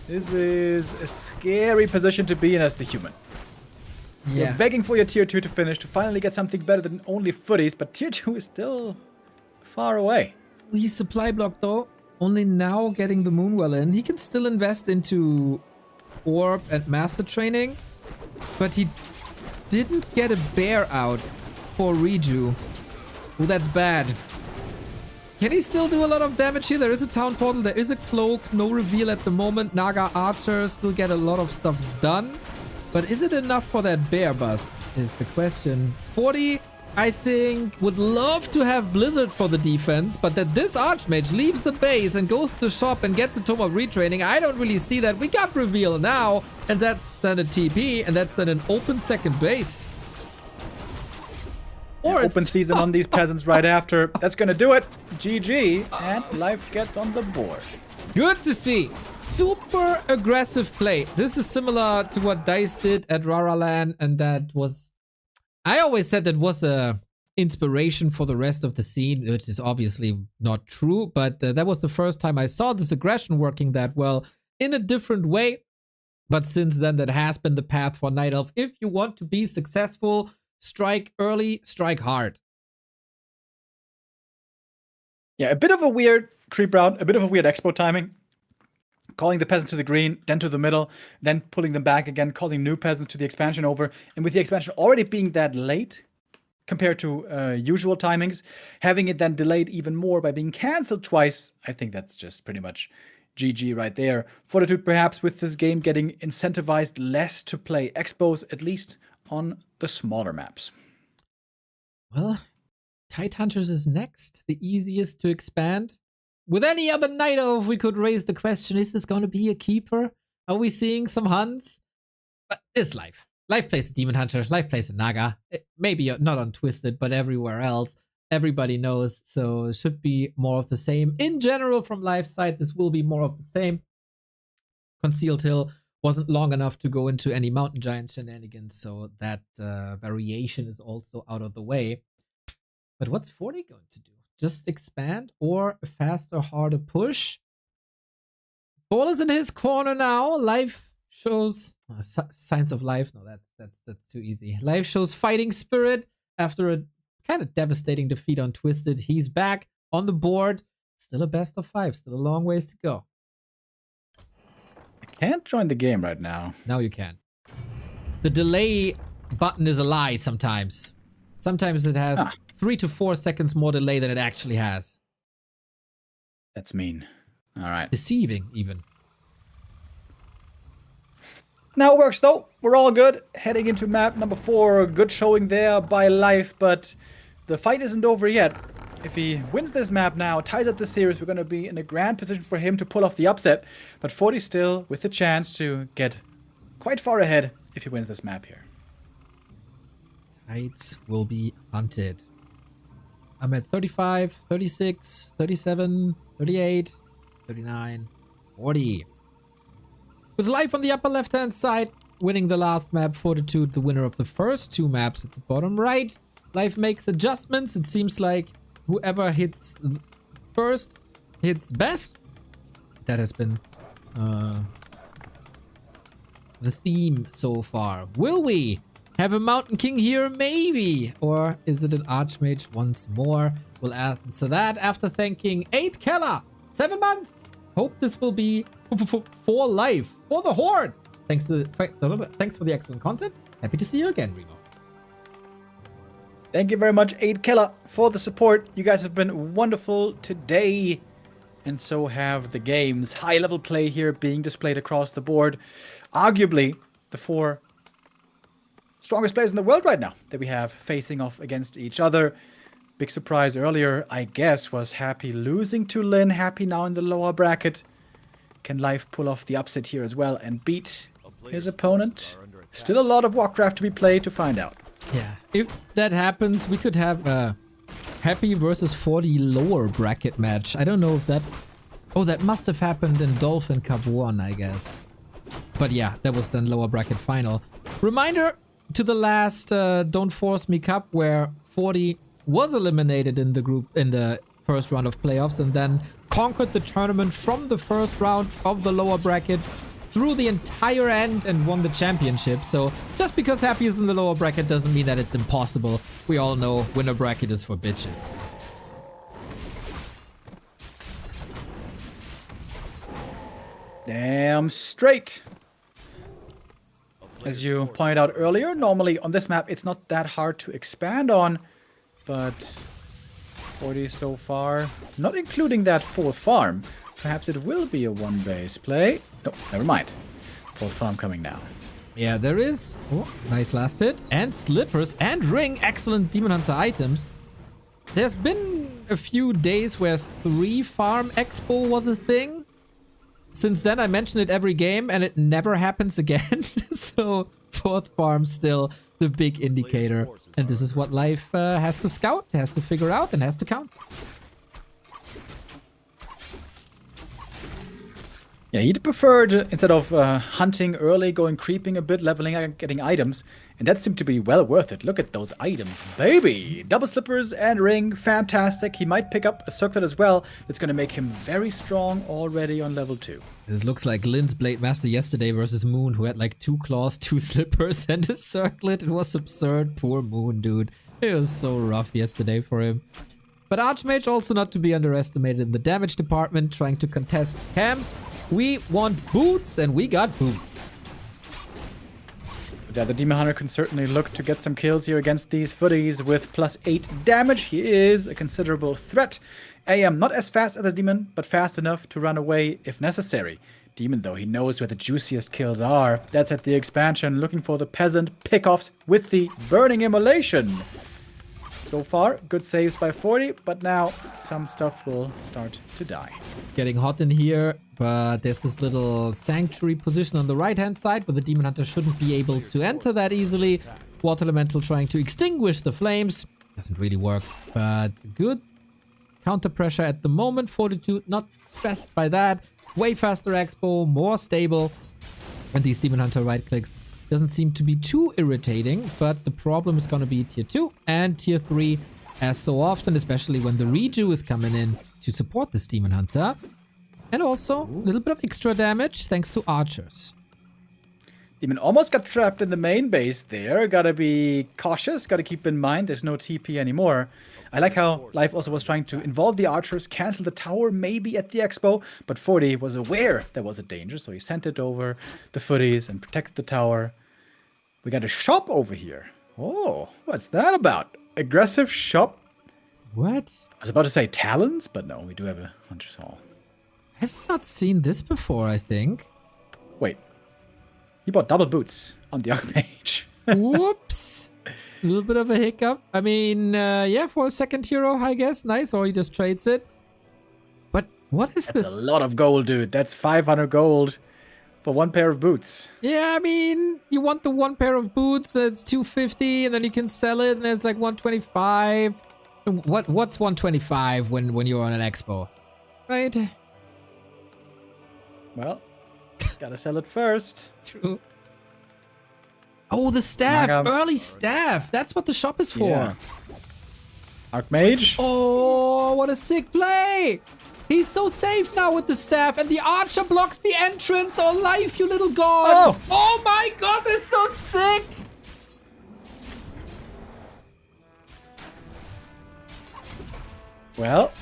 This is a scary position to be in as the human. Yeah. You're begging for your tier 2 to finish, to finally get something better than only footies, but tier 2 is still far away. He's supply blocked though. Only now getting the Moonwell in. He can still invest into Orb and Master Training, but he didn't get a bear out for Reju. Oh, that's bad. Can he still do a lot of damage here? There is a town portal, there is a cloak, no reveal at the moment. Naga Archer still get a lot of stuff done. But is it enough for that bear bust is the question. 40, I think, would love to have Blizzard for the defense, but that this Archmage leaves the base and goes to the shop and gets a Tome of Retraining, I don't really see that. We got reveal now, and that's then a TP, and that's then an open second base. Or Open season on these peasants right after. That's gonna do it. GG, and life gets on the board. Good to see. Super aggressive play. This is similar to what DICE did at Raraland, and that was... I always said that was a inspiration for the rest of the scene, which is obviously not true, but that was the first time I saw this aggression working that well in a different way. But since then, that has been the path for Night Elf. If you want to be successful, strike early, strike hard. Yeah, a bit of a weird creep route, a bit of a weird expo timing. Calling the peasants to the green, then to the middle, then pulling them back again, calling new peasants to the expansion over. And with the expansion already being that late compared to usual timings, having it then delayed even more by being cancelled twice, I think that's just pretty much GG right there. Fortitude perhaps with this game getting incentivized less to play expos, at least on the smaller maps. Well, Tide Hunters is next, the easiest to expand. With any other Night Elf, we could raise the question, is this going to be a keeper? Are we seeing some hunts? But it's Life. Life plays a Demon Hunter, Life plays a Naga. Maybe not on Twisted, but everywhere else. Everybody knows, so it should be more of the same. In general, from Life's side, this will be more of the same. Concealed Hill wasn't long enough to go into any Mountain Giant shenanigans, so that variation is also out of the way. But what's 40 going to do? Just expand or a faster, harder push? Ball is in his corner now. Life shows signs of life. No, that's too easy. Life shows fighting spirit after a kind of devastating defeat on Twisted. He's back on the board. Still a best of 5. Still a long ways to go. I can't join the game right now. Now you can. The delay button is a lie sometimes. Sometimes it has 3 to 4 seconds more delay than it actually has. That's mean. All right. Deceiving, even. Now it works though. We're all good. Heading into map number 4. Good showing there by Life, but the fight isn't over yet. If he wins this map now, ties up the series, we're going to be in a grand position for him to pull off the upset. But 40 still with the chance to get quite far ahead if he wins this map here. Tides will be hunted. I'm at 35, 36, 37, 38, 39, 40. With Life on the upper left-hand side, winning the last map, Fortitude, the winner of the first 2 maps at the bottom right. Life makes adjustments. It seems like whoever hits first hits best. That has been the theme so far. Will we have a Mountain King here? Maybe. Or is it an Archmage once more? We'll answer that after thanking 8 Keller, 7 months. Hope this will be for Life, for the Horde. Thanks for the excellent content. Happy to see you again, Remo. Thank you very much, 8 Keller, for the support. You guys have been wonderful today. And so have the games. High-level play here being displayed across the board. Arguably, the 4 strongest players in the world right now that we have facing off against each other. Big surprise earlier, I guess, was Happy losing to LYN. Happy now in the lower bracket. Can Life pull off the upset here as well and beat his opponent? Still a lot of Warcraft to be played to find out. Yeah, if that happens, we could have a Happy versus 40 lower bracket match. I don't know if that... Oh, that must have happened in Dolphin Cup 1, I guess. But yeah, that was then lower bracket final. Reminder to the last Don't Force Me Cup, where 40 was eliminated in the group in the first round of playoffs and then conquered the tournament from the first round of the lower bracket through the entire end and won the championship. So just because Happy is in the lower bracket doesn't mean that it's impossible. We all know winner bracket is for bitches. Damn straight. As you pointed out earlier, normally on this map it's not that hard to expand on, but 40 so far, not including that 4th farm. Perhaps it will be a 1-base play. No, never mind. 4th farm coming now. Yeah, there is... Oh, nice last hit. And Slippers and Ring. Excellent Demon Hunter items. There's been a few days where 3 farm expo was a thing. Since then, I mention it every game and it never happens again. So 4th farm still the big indicator. And this is what Life has to scout, has to figure out, and has to count. Yeah, he'd preferred, instead of hunting early, going creeping a bit, leveling up, getting items. And that seemed to be well worth it. Look at those items, baby! Double Slippers and Ring, fantastic. He might pick up a Circlet as well. That's going to make him very strong already on level 2. This looks like Lynn's Blade Master yesterday versus Moon, who had like 2 claws, 2 slippers, and a Circlet. It was absurd. Poor Moon, dude. It was so rough yesterday for him. But Archmage also not to be underestimated in the damage department, trying to contest camps. We want boots, and we got boots. Yeah, the Demon Hunter can certainly look to get some kills here against these footies with +8 damage. He is a considerable threat. AM not as fast as a Demon, but fast enough to run away if necessary. Demon, though, he knows where the juiciest kills are. That's at the expansion, looking for the Peasant pickoffs with the Burning Immolation. So far, good saves by 40, but now some stuff will start to die. It's getting hot in here, but there's this little sanctuary position on the right-hand side where the Demon Hunter shouldn't be able to enter that easily. Water Elemental trying to extinguish the flames. Doesn't really work, but good counter pressure at the moment. Fortitude not stressed by that. Way faster expo, more stable. And these Demon Hunter right-clicks doesn't seem to be too irritating, but the problem is going to be tier 2 and tier 3 as so often, especially when the Reju is coming in to support this Demon Hunter. And also a little bit of extra damage thanks to archers. Demon almost got trapped in the main base there. Gotta be cautious, gotta keep in mind there's no TP anymore. I like how Life also was trying to involve the archers, cancel the tower maybe at the expo, but 40 was aware there was a danger, so he sent it over the footies and protected the tower. We got a shop over here. Oh, what's that about? Aggressive shop? What? I was about to say talons, but no, we do have a Hunter's Hall. I've not seen this before, I think. Wait. He bought double boots on the Archmage. Whoops. A little bit of a hiccup. I mean, yeah, for a second hero, I guess. Nice, or he just trades it. But what is That's this? a lot of gold, dude. That's 500 gold for one pair of boots. Yeah, I mean, you want the one pair of boots that's 250, and then you can sell it, and it's like 125. What's 125 when you're on an expo? Right? Well, gotta sell it first. True. Oh, the staff! Naga. Early staff! That's what the shop is for. Yeah. Archmage. Oh, what a sick play! He's so safe now with the staff, and the archer blocks the entrance. Oh, life, you little god! Oh my god, that's so sick! Well,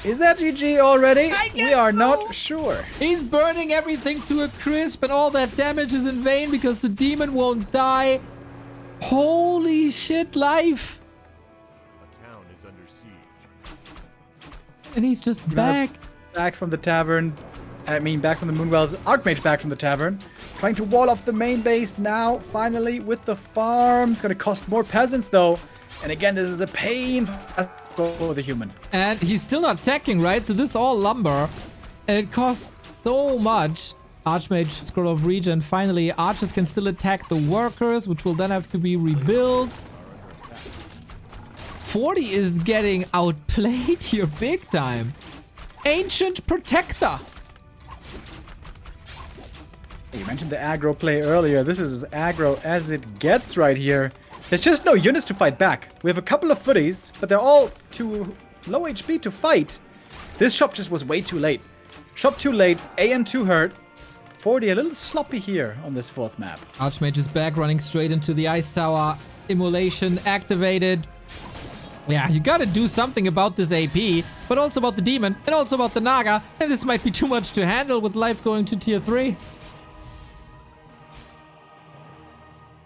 is that GG already? I guess We are so. not sure. He's burning everything to a crisp, and all that damage is in vain because the demon won't die. Holy shit, life! A town is under siege. And he's just back. Back from the tavern. Back from the Moonwells. Archmage back from the tavern. Trying to wall off the main base now, finally, with the farm. It's gonna cost more peasants, though. And again, this is a pain for the human. And he's still not attacking, right? So this is all lumber. And it costs so much. Archmage, Scroll of Regen. Finally, archers can still attack the workers, which will then have to be rebuilt. 40 is getting outplayed here big time. Ancient Protector. You mentioned the aggro play earlier. This is as aggro as it gets right here. There's just no units to fight back. We have a couple of footies, but they're all too low HP to fight. This shop just was way too late. Shop too late, AM too hurt. 40 a little sloppy here on this fourth map. Archmage is back, running straight into the ice tower. Immolation activated. Yeah, you gotta do something about this AP, but also about the demon, and also about the Naga. And this might be too much to handle with life going to tier 3.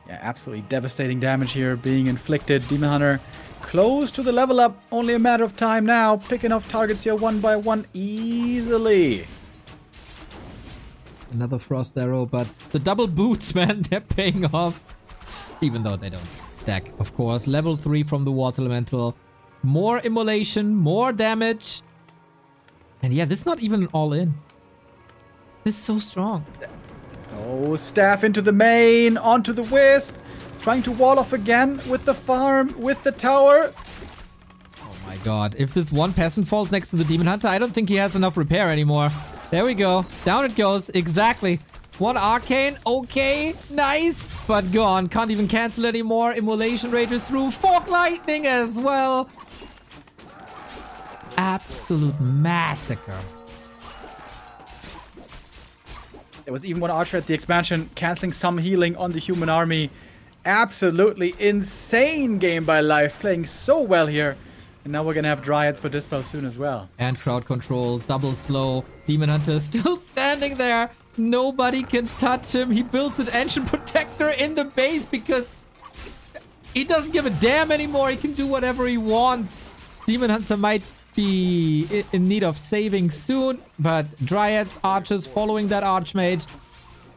Yeah, absolutely devastating damage here being inflicted. Demon Hunter close to the level up. Only a matter of time now. Picking off targets here one by one easily. Another frost arrow, but the double boots, man, they're paying off. Even though they don't stack, of course. Level 3 from the water elemental. More immolation, more damage. And yeah, this is not even all in. This is so strong. Oh, staff into the main, onto the wisp. Trying to wall off again with the farm, with the tower. Oh my god. If this one peasant falls next to the demon hunter, I don't think he has enough repair anymore. There we go. Down it goes. Exactly. One arcane. Okay. Nice. But gone. Can't even cancel anymore. Immolation rages through. Fork lightning as well. Absolute massacre. There was even one archer at the expansion canceling some healing on the human army. Absolutely insane game by Life. Playing so well here. And now we're going to have Dryads for Dispel soon as well. And crowd control. Double slow. Demon hunter still standing there. Nobody can touch him. He builds an Ancient Protector in the base because he doesn't give a damn anymore. He can do whatever he wants. Demon hunter might be in need of saving soon, but Dryads, archers following that Archmage.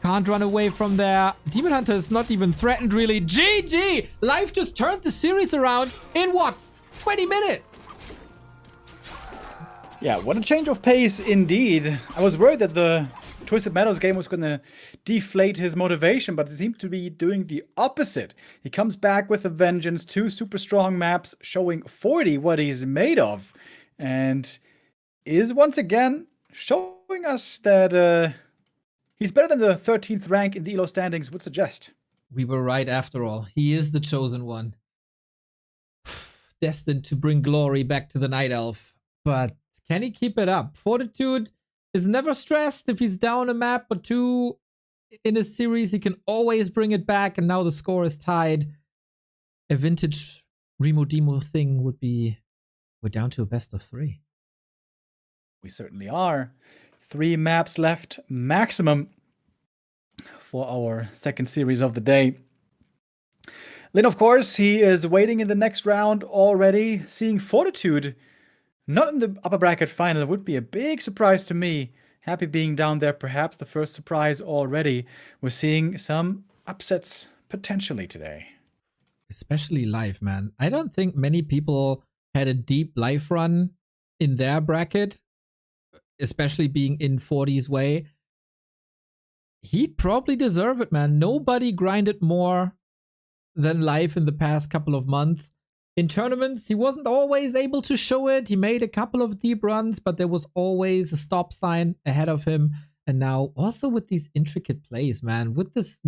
Can't run away from there. Demon hunter is not even threatened really. GG! Life just turned the series around in what? 20 minutes! Yeah, what a change of pace indeed. I was worried that the Twisted Meadows game was going to deflate his motivation, but it seemed to be doing the opposite. He comes back with a vengeance, 2 super strong maps showing 40 what he's made of, and is once again showing us that he's better than the 13th rank in the ELO standings would suggest. We were right after all. He is the chosen one. Destined to bring glory back to the Night Elf. But can he keep it up? Fortitude is never stressed. If he's down a map or 2 in a series, he can always bring it back. And now the score is tied. A vintage Remo Demo thing would be we're down to a best of 3. We certainly are. 3 maps left maximum for our second series of the day. LYN, of course, he is waiting in the next round already. Seeing Fortitude not in the upper bracket final would be a big surprise to me. Happy being down there, perhaps the first surprise already. We're seeing some upsets potentially today. Especially live, man. I don't think many people had a deep live run in their bracket, especially being in 40's way. He'd probably deserve it, man. Nobody grinded more than live in the past couple of months. In tournaments, he wasn't always able to show it. He made a couple of deep runs, but there was always a stop sign ahead of him. And now also with these intricate plays, man, with this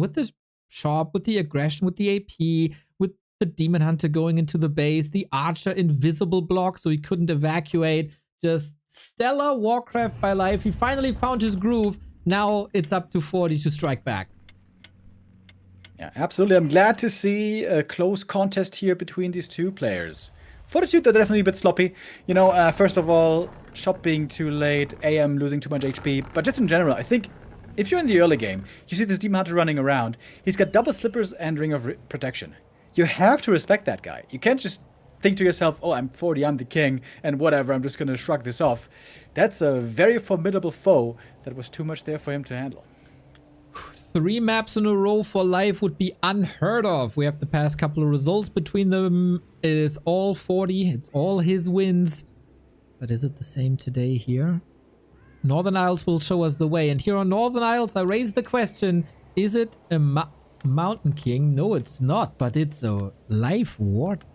shop, with the aggression, with the AP, with the Demon Hunter going into the base, the Archer invisible block so he couldn't evacuate. Just stellar Warcraft by live. He finally found his groove. Now it's up to 40 to strike back. Yeah, absolutely. I'm glad to see a close contest here between these two players. Fortitude, they're definitely a bit sloppy. You know, first of all, shop being too late, AM losing too much HP. But just in general, I think if you're in the early game, you see this Demon Hunter running around. He's got double slippers and Ring of Protection. You have to respect that guy. You can't just think to yourself, oh, I'm 40, I'm the king, and whatever, I'm just going to shrug this off. That's a very formidable foe that was too much there for him to handle. 3 maps in a row for live would be unheard of. We have the past couple of results between them. It is all 40. It's all his wins. But is it the same today here? Northern Isles will show us the way. And here on Northern Isles, I raise the question, is it a Mountain King? No, it's not, but it's a live warden.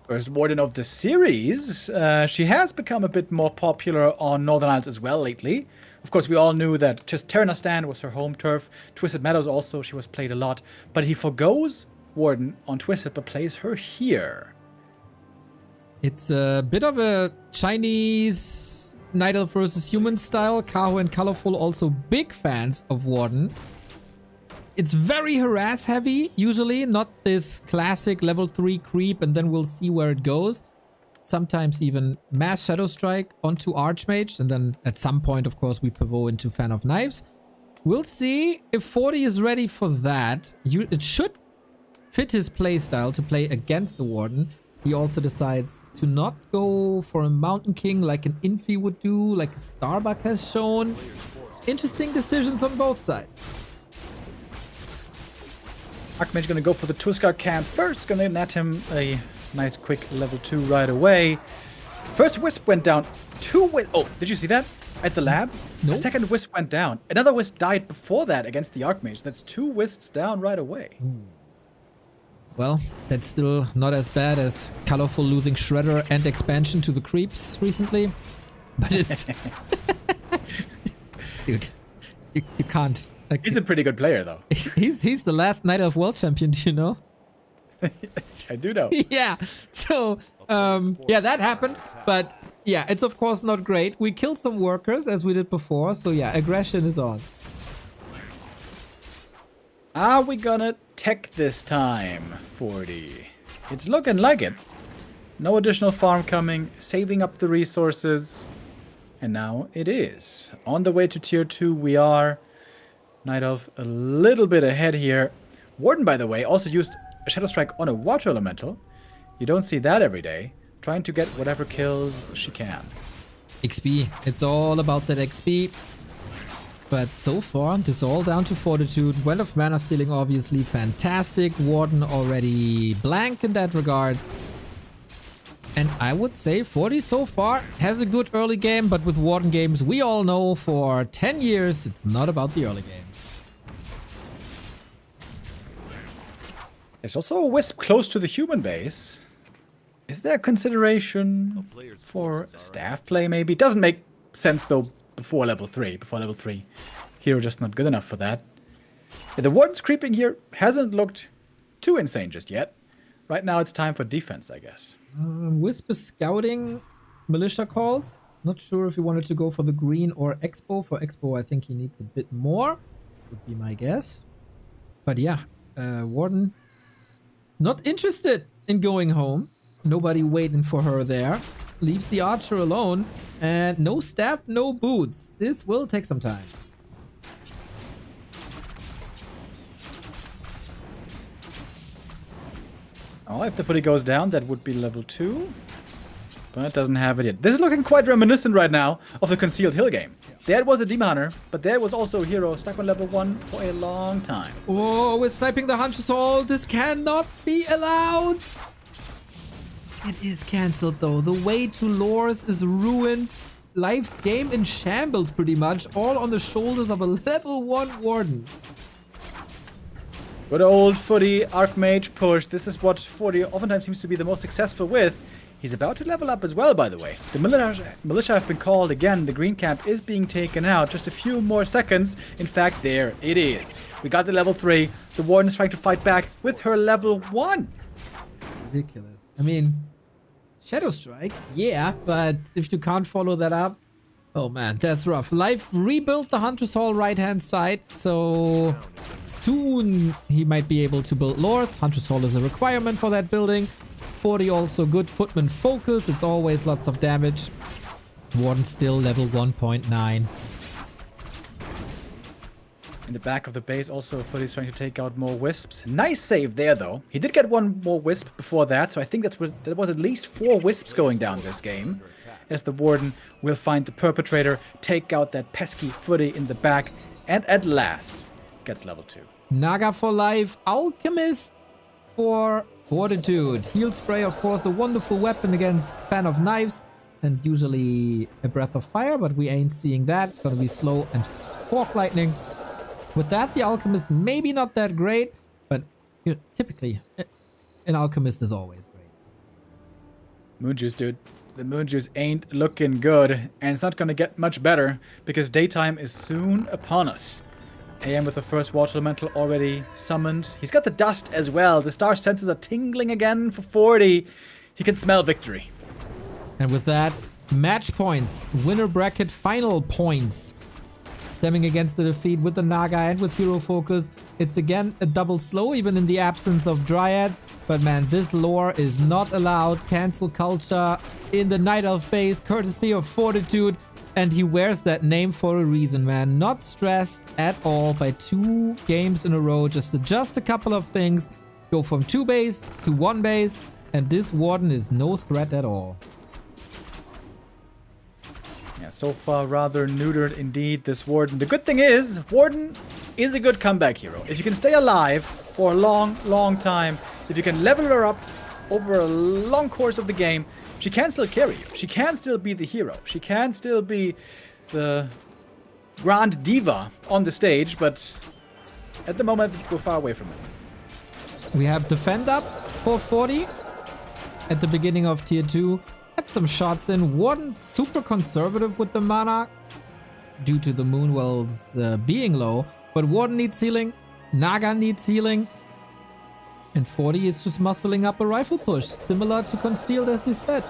First warden of the series. She has become a bit more popular on Northern Isles as well lately. Of course, we all knew that just Terranostan was her home turf. Twisted Meadows also, she was played a lot. But he forgoes Warden on Twisted, but plays her here. It's a bit of a Chinese Night Elf versus Human style. Kaho and Colorful also big fans of Warden. It's very harass heavy, usually. Not this classic level 3 creep, and then we'll see where it goes. Sometimes even mass Shadow Strike onto Archmage, and then at some point, of course, we pivot into Fan of Knives. We'll see if 40 is ready for that. It should fit his playstyle to play against the Warden. He also decides to not go for a Mountain King like an Infi would do, like a Starbuck has shown. Interesting decisions on both sides. Archmage gonna go for the Tuskar camp first, gonna net him a nice quick level 2 right away. First Wisp went down. 2 Wisp. Oh, did you see that? At the lab? No. The second Wisp went down. Another Wisp died before that against the Archmage. That's 2 Wisps down right away. Well, that's still not as bad as Colorful losing Shredder and Expansion to the creeps recently. But it's... Dude, you can't. Like, He's a pretty good player, though. he's the last Night Elf World Champion, do you know? I do know. Yeah, so, yeah, that happened. But, yeah, it's of course not great. We killed some workers, as we did before. So, yeah, aggression is on. Are we gonna tech this time, 40? It's looking like it. No additional farm coming, saving up the resources. And now it is. On the way to tier 2 we are. Night Elf a little bit ahead here. Warden, by the way, also used a Shadow Strike on a Water Elemental. You don't see that every day. Trying to get whatever kills she can. XP. It's all about that XP. But so far, this is all down to Fortitude. Well of Mana Stealing, obviously fantastic. Warden already blank in that regard. And I would say 40 so far has a good early game, but with Warden games, we all know for 10 years, it's not about the early game. There's also a Wisp close to the human base. Is there consideration for staff play, maybe? Doesn't make sense, though, before level 3. Before level 3. Hero just not good enough for that. Yeah, the Warden's creeping here hasn't looked too insane just yet. Right now it's time for defense, I guess. Wisp is scouting militia calls. Not sure if he wanted to go for the green or Expo. For Expo, I think he needs a bit more. Would be my guess. But yeah, Warden Not interested in going home. Nobody waiting for her there. Leaves the archer alone. And no staff, no boots. This will take some time. Oh, if the footy goes down, that would be level 2. But it doesn't have it yet. This is looking quite reminiscent right now of the Concealed Hill game. There was a Demon Hunter, but there was also a hero stuck on level 1 for a long time. Oh, we're sniping the Hunter's Hall. This cannot be allowed. It is cancelled though. The way to Lores is ruined. Life's game in shambles pretty much. All on the shoulders of a level 1 Warden. Good old footy Archmage push. This is what Forty oftentimes seems to be the most successful with. He's about to level up as well, by the way. The militia have been called again. The green camp is being taken out. Just a few more seconds. In fact, there it is. We got the level 3. The Warden is trying to fight back with her level 1. Ridiculous. I mean, Shadow Strike, yeah, but if you can't follow that up, oh man, that's rough. Life rebuilt the Hunter's Hall right-hand side, so soon he might be able to build Lores. Hunter's Hall is a requirement for that building. 40 also good footman focus. It's always lots of damage. Warden still level 1.9. In the back of the base, also Footy's trying to take out more wisps. Nice save there, though. He did get one more wisp before that, so I think that was at least 4 wisps going down this game. As the Warden will find the perpetrator, take out that pesky Footy in the back, and at last gets level 2. Naga for life. Alchemist for Fortitude. Heal spray, of course, a wonderful weapon against fan of knives. And usually a breath of fire, but we ain't seeing that. It's gonna be slow and fork lightning. With that, the alchemist maybe not that great, but you know, typically an alchemist is always great. Moon juice, dude. The moon juice ain't looking good, and it's not gonna get much better because daytime is soon upon us. AM with the first water elemental already summoned. He's got the dust as well. The star senses are tingling again for 40. He can smell victory. And with that, match points, winner bracket final points. Stemming against the defeat with the Naga and with Hero Focus. It's again a double slow, even in the absence of Dryads. But man, this lore is not allowed. Cancel culture in the Night Elf base, courtesy of Fortitude. And he wears that name for a reason, man. Not stressed at all by 2 games in a row. Just adjust a couple of things. Go from 2 base to 1 base. And this Warden is no threat at all. Yeah, so far rather neutered indeed, this Warden. The good thing is, Warden is a good comeback hero. If you can stay alive for a long, long time, if you can level her up over a long course of the game, she can still carry you. She can still be the hero. She can still be the grand diva on the stage, but at the moment, we're far away from it. We have defend up for 40 at the beginning of tier 2. Had some shots in. Warden super conservative with the mana due to the Moonwells being low, but Warden needs healing. Naga needs healing. And 40 is just muscling up a rifle push, similar to Concealed as he said.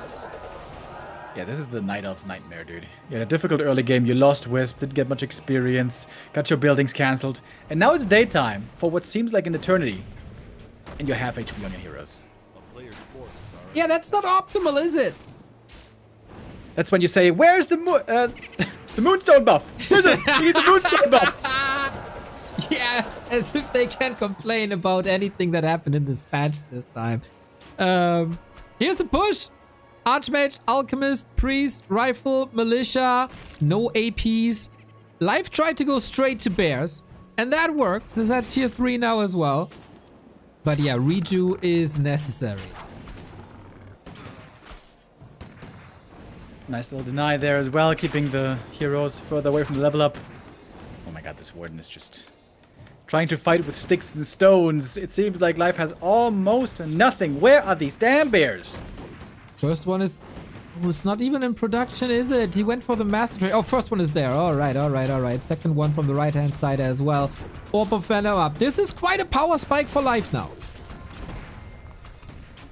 Yeah, this is the Night Elf nightmare, dude. You had a difficult early game, you lost Wisp, didn't get much experience, got your buildings cancelled, and now it's daytime for what seems like an eternity, and you're half HP on your heroes. Yeah, that's not optimal, is it? That's when you say, where's the the Moonstone buff? Where's it? We need the Moonstone buff! Yeah, as if they can't complain about anything that happened in this patch this time. Here's the push. Archmage, Alchemist, Priest, Rifle, Militia, no APs. Life tried to go straight to Bears, and that works. Is at tier 3 now as well. But yeah, redo is necessary. Nice little deny there as well, keeping the heroes further away from the level up. Oh my god, this Warden is just trying to fight with sticks and stones. It seems like life has almost nothing. Where are these damn bears? First one is... Oh, it's not even in production, is it? He went for the Master Trade. Oh, first one is there. Alright. Second one from the right-hand side as well. Orb of Venom up. This is quite a power spike for life now.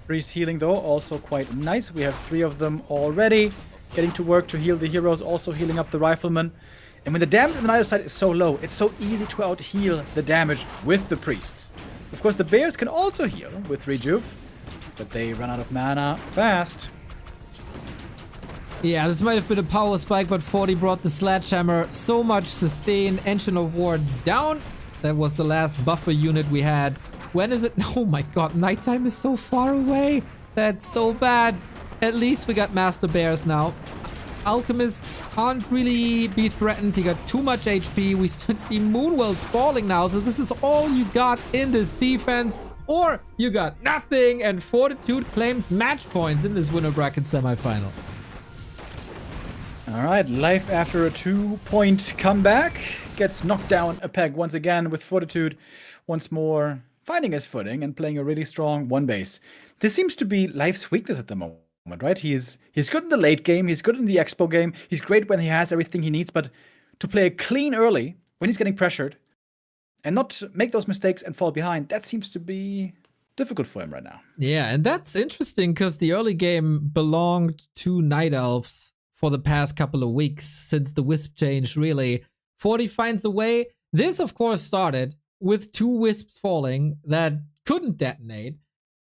Priest healing though, also quite nice. We have 3 of them already. Getting to work to heal the heroes, also healing up the riflemen. And when the damage on the other side is so low, it's so easy to out-heal the damage with the priests. Of course, the bears can also heal with Rejuve, but they run out of mana fast. Yeah, this might have been a power spike, but 40 brought the sledgehammer. So much sustain. Engine of War down. That was the last buffer unit we had. When is it? Oh my god, nighttime is so far away. That's so bad. At least we got Master Bears now. Alchemist can't really be threatened. He got too much HP. We still see Moonwells falling now. So this is all you got in this defense. Or you got nothing. And Fortitude claims match points in this winner bracket semifinal. All right, life after a 2-point comeback gets knocked down a peg once again with Fortitude once more finding his footing and playing a really strong one base. This seems to be Life's weakness at the moment, right? He's good in the late game, he's good in the expo game, he's great when he has everything he needs, but to play clean early when he's getting pressured and not make those mistakes and fall behind, that seems to be difficult for him right now. Yeah, and that's interesting because the early game belonged to Night Elves for the past couple of weeks since the Wisp change, really. 40 finds a way. This, of course, started with 2 Wisps falling that couldn't detonate.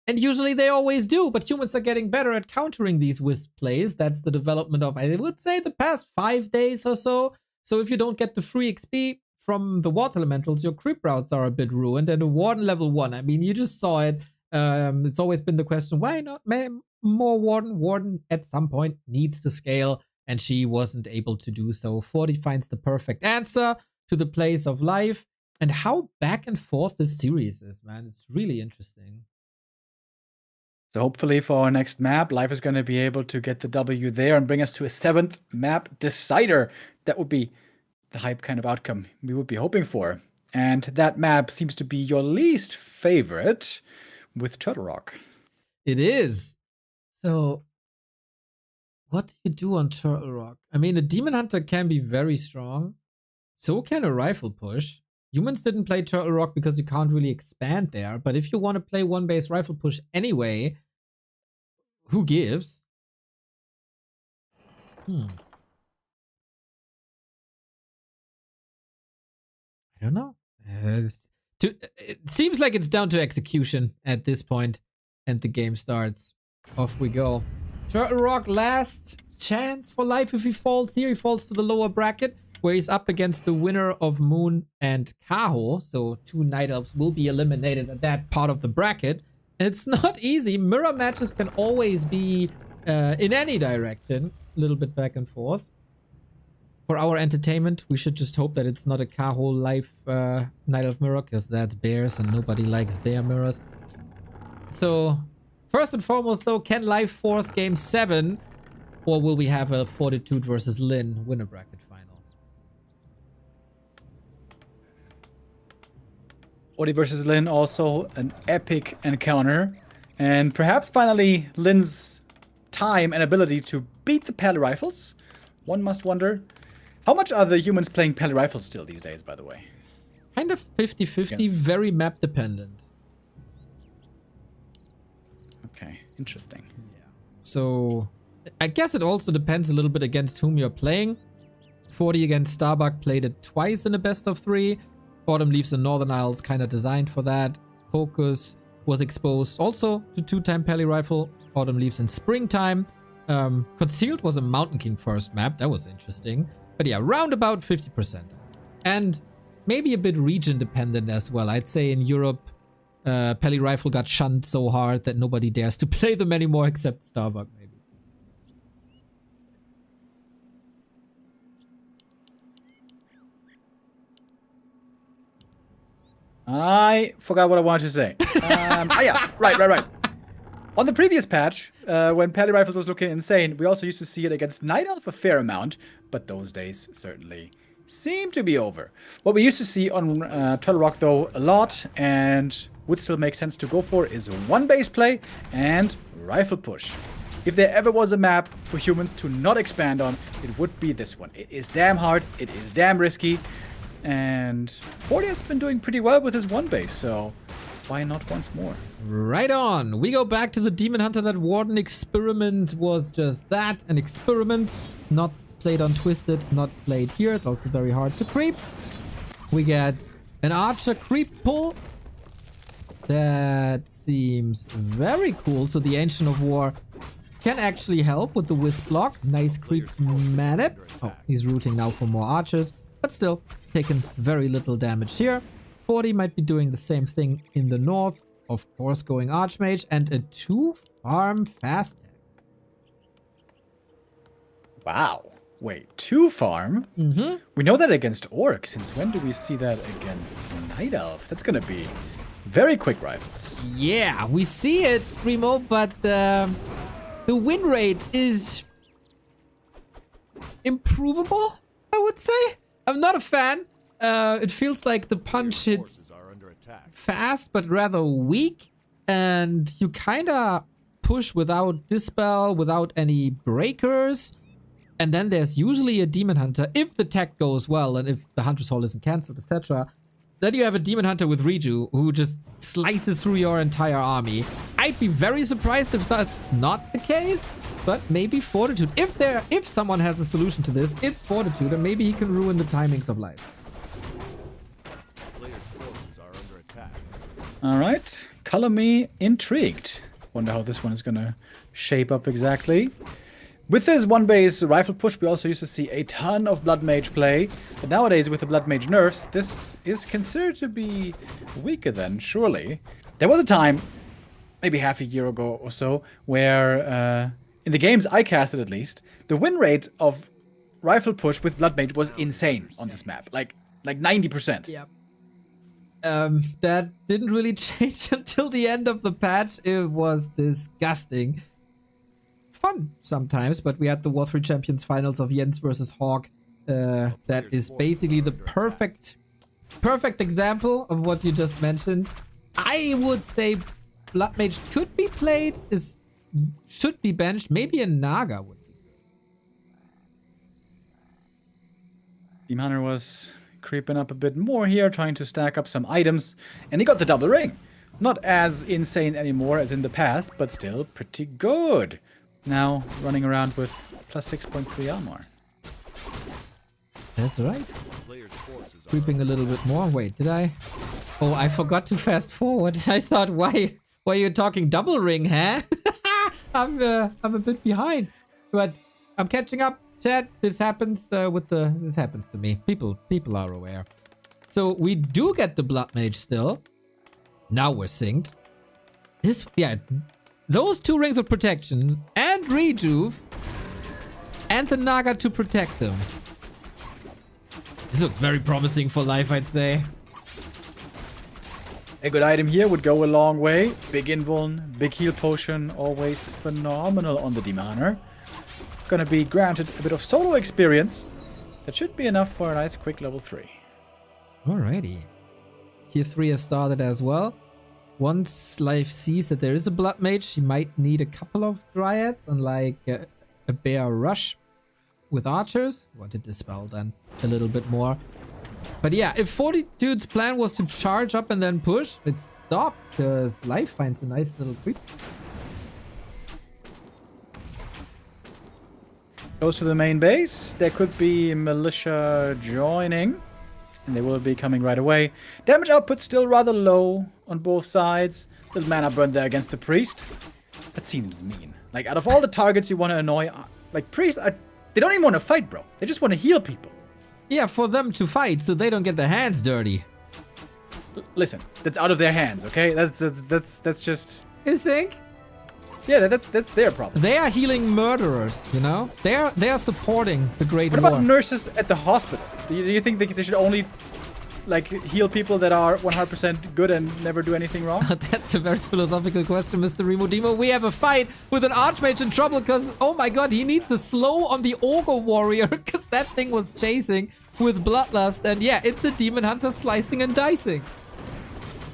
And usually they always do, but humans are getting better at countering these Wisp plays. That's the development of, I would say, the past 5 days or so. So if you don't get the free XP from the Water Elementals, your creep routes are a bit ruined. And a Warden level 1, I mean, you just saw it. It's always been the question, why not more Warden? Warden at some point needs to scale, and she wasn't able to do so. 40 finds the perfect answer to the plays of life. And how back and forth this series is, man. It's really interesting. So hopefully for our next map, Life is going to be able to get the W there and bring us to a 7th map decider. That would be the hype kind of outcome we would be hoping for. And that map seems to be your least favorite with Turtle Rock. It is. So what do you do on Turtle Rock? I mean, a Demon Hunter can be very strong. So can a Rifle Push. Humans didn't play Turtle Rock because you can't really expand there. But if you want to play one-base Rifle Push anyway, who gives? I don't know. It seems like it's down to execution at this point, and the game starts. Off we go. Turtle Rock, last chance for Life if he falls here. He falls to the lower bracket, where he's up against the winner of Moon and Kaho. So 2 Night Elves will be eliminated at that part of the bracket. And it's not easy. Mirror matches can always be in any direction. A little bit back and forth. For our entertainment, we should just hope that it's not a Kaho Life Night Elf mirror, because that's bears and nobody likes bear mirrors. So, first and foremost though, can Life force game 7? Or will we have a Fortitude versus LYN winner bracket final? 40 versus LYN, also an epic encounter. And perhaps finally LYN's time and ability to beat the Pally Rifles. One must wonder, how much are the humans playing Pally Rifles still these days, by the way? Kind of 50-50, Yes. very map dependent. Okay, interesting. Yeah. So, I guess it also depends a little bit against whom you're playing. 40 against Starbuck played it twice in a best of 3. Autumn Leaves and Northern Isles kind of designed for that. Focus was exposed also to 2-time Pally Rifle. Autumn Leaves in Springtime. Concealed was a Mountain King first map. That was interesting. But yeah, round about 50%. And maybe a bit region dependent as well. I'd say in Europe, Pally Rifle got shunned so hard that nobody dares to play them anymore except Starbuck maybe. I forgot what I wanted to say. Yeah, right. On the previous patch, when Pally Rifles was looking insane, we also used to see it against Night Elf a fair amount, but those days certainly seem to be over. What we used to see on Turtle Rock, though, a lot, and would still make sense to go for, is one base play and Rifle Push. If there ever was a map for humans to not expand on, it would be this one. It is damn hard, it is damn risky, and 40 has been doing pretty well with his one base, so why not once more? Right on. We go back to the Demon Hunter. That Warden experiment was just that, an experiment. Not played on Twisted, not played here. It's also very hard to creep. We get an Archer creep pull. That seems very cool. So the Ancient of War can actually help with the Wisp block. Nice creep manip. Oh, he's rooting now for more archers. But still, taking very little damage here. 40 might be doing the same thing in the north. Of course, going Archmage and a 2-farm fast tech. Wow. Wait, 2-farm? Mm-hmm. We know that against Orc. Since when do we see that against Night Elf? That's gonna be very quick rifles. Yeah, we see it, Remo, but the win rate is improvable, I would say. I'm not a fan. It feels like the punch hits fast, but rather weak. And you kind of push without Dispel, without any breakers. And then there's usually a Demon Hunter, if the tech goes well and if the Hunter's Hall isn't cancelled, etc. Then you have a Demon Hunter with Reju who just slices through your entire army. I'd be very surprised if that's not the case, but maybe Fortitude. If someone has a solution to this, it's Fortitude, and maybe he can ruin the timings of life. Players' forces are under attack. All right, color me intrigued. Wonder how this one is gonna shape up exactly. With this one base rifle push, we also used to see a ton of Blood Mage play. But nowadays, with the Blood Mage nerfs, this is considered to be weaker than, surely. There was a time, maybe half a year ago or so, where, in the games I casted at least, the win rate of rifle push with Blood Mage was insane on this map. Like 90%. Yeah. That didn't really change until the end of the patch. It was disgusting. Fun sometimes, but we had the War 3 Champions finals of Jens versus Hawk. That is basically the perfect example of what you just mentioned. I would say Blood Mage could be played, should be benched. Maybe a Naga would be. Team Hunter was creeping up a bit more here, trying to stack up some items, and he got the double ring. Not as insane anymore as in the past, but still pretty good. Now running around with plus 6.3 armor. That's right. Creeping a little bit more. Wait, did I? Oh, I forgot to fast forward. I thought, why are you talking double ring, huh? I'm a bit behind, but I'm catching up. Chat, this happens this happens to me. People are aware. So we do get the Blood Mage still. Now we're synced. Those 2 rings of protection and rejuve and the Naga to protect them. This looks very promising for life, I'd say. A good item here would go a long way. Big invuln, big heal potion, always phenomenal on the Demon Hunter. Gonna be granted a bit of solo experience. That should be enough for a nice quick level 3. Alrighty. Tier 3 has started as well. Once Life sees that there is a Blood Mage, she might need a couple of Dryads, unlike a Bear Rush with Archers. Want to dispel then a little bit more. But yeah, if Fortitude's plan was to charge up and then push, it stopped because Light finds a nice little creep. Goes to the main base. There could be militia joining, and they will be coming right away. Damage output still rather low on both sides. Little mana burn there against the priest. That seems mean. Like, out of all the targets you want to annoy, like, priests, they don't even want to fight, bro. They just want to heal people. Yeah, for them to fight so they don't get their hands dirty. Listen, that's out of their hands, okay? That's just... You think? Yeah, that's their problem. They are healing murderers, you know? They are supporting the Great What War. about nurses at the hospital? Do you think they should only, like, heal people that are 100% good and never do anything wrong? That's a very philosophical question, Mr. Remo Demo. We have a fight with an Archmage in trouble because, oh my god, he needs a slow on the Ogre Warrior because that thing was chasing with Bloodlust. And yeah, it's the Demon Hunter slicing and dicing.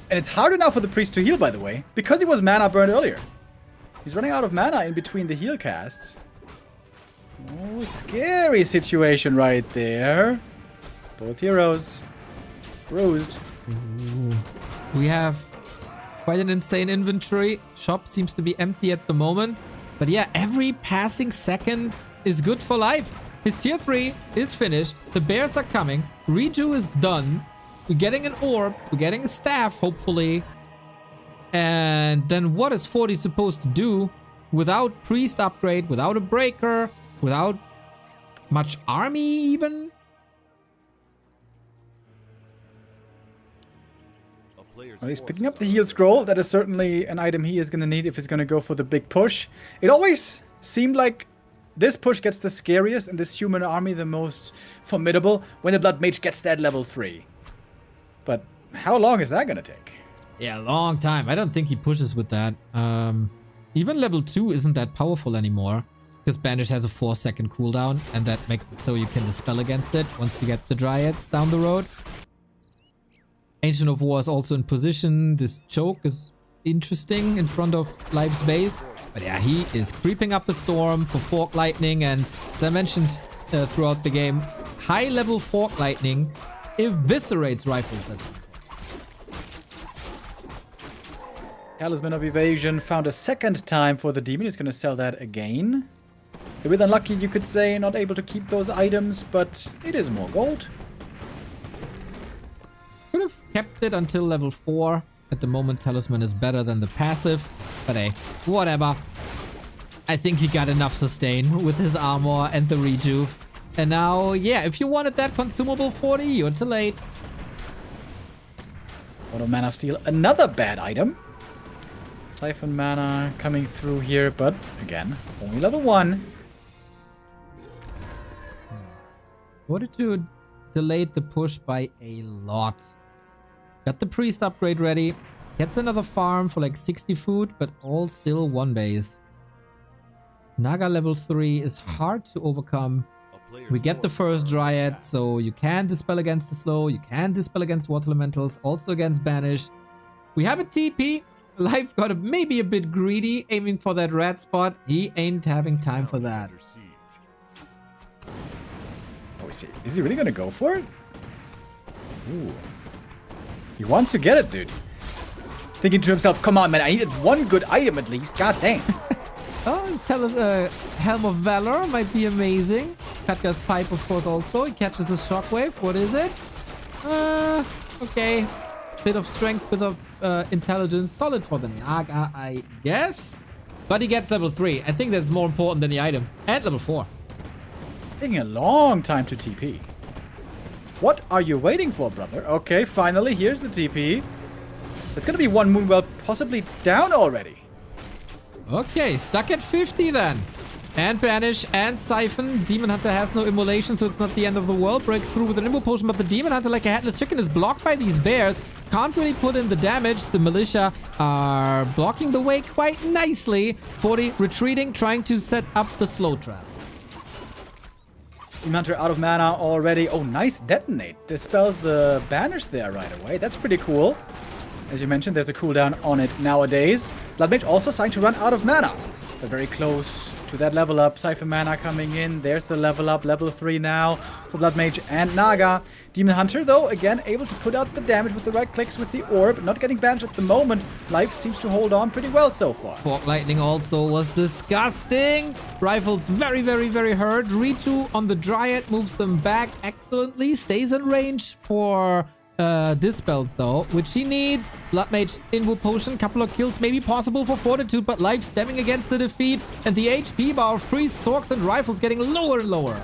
And it's harder now for the priest to heal, by the way, because he was mana burned earlier. He's running out of mana in between the heal casts. Oh, scary situation right there. Both heroes bruised. Ooh. We have quite an insane inventory. Shop seems to be empty at the moment. But yeah, every passing second is good for life. His tier 3 is finished. The bears are coming. Reju is done. We're getting an orb. We're getting a staff, hopefully. And then what is 40 supposed to do without priest upgrade, without a breaker, without much army even? Well, he's picking up the heal scroll. That is certainly an item he is going to need if he's going to go for the big push. It always seemed like this push gets the scariest and this human army the most formidable when the Blood Mage gets that level 3. But how long is that going to take? Yeah, a long time. I don't think he pushes with that. Even level 2 isn't that powerful anymore. Because Banish has a 4-second cooldown. And that makes it so you can dispel against it once you get the Dryads down the road. Ancient of War is also in position. This choke is interesting in front of Life's base. But yeah, he is creeping up a storm for Fork Lightning. And as I mentioned throughout the game, high-level Fork Lightning eviscerates rifles. Talisman of Evasion found a second time for the demon. He's going to sell that again. A bit unlucky, you could say, not able to keep those items, but it is more gold. Could have kept it until level 4. At the moment, Talisman is better than the passive. But hey, whatever. I think he got enough sustain with his armor and the reju. And now, yeah, if you wanted that consumable 40, you're too late. Auto Mana Steal, another bad item. Siphon Mana coming through here, but again, only level 1. Fortitude delayed the push by a lot. Got the priest upgrade ready. Gets another farm for like 60 food, but all still 1 base. Naga level 3 is hard to overcome. We get the first Dryad, so you can dispel against the slow, you can dispel against water elementals, also against banish. We have a TP. Life got maybe a bit greedy, aiming for that red spot. He ain't having time for that. Oh, is he really gonna go for it? Ooh. He wants to get it, dude. Thinking to himself, come on, man, I needed 1 good item at least. God dang. Oh, tell us, Helm of Valor might be amazing. Katka's Pipe, of course, also. He catches a shockwave. What is it? Okay. Bit of strength, bit of intelligence. Solid for the Naga, I guess. But he gets level 3. I think that's more important than the item. And level 4. Taking a long time to TP. What are you waiting for, brother? Okay, finally, here's the TP. It's gonna be 1 Moonwell possibly down already. Okay, stuck at 50 then. And Banish and Siphon. Demon Hunter has no immolation, so it's not the end of the world. Breaks through with an immo potion, but the Demon Hunter, like a headless chicken, is blocked by these bears. Can't really put in the damage. The militia are blocking the way quite nicely. 40 retreating, trying to set up the slow trap. Demon Hunter out of mana already. Oh, nice detonate. Dispels the banish there right away. That's pretty cool. As you mentioned, there's a cooldown on it nowadays. Blood Mage also starting to run out of mana. They're very close to that level up. Siphon Mana coming in. There's the level up. Level 3 now for Blood Mage and Naga. Demon Hunter, though, again, able to put out the damage with the right clicks with the orb. Not getting banished at the moment. Life seems to hold on pretty well so far. Fork Lightning also was disgusting. Rifles very, very, very hurt. Ritu on the Dryad moves them back excellently. Stays in range for dispels though, which he needs. Blood Mage Invo Potion, couple of kills maybe possible for Fortitude, but Life stemming against the defeat, and the HP bar of priests, Sorks, and rifles getting lower and lower.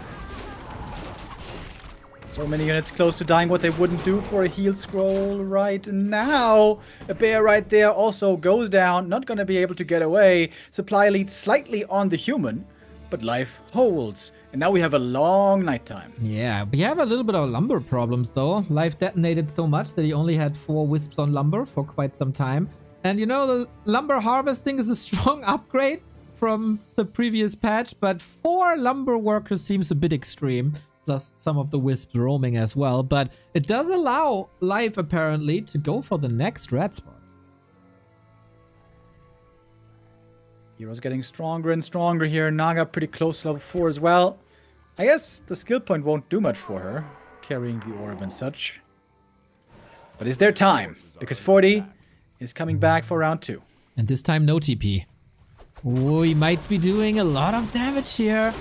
So many units close to dying, what they wouldn't do for a heal scroll right now. A bear right there also goes down, not going to be able to get away. Supply lead slightly on the human, but Life holds. And now we have a long nighttime. Yeah, we have a little bit of lumber problems though. Life detonated so much that he only had 4 wisps on lumber for quite some time. And you know, the lumber harvesting is a strong upgrade from the previous patch, but 4 lumber workers seems a bit extreme. Plus some of the wisps roaming as well. But it does allow Life apparently to go for the next red spot. Hero's getting stronger and stronger here. Naga pretty close to level 4 as well. I guess the skill point won't do much for her, carrying the orb and such. But is there time? Because 40 is coming back for round 2. And this time no TP. We might be doing a lot of damage here.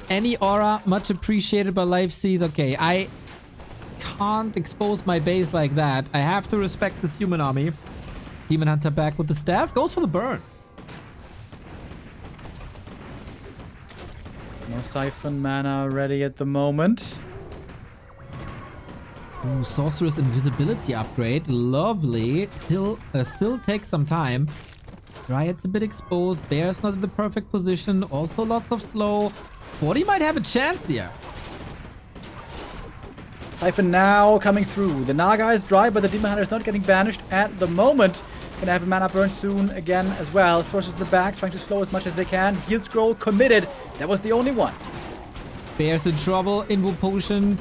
Any aura, much appreciated by Life sees. Okay, I can't expose my base like that. I have to respect this human army. Demon Hunter back with the staff. Goes for the burn. No Siphon mana ready at the moment. Ooh, Sorcerer's Invisibility upgrade. Lovely. Still takes some time. Dryad's a bit exposed. Bear's not in the perfect position. Also lots of slow. 40 might have a chance here. Siphon now coming through. The Naga is dry, but the Demon Hunter is not getting banished at the moment. Gonna have a mana burn soon again as well. Sorcerers in the back, trying to slow as much as they can. Heal Scroll committed. That was the only one. Bear's in trouble. Invo Potion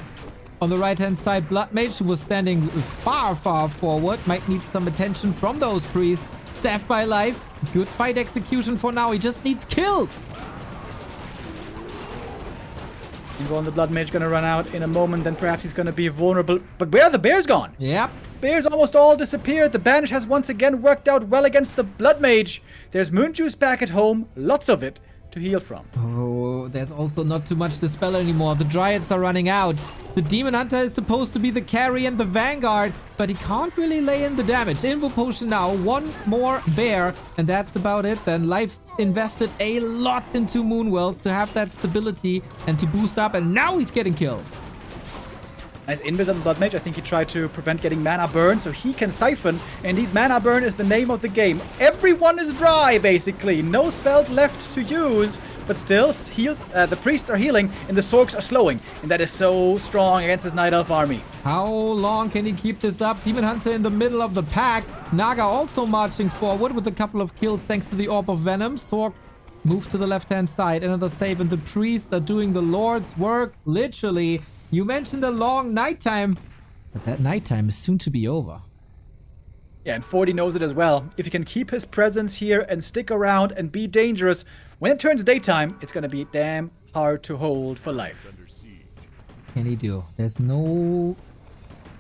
on the right-hand side. Blood Mage, who was standing far, far forward, might need some attention from those priests. Staffed by life. Good fight execution for now. He just needs kills. Invo and the Blood Mage gonna run out in a moment. Then perhaps he's gonna be vulnerable. But where are the bears gone? Yep. Bears almost all disappeared. The banish has once again worked out well against the Blood Mage. There's Moon Juice back at home. Lots of it to heal from. Oh, there's also not too much to spell anymore. The Dryads are running out. The Demon Hunter is supposed to be the carry and the vanguard, but he can't really lay in the damage. Invo Potion now, one more bear, and that's about it. Then Life invested a lot into Moonwells to have that stability and to boost up, and now he's getting killed. As Invisible Blood Mage, I think he tried to prevent getting mana burn so he can siphon. Indeed, mana burn is the name of the game. Everyone is dry, basically. No spells left to use, but still, the priests are healing and the Sorks are slowing. And that is so strong against this Night Elf army. How long can he keep this up? Demon Hunter in the middle of the pack. Naga also marching forward with a couple of kills thanks to the Orb of Venom. Sork moved to the left-hand side. Another save, and the priests are doing the Lord's work, literally. You mentioned a long nighttime, but that nighttime is soon to be over. Yeah, and 40 knows it as well. If he can keep his presence here and stick around and be dangerous, when it turns daytime, it's going to be damn hard to hold for life. Can he do? There's no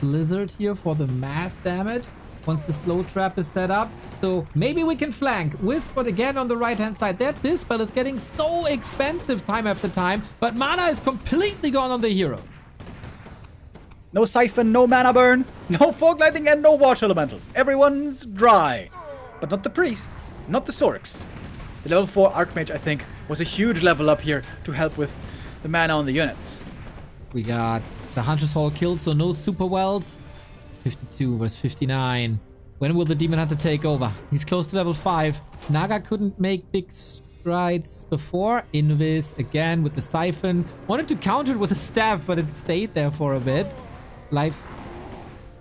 blizzard here for the mass damage once the slow trap is set up. So maybe we can flank. Wisp, but again on the right-hand side. This spell is getting so expensive time after time, but mana is completely gone on the heroes. No Siphon, no mana burn, no Fog Lightning, and no Water Elementals. Everyone's dry. But not the priests, not the Sorks. The level 4 Archmage, I think, was a huge level up here to help with the mana on the units. We got the Hunter's Hall killed, so no super wells. 52 versus 59. When will the Demon Hunter take over? He's close to level 5. Naga couldn't make big strides before. Invis again with the Siphon. Wanted to counter it with a staff, but it stayed there for a bit. Life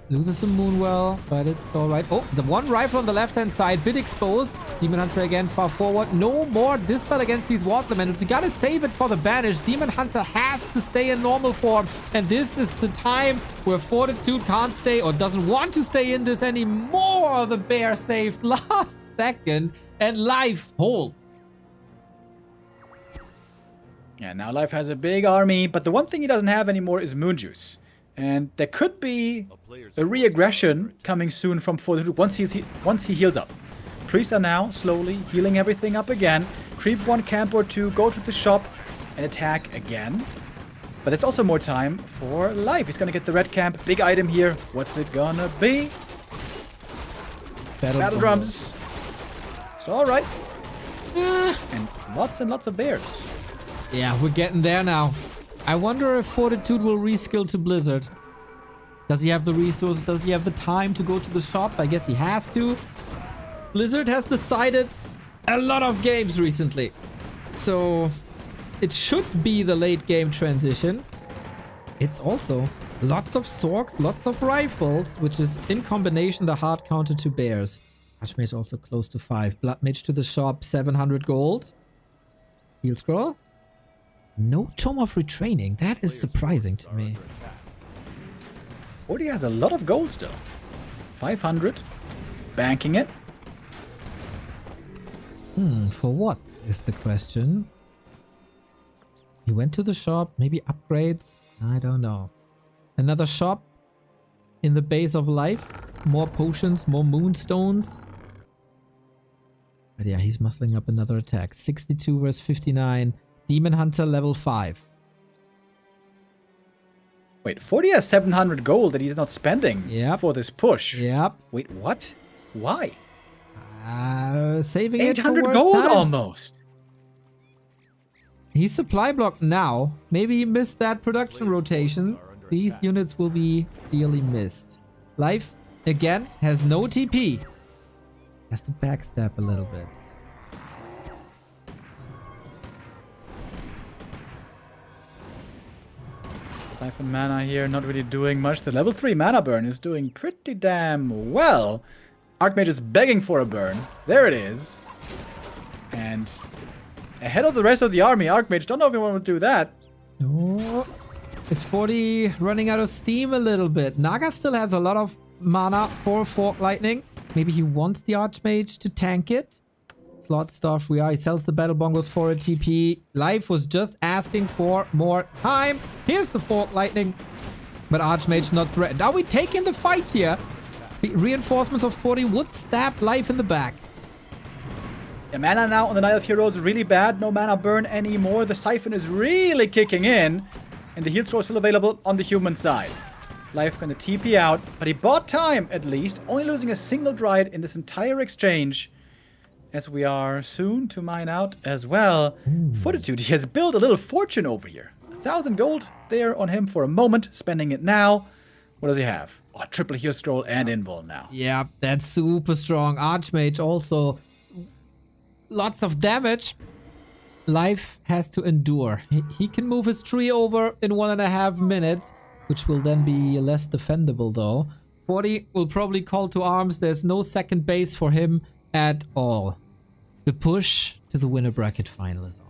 loses some Moonwell, but it's alright. Oh, the one rifle on the left-hand side, bit exposed. Demon Hunter again far forward. No more Dispel against these Water Elementals. You gotta save it for the banish. Demon Hunter has to stay in normal form, and this is the time where Fortitude can't stay or doesn't want to stay in this anymore. The bear saved last second, and Life holds. Yeah, now Life has a big army, but the one thing he doesn't have anymore is Moon Juice. And there could be a re-aggression coming soon from Fortitude once he heals up. Priests are now slowly healing everything up again. Creep one camp or two, go to the shop and attack again. But it's also more time for Life. He's gonna get the red camp. Big item here. What's it gonna be? Battle drums. It's alright. And lots of bears. Yeah, we're getting there now. I wonder if Fortitude will reskill to Blizzard. Does he have the resources? Does he have the time to go to the shop? I guess he has to. Blizzard has decided a lot of games recently. So it should be the late game transition. It's also lots of Sorks, lots of rifles, which is in combination the hard counter to bears. Archmage also close to 5. Blood Mage to the shop, 700 gold. Heal Scroll. No Tome of Retraining. That is surprising to me. 40 has a lot of gold still. 500. Banking it. For what is the question? He went to the shop. Maybe upgrades? I don't know. Another shop in the base of life. More potions, more moonstones. But yeah, he's muscling up another attack. 62 versus 59. Demon Hunter level 5. Wait, 40 has 700 gold that he's not spending Yep. for this push. Yep. Wait, what? Why? Saving it for 800 worse gold times. almost. He's supply blocked now. Maybe he missed that production Players' rotation. forces are under These attack. units will be dearly missed. Life, again, has no TP. Has to backstab a little bit. Siphon mana here, not really doing much. The level 3 mana burn is doing pretty damn well. Archmage is begging for a burn. There it is. And ahead of the rest of the army, Archmage, don't know if you want to do that. Oh, is 40 running out of steam a little bit? Naga still has a lot of mana for Fork Lightning. Maybe he wants the Archmage to tank it. Slot stuff, he sells the Battle Bongos for a TP. Life was just asking for more time. Here's the Fork Lightning. But Archmage not threatened. Are we taking the fight here? The reinforcements of 40 would stab Life in the back. The mana now on the Knight of Heroes is really bad. No mana burn anymore. The Siphon is really kicking in. And the heal scroll is still available on the human side. Life gonna TP out, but he bought time at least. Only losing a single Dryad in this entire exchange. As we are soon to mine out as well. Fortitude, he has built a little fortune over here. 1,000 gold there on him for a moment. Spending it now. What does he have? Oh, triple heal scroll and invul now. Yeah, that's super strong. Archmage also lots of damage. Life has to endure. He can move his tree over in 1.5 minutes, which will then be less defendable though. 40 will probably call to arms. There's no second base for him at all. The push to the winner bracket final is on.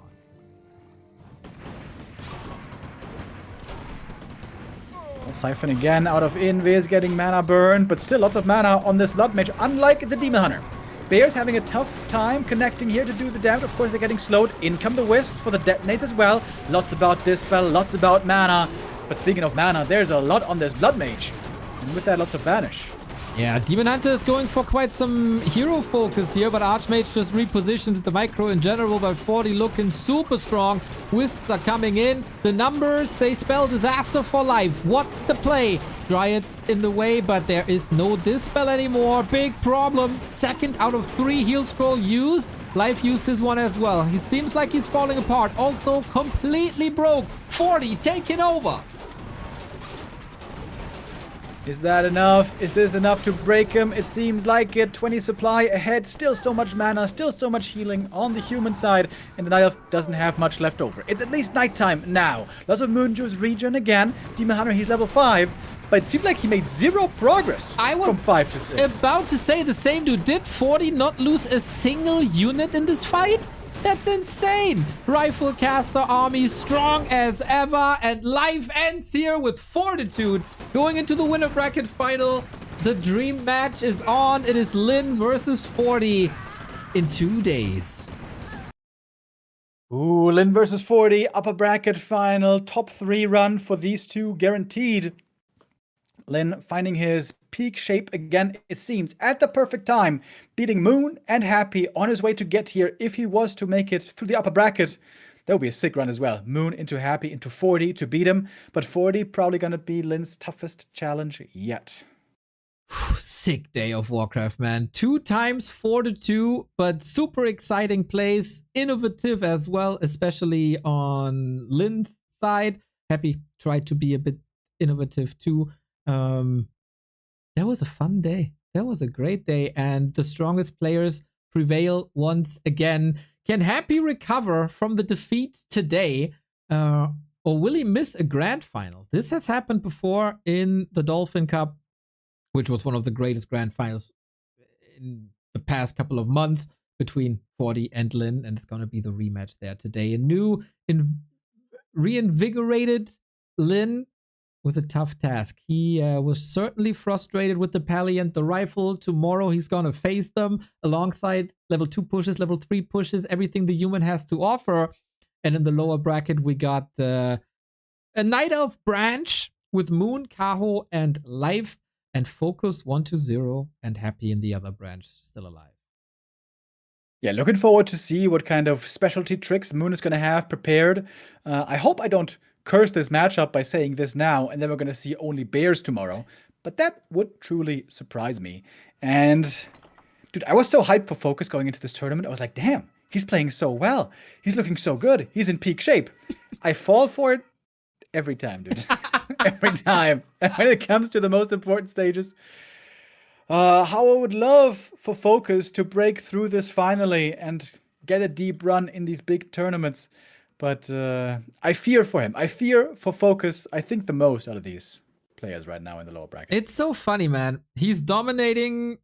Siphon again out of Invis, getting mana burned, but still lots of mana on this Blood Mage, unlike the Demon Hunter. Bears having a tough time connecting here to do the damage. Of course, they're getting slowed. In come the Wisp for the detonates as well. Lots about Dispel, lots about mana. But speaking of mana, there's a lot on this Blood Mage. And with that, lots of Vanish. Yeah, Demon Hunter is going for quite some hero focus here, but Archmage just repositions the micro in general, but 40 looking super strong. Wisps are coming in. The numbers, they spell disaster for Life. What's the play? Dryads in the way, but there is no Dispel anymore. Big problem. 2nd out of 3 heal scroll used. Life used his one as well. He seems like he's falling apart. Also completely broke. 40 taking over. Is that enough? Is this enough to break him? It seems like it. 20 supply ahead. Still so much mana. Still so much healing on the human side. And the Night Elf doesn't have much left over. It's at least nighttime now. Lots of Moon Juice regen again. Demon Hunter, he's level 5. But it seemed like he made 0 progress from 5 to 6. About to say the same, dude. Did 40 not lose a single unit in this fight? That's insane! Rifle caster army strong as ever, and Life ends here with Fortitude going into the winner bracket final. The dream match is on. It is LYN versus 40 in 2 days. Ooh, LYN versus 40, upper bracket final, top 3 run for these two guaranteed. LYN finding his peak shape again, it seems, at the perfect time, beating Moon and Happy on his way to get here. If he was to make it through the upper bracket, that would be a sick run as well. Moon into Happy into 40 to beat him, but 40 probably gonna be LYN's toughest challenge yet. Sick day of Warcraft, man. 2 times 4-2, but super exciting plays, innovative as well, especially on LYN's side. Happy tried to be a bit innovative too. That was a fun day. That was a great day, and the strongest players prevail once again. Can Happy recover from the defeat today, or will he miss a grand final? This has happened before in the Dolphin Cup, which was one of the greatest grand finals in the past couple of months between 40 and LYN, and it's going to be the rematch there today. A new reinvigorated LYN with a tough task. He was certainly frustrated with the Pally and the Rifle. Tomorrow he's gonna face them alongside level 2 pushes, level 3 pushes, everything the human has to offer. And in the lower bracket we got a Night Elf branch with Moon, Kaho, and Life, and Focus 1-0, and Happy in the other branch, still alive. Yeah, looking forward to see what kind of specialty tricks Moon is going to have prepared. I hope I don't curse this matchup by saying this now, and then we're going to see only bears tomorrow. But that would truly surprise me. And Dude, I was so hyped for Focus going into this tournament. I was like, damn, he's playing so well. He's looking so good. He's in peak shape. I fall for it every time, dude. Every time. And when it comes to the most important stages, how I would love for Focus to break through this finally and get a deep run in these big tournaments. But I fear for him. I fear for Focus, I think, the most out of these players right now in the lower bracket. It's so funny, man. He's dominating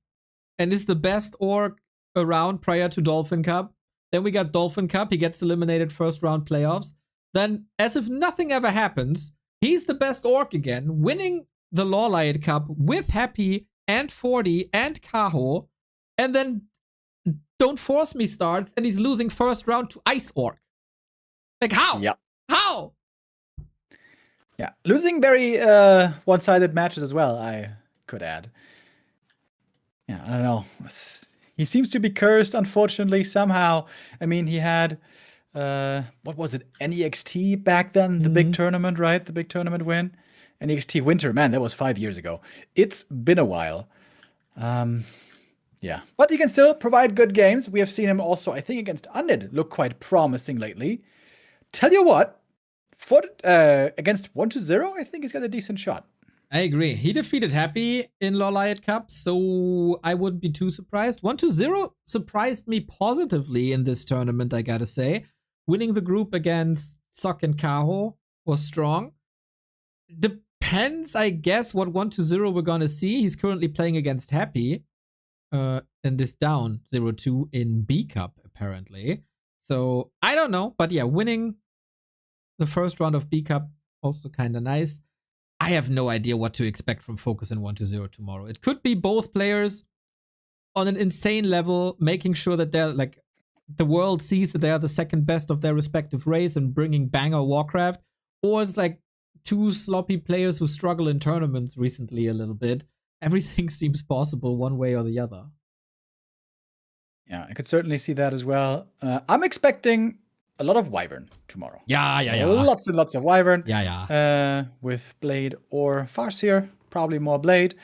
and is the best orc around prior to Dolphin Cup. Then we got Dolphin Cup. He gets eliminated first round playoffs. Then, as if nothing ever happens, he's the best orc again, winning the LYN Cup with Happy and 40 and Kaho. And then Don't Force Me starts and he's losing first round to Ice Orc. Like, how? Yeah. How? Yeah. Losing very one-sided matches as well, I could add. Yeah, I don't know. He seems to be cursed, unfortunately, somehow. I mean, he had, what was it, NEXT back then, the big tournament, right? The big tournament win. NEXT Winter, man, that was 5 years ago. It's been a while. Yeah, but he can still provide good games. We have seen him also, I think, against Undead look quite promising lately. Tell you what, against 1-0, I think he's got a decent shot. I agree. He defeated Happy in LYN Cup, so I wouldn't be too surprised. 1-0 surprised me positively in this tournament, I gotta say. Winning the group against Sok and Kaho was strong. Depends, I guess, what 1-0 we're gonna see. He's currently playing against Happy, and is down 0-2 in B Cup, apparently. So, I don't know, but yeah, winning the first round of B Cup, also kind of nice. I have no idea what to expect from Focus in 1-0 tomorrow. It could be both players on an insane level, making sure that they're like the world sees that they are the second best of their respective race and bringing banger Warcraft, or it's like two sloppy players who struggle in tournaments recently a little bit. Everything seems possible one way or the other. Yeah, I could certainly see that as well. I'm expecting a lot of Wyvern tomorrow. Yeah. Lots and lots of Wyvern. Yeah. With Blade or Farseer, probably more Blade,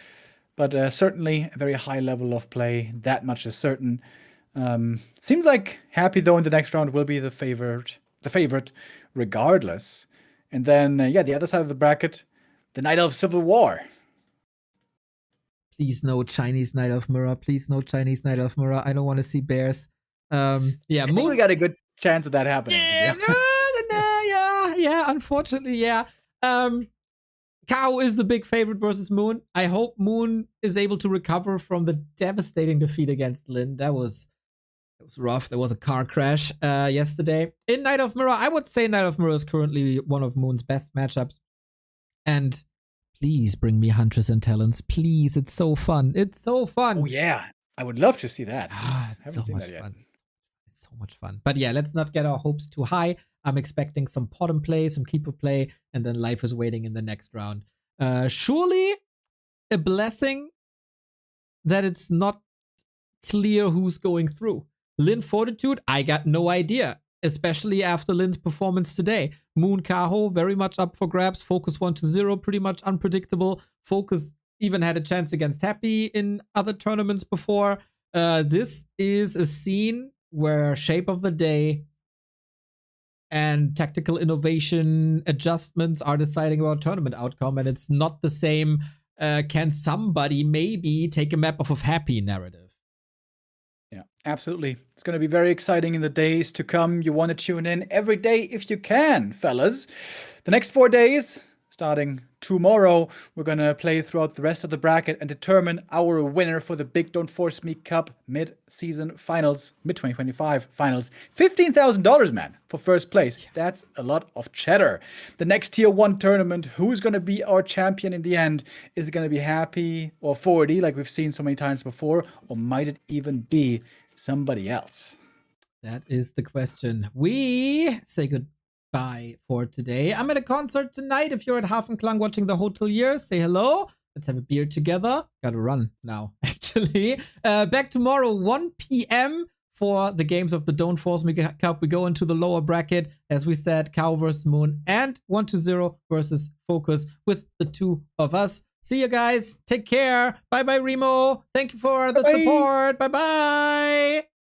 but certainly a very high level of play. That much is certain. Seems like Happy though in the next round will be the favorite regardless. And then the other side of the bracket, the Night Elf Civil War. Please no Chinese Night Elf Mirror. Please no Chinese Night Elf Mirror. I don't want to see bears. I think we got a good chance of that happening. Yeah, unfortunately, yeah. Kao is the big favorite versus Moon. I hope Moon is able to recover from the devastating defeat against LYN. That was rough. There was a car crash yesterday. In Night of Mirror, I would say Night of Mirror is currently one of Moon's best matchups. And please bring me Huntress and Talons. Please, it's so fun. It's so fun. Oh yeah, I would love to see that. It's so much fun. It's so much fun. But yeah, let's not get our hopes too high. I'm expecting some Potom play, some Keeper play, and then Life is Waiting in the next round. Surely a blessing that it's not clear who's going through. LYN Fortitude, I got no idea, especially after LYN's performance today. Moon Kaho, very much up for grabs. Focus 1-0, pretty much unpredictable. Focus even had a chance against Happy in other tournaments before. This is a scene where Shape of the Day and tactical innovation adjustments are deciding about tournament outcome, and it's not the same can somebody maybe take a map off of Happy narrative. Yeah, absolutely. It's going to be very exciting in the days to come. You want to tune in every day if you can, fellas. The next 4 days, starting tomorrow, we're going to play throughout the rest of the bracket and determine our winner for the big Don't Force Me Cup mid-season finals, mid-2025 finals. $15,000, man, for first place. That's a lot of cheddar. The next Tier 1 tournament, who's going to be our champion in the end? Is it going to be Happy or 40, like we've seen so many times before? Or might it even be somebody else? That is the question. We say goodbye for today. I'm at a concert tonight. If you're at Hafenklang watching the Hoteliers, say hello. Let's have a beer together. Gotta run now, actually. Back tomorrow, 1 p.m. for the games of the Don't Force Me Cup. We go into the lower bracket. As we said, Cow versus Moon and 1-0 versus Focus with the two of us. See you guys. Take care. Bye bye, Remo. Thank you for the Bye-bye. support. Bye bye.